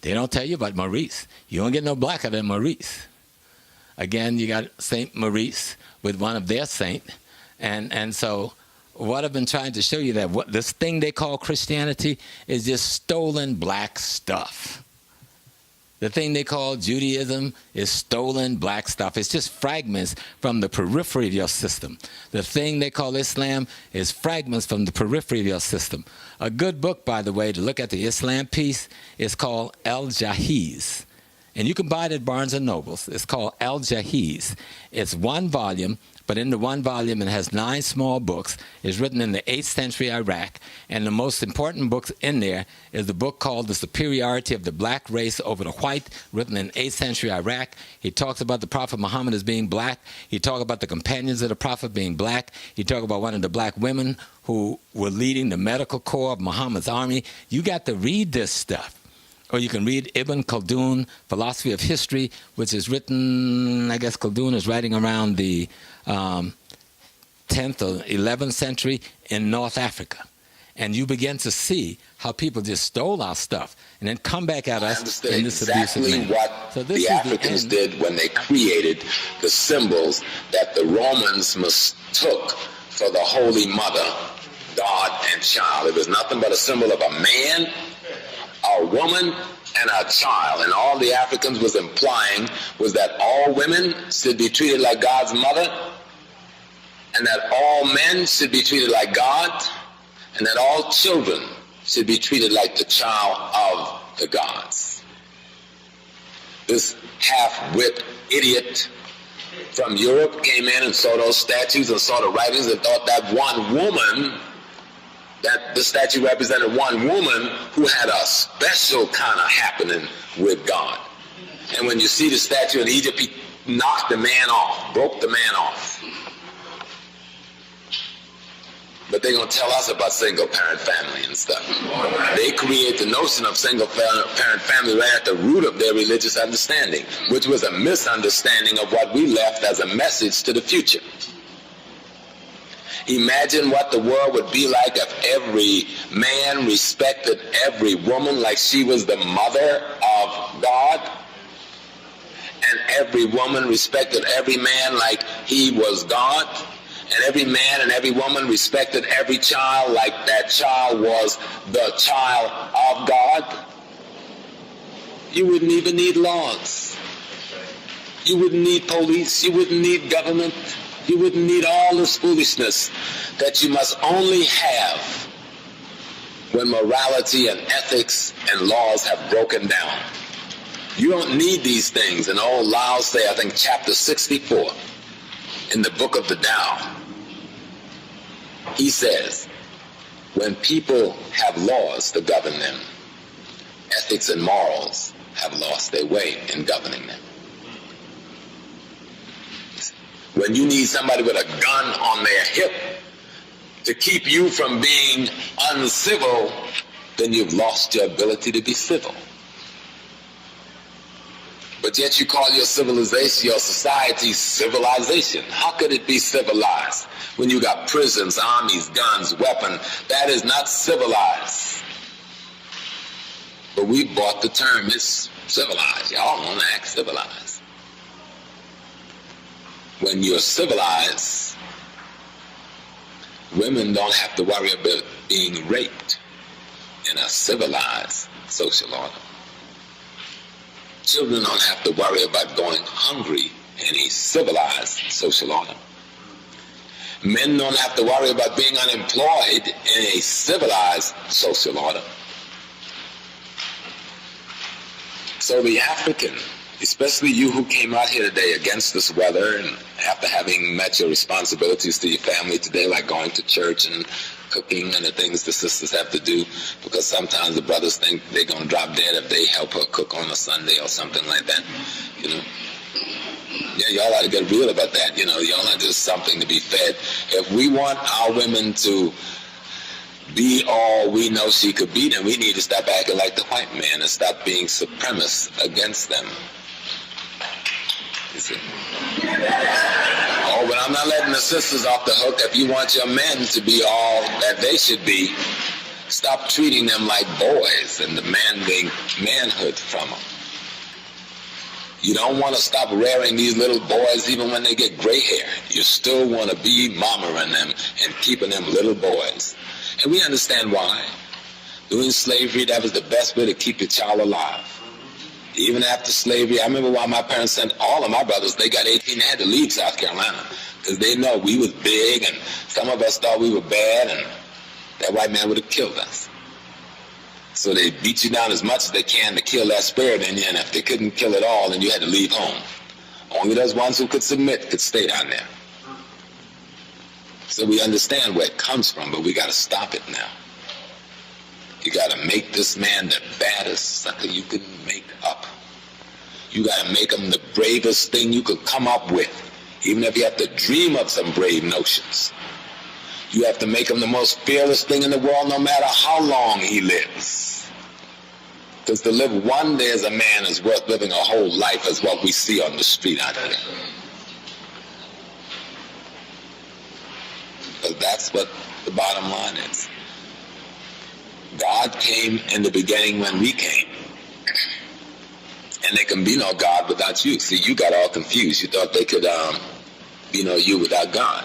They don't tell you about Maurice. You don't get no blacker than Maurice. Again, you got St. Maurice with one of their saints. And so what I've been trying to show you that this thing they call Christianity is just stolen black stuff. The thing they call Judaism is stolen black stuff. It's just fragments from the periphery of your system. The thing they call Islam is fragments from the periphery of your system. A good book, by the way, to look at the Islam piece is called El Jahiz. and you can buy it at Barnes & Nobles. It's called Al-Jahiz. It's one volume, but in the one volume it has 9 small books. It's written in the 8th century Iraq, and the most important book in there is the book called The Superiority of the Black Race Over the White, written in 8th century Iraq. He talks about the Prophet Muhammad as being black. He talks about the companions of the Prophet being black. He talks about one of the black women who were leading the medical corps of Muhammad's army. You got to read this stuff. Or you can read Ibn Khaldun, Philosophy of History, which is written, I guess Khaldun is writing around the 10th or 11th century in North Africa. And you begin to see how people just stole our stuff and then come back at us in this abusive manner. What the Africans did when they created the symbols that the Romans mistook for the Holy Mother, God and child. It was nothing but a symbol of a man, a woman, and a child. And all the Africans was implying was that all women should be treated like God's mother, and that all men should be treated like God, and that all children should be treated like the child of the gods. This half-wit idiot from Europe came in and saw those statues and saw the writings and thought that one woman, that the statue represented one woman who had a special kind of happening with God. And when you see the statue in Egypt, he knocked the man off, broke the man off. But they're going to tell us about single-parent family and stuff. They create the notion of single-parent family right at the root of their religious understanding, which was a misunderstanding of what we left as a message to the future. Imagine what the world would be like if every man respected every woman like she was the mother of God, and every woman respected every man like he was God, and every man and every woman respected every child like that child was the child of God. You wouldn't even need laws. You wouldn't need police. You wouldn't need government. You wouldn't need all this foolishness that you must only have when morality and ethics and laws have broken down. You don't need these things. And old Lao say, I think chapter 64 in the book of the Tao, he says, when people have laws to govern them, ethics and morals have lost their way in governing them. When you need somebody with a gun on their hip to keep you from being uncivil, then you've lost your ability to be civil. But yet you call your civilization, your society, civilization. How could it be civilized when you got prisons, armies, guns, weapons? That is not civilized. But we bought the term, it's civilized. Y'all want to act civilized. When you're civilized, women don't have to worry about being raped in a civilized social order. Children don't have to worry about going hungry in a civilized social order. Men don't have to worry about being unemployed in a civilized social order. So the African, especially you who came out here today against this weather and after having met your responsibilities to your family today, like going to church and cooking and the things the sisters have to do, because sometimes the brothers think they're going to drop dead if they help her cook on a Sunday or something like that, you know. Yeah, y'all ought to get real about that, you know. Y'all are just something to be fed. If we want our women to be all we know she could be, then we need to stop acting like the white man and stop being supremacist against them. You see? Oh, but I'm not letting the sisters off the hook. If you want your men to be all that they should be, stop treating them like boys and demanding manhood from them. You don't want to stop rearing these little boys even when they get gray hair. You still want to be mamaing them and keeping them little boys. And we understand why. During slavery, that was the best way to keep your child alive. Even after slavery, I remember why my parents sent all of my brothers, they got 18, they had to leave South Carolina because they know we was big and some of us thought we were bad and that white man would have killed us. So they beat you down as much as they can to kill that spirit in you, and if they couldn't kill it all, then you had to leave home. Only those ones who could submit could stay down there. So we understand where it comes from, but we got to stop it now. You got to make this man the baddest sucker you can make up. You got to make him the bravest thing you could come up with, even if you have to dream up some brave notions. You have to make him the most fearless thing in the world, no matter how long he lives. Because to live one day as a man is worth living a whole life, as what we see on the street out there. Because that's what the bottom line is. God came in the beginning when we came. And there can be no God without you. See, you got all confused. You thought they could be no you without God.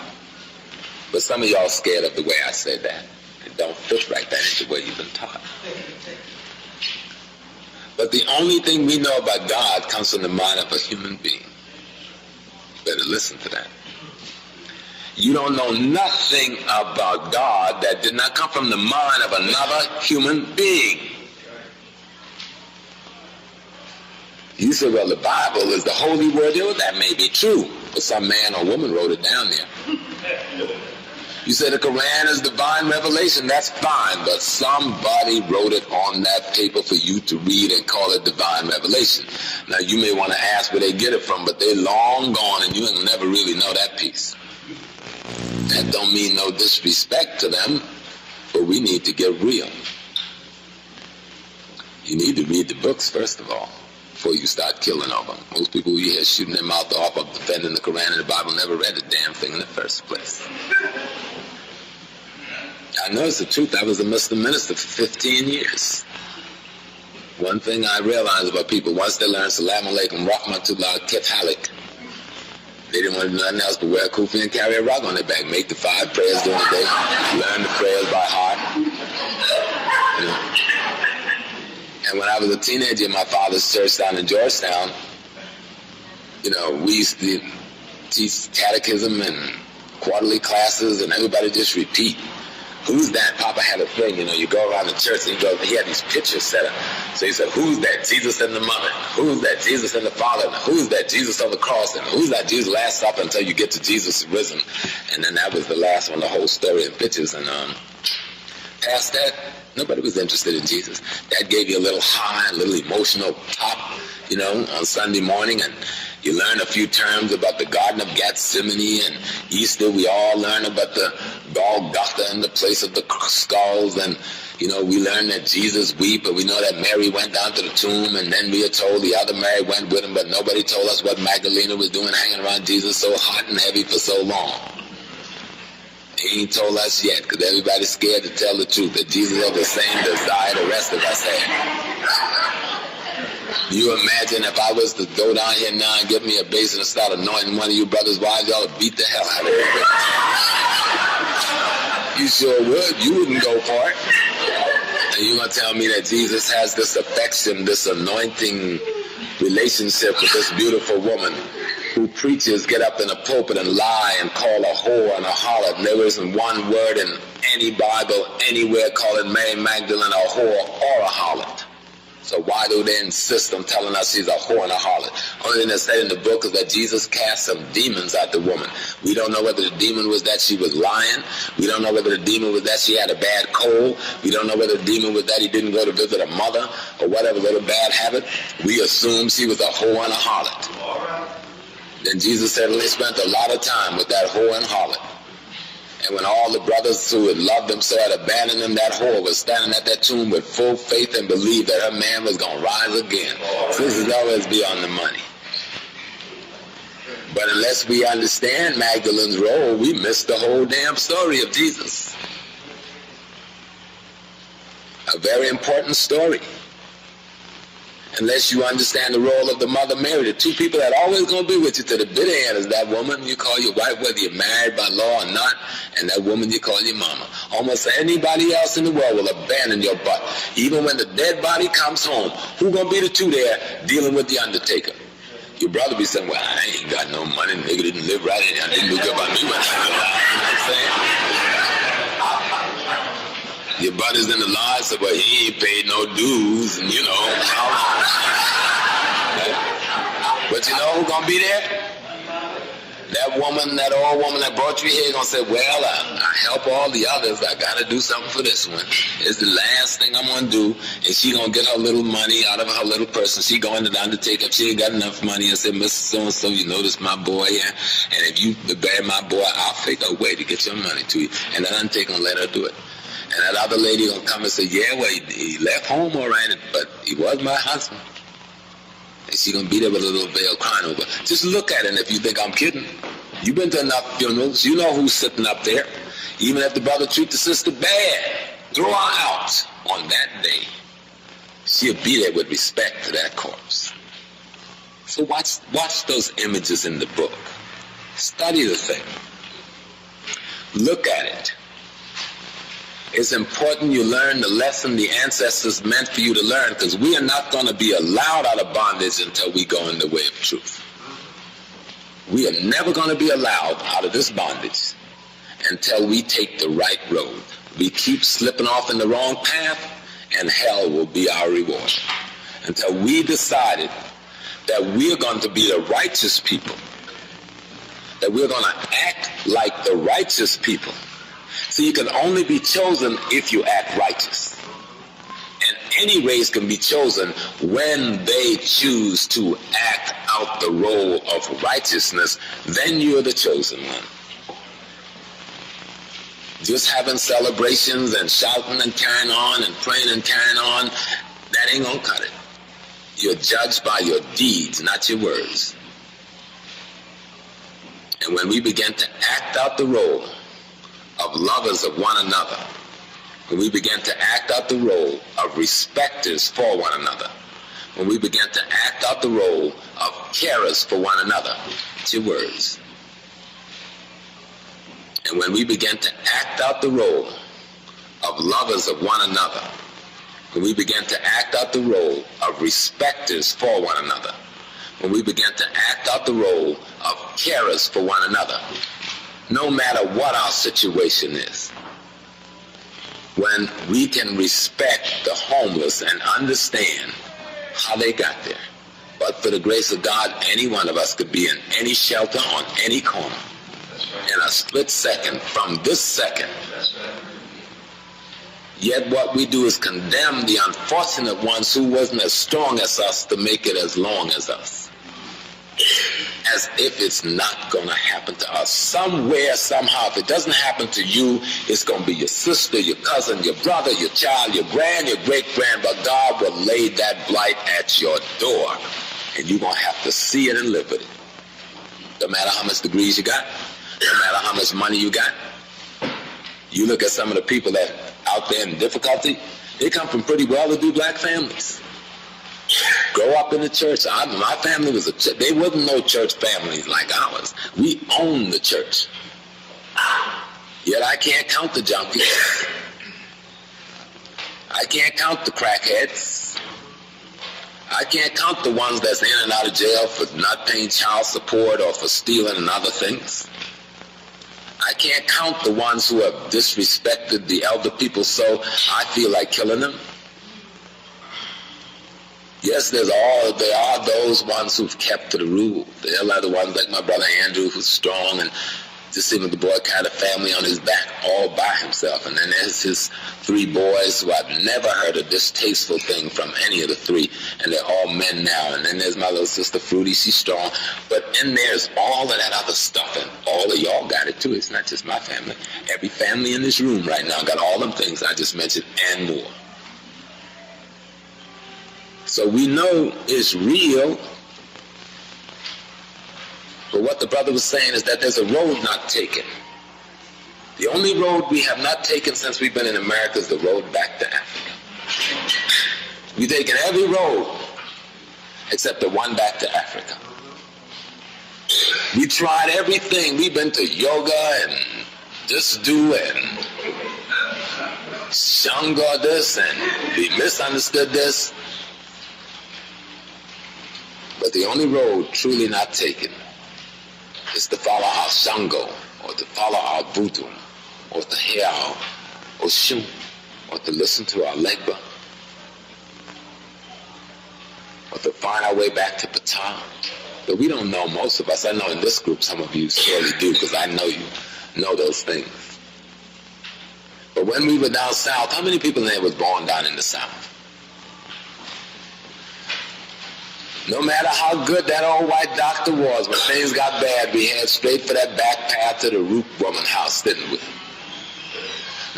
But some of y'all scared of the way I said that. It don't fit right. That ain't the way you've been taught. But the only thing we know about God comes from the mind of a human being. You better listen to that. You don't know nothing about God that did not come from the mind of another human being. You say, well, the Bible is the holy word. Well, that may be true, but some man or woman wrote it down there. You say the Quran is divine revelation. That's fine, but somebody wrote it on that paper for you to read and call it divine revelation. Now, you may want to ask where they get it from, but they're long gone, and you'll never really know that piece. That don't mean no disrespect to them, but we need to get real. You need to read the books, first of all, before you start killing over them. Most people you hear shooting their mouth off of defending the Quran and the Bible never read a damn thing in the first place. I know it's the truth. I was a Muslim minister for 15 years. One thing I realized about people, once they learn Salaam Alaikum, Rahmatullah, Kif Halik, they didn't want to do nothing else but wear a kufi and carry a rug on their back, make the 5 prayers during the day, learn the prayers by heart. You know. And when I was a teenager in my father's church down in Georgetown, we used to teach catechism and quarterly classes, and everybody just repeat. Who's that? Papa had a thing, you go around the church and he had these pictures set up. So he said, who's that? Jesus and the mother. Who's that? Jesus and the Father. And who's that? Jesus on the cross. And who's that? Jesus last supper, until you get to Jesus risen. And then that was the last one, the whole story in pictures. And past that, nobody was interested in Jesus. That gave you a little high, a little emotional pop, on Sunday morning. And you learn a few terms about the Garden of Gethsemane, and Easter we all learn about the Golgotha and the place of the skulls, and we learn that Jesus wept, but we know that Mary went down to the tomb, and then we are told the other Mary went with him, but nobody told us what Magdalena was doing hanging around Jesus so hot and heavy for so long. He ain't told us yet, because everybody's scared to tell the truth, that Jesus had the same desire the rest of us had. You imagine if I was to go down here now and get me a basin and start anointing one of you brothers' wives, y'all would beat the hell out of me. You sure would. You wouldn't go for it. And you're going to tell me that Jesus has this affection, this anointing relationship with this beautiful woman who preachers get up in a pulpit and lie and call a whore and a harlot. And there isn't one word in any Bible anywhere calling Mary Magdalene a whore or a harlot. So why do they insist on telling us she's a whore and a harlot? Only thing that's said in the book is that Jesus cast some demons out the woman. We don't know whether the demon was that she was lying. We don't know whether the demon was that she had a bad cold. We don't know whether the demon was that he didn't go to visit her mother or whatever little bad habit. We assume she was a whore and a harlot. Then Jesus certainly spent a lot of time with that whore and harlot. And when all the brothers who had loved him so had abandoned him, that whore was standing at that tomb with full faith and believed that her man was going to rise again. So this is always beyond the money. But unless we understand Magdalene's role, we miss the whole damn story of Jesus. A very important story. Unless you understand the role of the Mother Mary, the two people that are always going to be with you to the bitter end is that woman you call your wife, whether you're married by law or not, and that woman you call your mama. Almost anybody else in the world will abandon your butt. Even when the dead body comes home, who going to be the two there dealing with the undertaker? Your brother be saying, well, I ain't got no money, nigga didn't live right, and I didn't look up on me when I was alive. You know what I'm saying? Your buddies in the lodge said, well, he ain't paid no dues, and you know. But you know who's gonna be there? That woman, that old woman that brought you here, gonna say, well, I help all the others. I gotta do something for this one. It's the last thing I'm gonna do. And she gonna get her little money out of her little person. She going to the undertaker. If she ain't got enough money, and say, Mr. So-and-so, you notice my boy here? And if you bury my boy, I'll figure a way to get your money to you. And that undertaker gonna let her do it. And that other lady gonna come and say, yeah, well, he left home all right, but he was my husband. And she gonna be there with a little veil crying over. Just look at it, and if you think I'm kidding, you've been to enough funerals, you know who's sitting up there. Even if the brother treat the sister bad, throw her out on that day. She'll be there with respect to that corpse. So watch those images in the book. Study the thing. Look at it. It's important you learn the lesson the ancestors meant for you to learn, because we are not going to be allowed out of bondage until we go in the way of truth. We are never going to be allowed out of this bondage until we take the right road. We keep slipping off in the wrong path, and hell will be our reward. Until we decided that we're going to be the righteous people, that we're going to act like the righteous people. See, you can only be chosen if you act righteous. And any race can be chosen when they choose to act out the role of righteousness. Then you're the chosen one. Just having celebrations and shouting and carrying on and praying and carrying on, that ain't gonna cut it. You're judged by your deeds, not your words. And when we begin to act out the role of lovers of one another, when we begin to act out the role of respecters for one another, when we begin to act out the role of carers for one another, it's your words. And when we begin to act out the role of lovers of one another, when we begin to act out the role of respecters for one another, when we begin to act out the role of carers for one another, no matter what our situation is, when we can respect the homeless and understand how they got there. But for the grace of God, any one of us could be in any shelter on any corner in a split second from this second. Yet what we do is condemn the unfortunate ones who wasn't as strong as us to make it as long as us. As if it's not going to happen to us. Somewhere, somehow, if it doesn't happen to you, it's going to be your sister, your cousin, your brother, your child, your great-grand, but God will lay that blight at your door, and you're going to have to see it and live with it. No matter how much degrees you got, no matter how much money you got. You look at some of the people that out there in difficulty, they come from pretty well-to-do black families. Grow up in the church. My family was a church. They wasn't no church families like ours. We owned the church. Yet I can't count the junkies. I can't count the crackheads. I can't count the ones that's in and out of jail for not paying child support or for stealing and other things. I can't count the ones who have disrespected the elder people so I feel like killing them. Yes, there are those ones who've kept to the rule. There are the ones like my brother Andrew, who's strong, and just seeing the boy kind of family on his back all by himself. And then there's his 3 boys who I've never heard a distasteful thing from any of the 3, and they're all men now. And then there's my little sister Fruity, she's strong. But in there's all of that other stuff, and all of y'all got it too. It's not just my family. Every family in this room right now got all them things I just mentioned and more. So we know it's real, but what the brother was saying is that there's a road not taken. The only road we have not taken since we've been in America is the road back to Africa. We've taken every road except the one back to Africa. We tried everything. We've been to yoga and just do and Shanga this and we misunderstood this. But the only road truly not taken is to follow our Shango, or to follow our Voodoo, or to hear our Oshun. or to listen to our Legba, or to find our way back to Ptah. But we don't know, most of us. I know in this group some of you surely do, because I know you know those things. But when we were down south, how many people in there was born down in the south? No matter how good that old white doctor was, when things got bad, we headed straight for that back path to the root woman house, didn't we?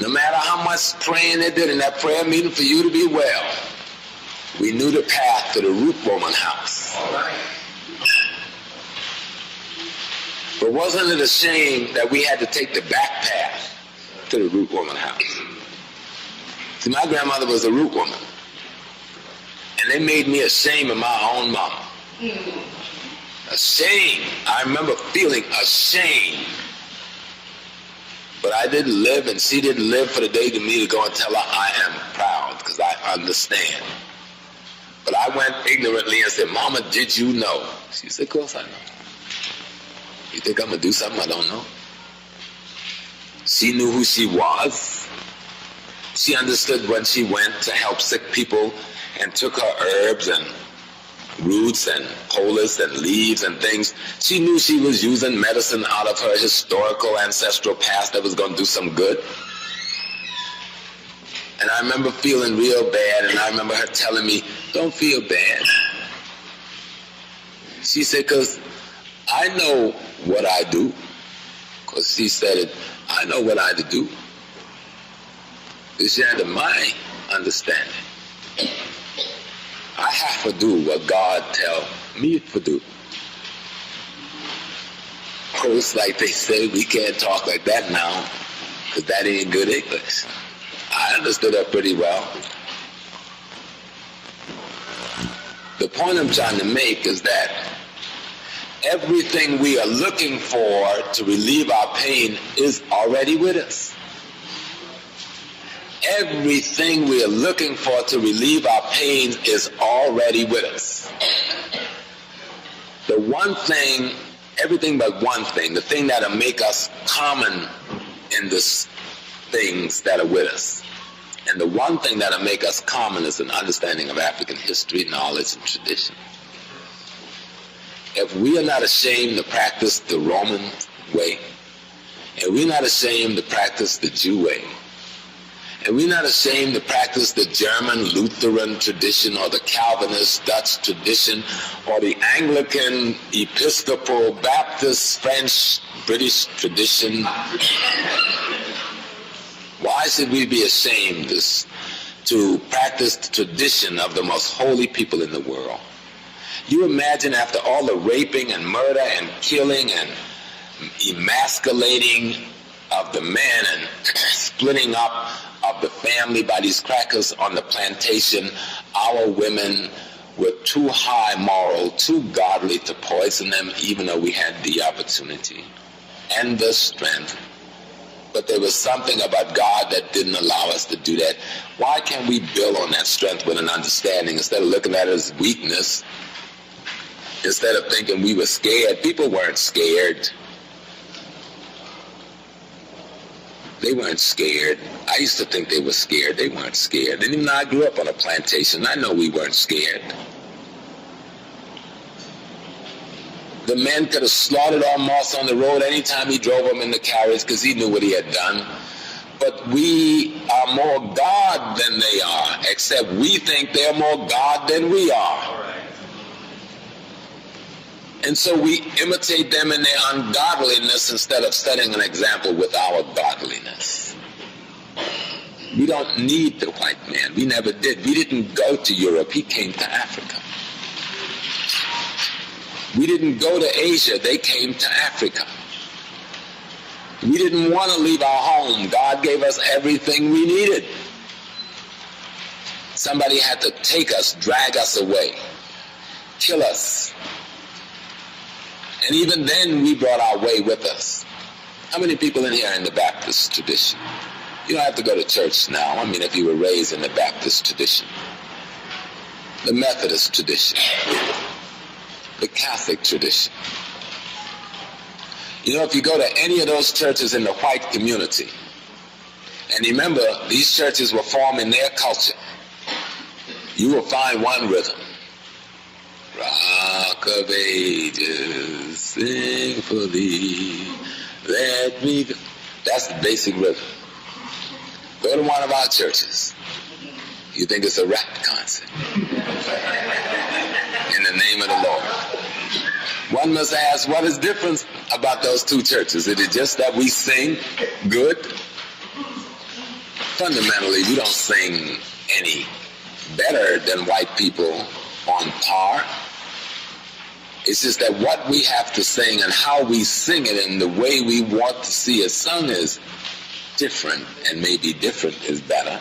No matter how much praying they did in that prayer meeting for you to be well, we knew the path to the root woman house. All right. But wasn't it a shame that we had to take the back path to the root woman house? See, my grandmother was a root woman. And they made me ashamed of my own mama. Ashamed. I remember feeling ashamed. But I didn't live, and she didn't live for the day to me to go and tell her I am proud, because I understand. But I went ignorantly and said, Mama, did you know? She said, of course I know. You think I'm going to do something I don't know? She knew who she was. She understood when she went to help sick people and took her herbs and roots and polis and leaves and things. She knew she was using medicine out of her historical ancestral past that was going to do some good. And I remember feeling real bad, and I remember her telling me, don't feel bad. She said, because I know what I do. Because she said it, I know what I do. It's under my understanding. I have to do what God tell me to do. Of course, like they say, we can't talk like that now, because that ain't good English. I understood that pretty well. The point I'm trying to make is that everything we are looking for to relieve our pain is already with us. Everything we are looking for to relieve our pain is already with us. The one thing, everything but one thing, the thing that'll make us common in the things that are with us. And the one thing that'll make us common is an understanding of African history, knowledge, and tradition. If we are not ashamed to practice the Roman way, and we're not ashamed to practice the Jew way, and we're not ashamed to practice the German Lutheran tradition or the Calvinist Dutch tradition or the Anglican Episcopal Baptist French British tradition, why should we be ashamed to practice the tradition of the most holy people in the world? You imagine after all the raping and murder and killing and emasculating of the men and splitting up of the family by these crackers on the plantation, our women were too high moral, too godly to poison them, even though we had the opportunity and the strength. But there was something about God that didn't allow us to do that. Why can't we build on that strength with an understanding instead of looking at it as weakness? Instead of thinking we were scared. People weren't scared. They weren't scared. I used to think they were scared. They weren't scared. And even though I grew up on a plantation, I know we weren't scared. The men could have slaughtered our moss on the road anytime he drove them in the carriage because he knew what he had done. But we are more God than they are, except we think they're more God than we are. And so we imitate them in their ungodliness instead of setting an example with our godliness. We don't need the white man. We never did. We didn't go to Europe. He came to Africa. We didn't go to Asia. They came to Africa. We didn't want to leave our home. God gave us everything we needed. Somebody had to take us, drag us away, kill us. And even then, we brought our way with us. How many people in here are in the Baptist tradition? You don't have to go to church now. I mean, if you were raised in the Baptist tradition, the Methodist tradition, the Catholic tradition. You know, if you go to any of those churches in the white community, And remember, these churches were formed in their culture. You will find one rhythm. Rock of ages, sing for thee, let me go. That's the basic rhythm. Go to one of our churches. You think it's a rap concert. In the name of the Lord. One must ask, what is different about those two churches? Is it just that we sing good? Fundamentally, we don't sing any better than white people on par. It's just that what we have to sing and how we sing it and the way we want to see it sung is different, and maybe different is better.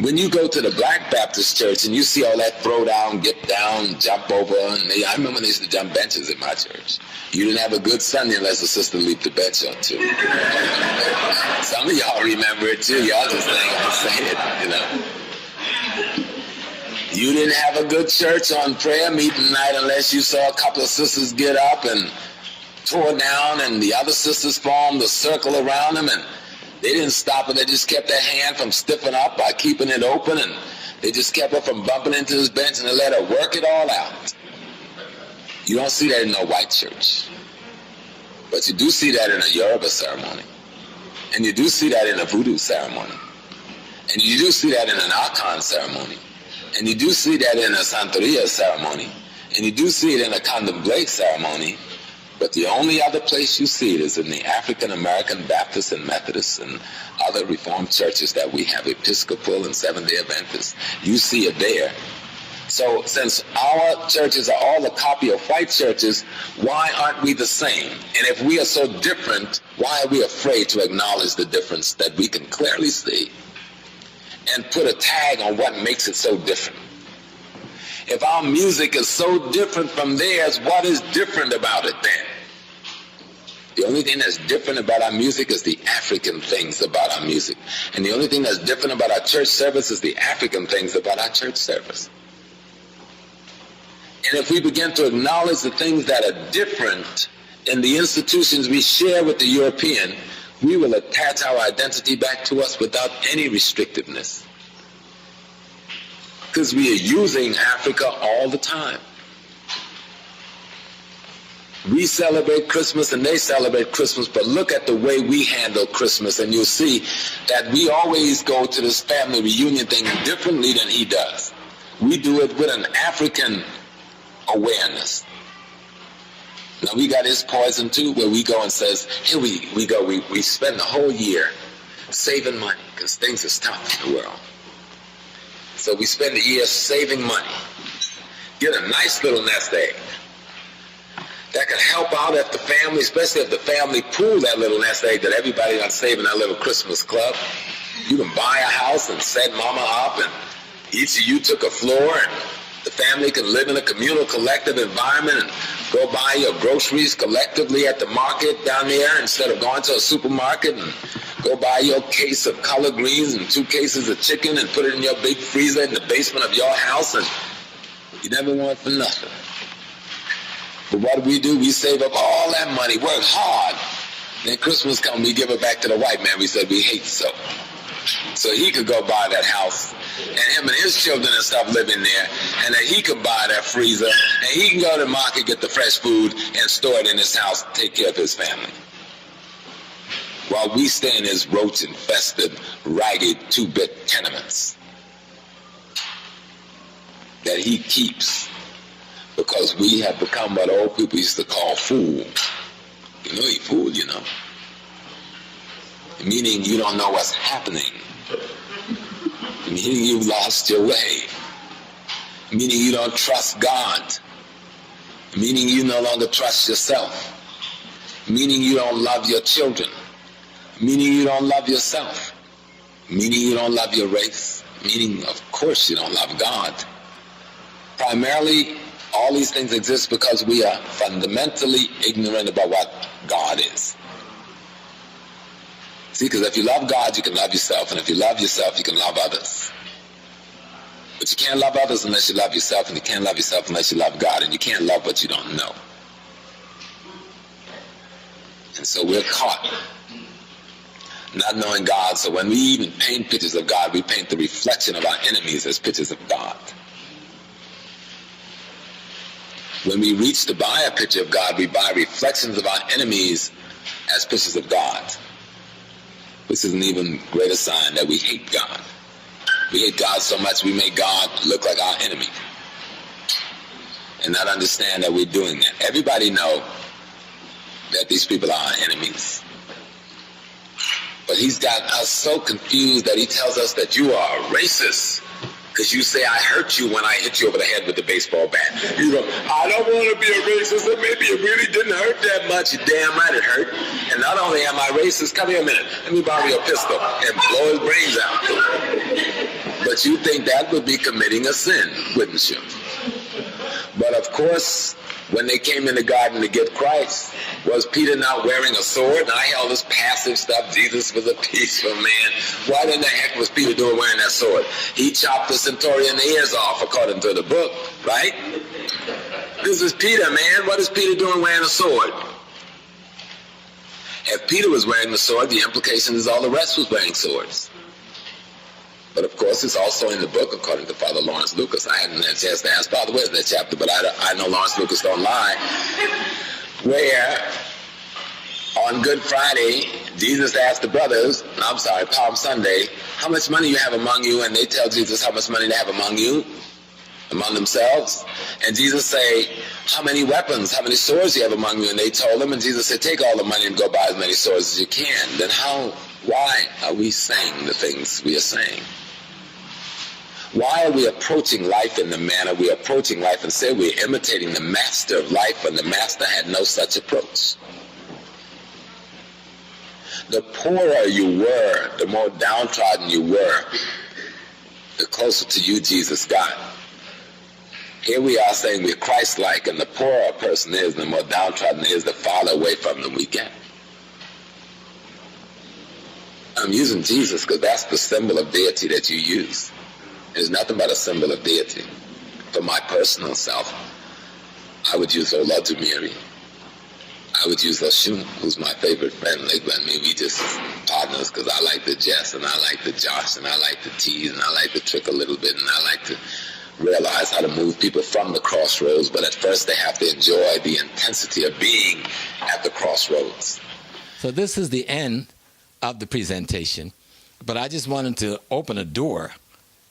When you go to the Black Baptist church and you see all that throw down, get down, jump over, and I remember they used to jump benches at my church. You didn't have a good Sunday unless a sister leaped the bench or two. Some of y'all remember it too. Y'all just ain't saying it, you know. You didn't have a good church on prayer meeting night unless you saw a couple of sisters get up and tore down, and the other sisters formed a circle around them, and they didn't stop it. They just kept their hand from stiffening up by keeping it open, and they just kept her from bumping into this bench, and they let her work it all out. You don't see that in no white church. But you do see that in a Yoruba ceremony. And you do see that in a voodoo ceremony. And you do see that in an Akan ceremony. And you do see that in a Santeria ceremony. And you do see it in a Candomblé ceremony. But the only other place you see it is in the African American Baptist and Methodist and other Reformed churches that we have, Episcopal and Seventh-day Adventists. You see it there. So since our churches are all a copy of white churches, why aren't we the same? And if we are so different, why are we afraid to acknowledge the difference that we can clearly see and put a tag on what makes it so different? If our music is so different from theirs, what is different about it then? The only thing that's different about our music is the African things about our music. And the only thing that's different about our church service is the African things about our church service. And if we begin to acknowledge the things that are different in the institutions we share with the European, we will attach our identity back to us without any restrictiveness. Because we are using Africa all the time. We celebrate Christmas and they celebrate Christmas, but look at the way we handle Christmas and you'll see that we always go to this family reunion thing differently than he does. We do it with an African awareness. Now we got his poison too, where we go and says, here we go, we spend the whole year saving money because things are tough in the world. So we spend the year saving money. Get a nice little nest egg that can help out if the family, especially if the family pool that little nest egg that everybody got saved in that little Christmas club. You can buy a house and set mama up, and each of you took a floor, and the family can live in a communal collective environment and go buy your groceries collectively at the market down there instead of going to a supermarket, and go buy your case of collard greens and 2 cases of chicken and put it in your big freezer in the basement of your house, and you never want for nothing. But what do? We save up all that money, work hard. Then Christmas comes, we give it back to the white man we said we hate so he could go buy that house, and him and his children and stuff live in there, and then he could buy that freezer, and he can go to the market, get the fresh food, and store it in his house, take care of his family. While we stay in his roach-infested, ragged, 2-bit tenements that he keeps because we have become what old people used to call fool. You know, he fooled, you know. Meaning you don't know what's happening. Meaning you've lost your way. Meaning you don't trust God. Meaning you no longer trust yourself. Meaning you don't love your children. Meaning you don't love yourself. Meaning you don't love your race. Meaning, of course, you don't love God. Primarily, all these things exist because we are fundamentally ignorant about what God is. See, because if you love God, you can love yourself. And if you love yourself, you can love others. But you can't love others unless you love yourself. And you can't love yourself unless you love God. And you can't love what you don't know. And so we're caught not knowing God. So when we even paint pictures of God, we paint the reflection of our enemies as pictures of God. When we reach to buy a picture of God, we buy reflections of our enemies as pictures of God. This is an even greater sign that we hate God. We hate God so much we make God look like our enemy and not understand that we're doing that. Everybody know that these people are our enemies. But he's got us so confused that he tells us that you are a racist because you say I hurt you when I hit you over the head with the baseball bat. You go, I don't want to be a racist, and maybe it really didn't hurt that much. You damn right it hurt. And not only am I racist, come here a minute, let me borrow your pistol and blow his brains out. But you think that would be committing a sin, wouldn't you? But of course, when they came in the garden to get Christ, was Peter not wearing a sword? And I held this passive stuff, Jesus was a peaceful man. What in the heck was Peter doing wearing that sword? He chopped the centurion ears off, according to the book, right? This is Peter, man. What is Peter doing wearing a sword? If Peter was wearing the sword, the implication is all the rest was wearing swords. But of course, it's also in the book, according to Father Lawrence Lucas. I hadn't had a chance to ask Father, where's that chapter? But I know Lawrence Lucas don't lie. Where on Good Friday, Jesus asked the brothers, Palm Sunday, how much money you have among you? And they tell Jesus how much money they have among you, among themselves. And Jesus say, how many weapons, how many swords you have among you? And they told him, and Jesus said, take all the money and go buy as many swords as you can. Then why are we saying the things we are saying? Why are we approaching life in the manner we're approaching life and say we're imitating the master of life when the master had no such approach? The poorer you were, the more downtrodden you were, the closer to you Jesus got. Here we are saying we're Christ-like, and the poorer a person is, the more downtrodden is, the farther away from them we get. I'm using Jesus because that's the symbol of deity that you use. It's nothing but a symbol of deity. For my personal self, I would use Olodumare. I would use Oshun, who's my favorite friend. Like, I mean, we just partners because I like to jest and I like to josh and I like to tease and I like to trick a little bit and I like to realize how to move people from the crossroads. But at first they have to enjoy the intensity of being at the crossroads. So this is the end of the presentation, but I just wanted to open a door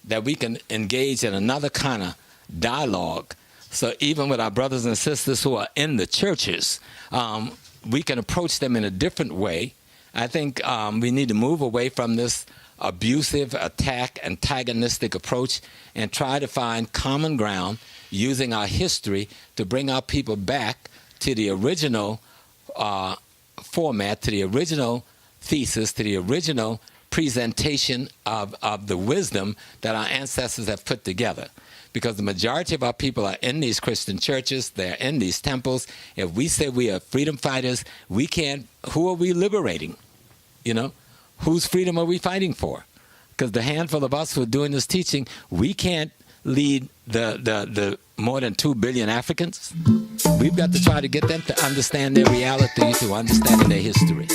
that we can engage in another kind of dialogue. So even with our brothers and sisters who are in the churches, we can approach them in a different way. I think we need to move away from this abusive, antagonistic approach and try to find common ground using our history to bring our people back to the original format, to the original thesis, to the original presentation of the wisdom that our ancestors have put together. Because the majority of our people are in these Christian churches, they're in these temples. If we say we are freedom fighters, we can't, who are we liberating? You know, whose freedom are we fighting for? Because the handful of us who are doing this teaching, we can't lead the more than 2 billion Africans. We've got to try to get them to understand their reality, to understand their history.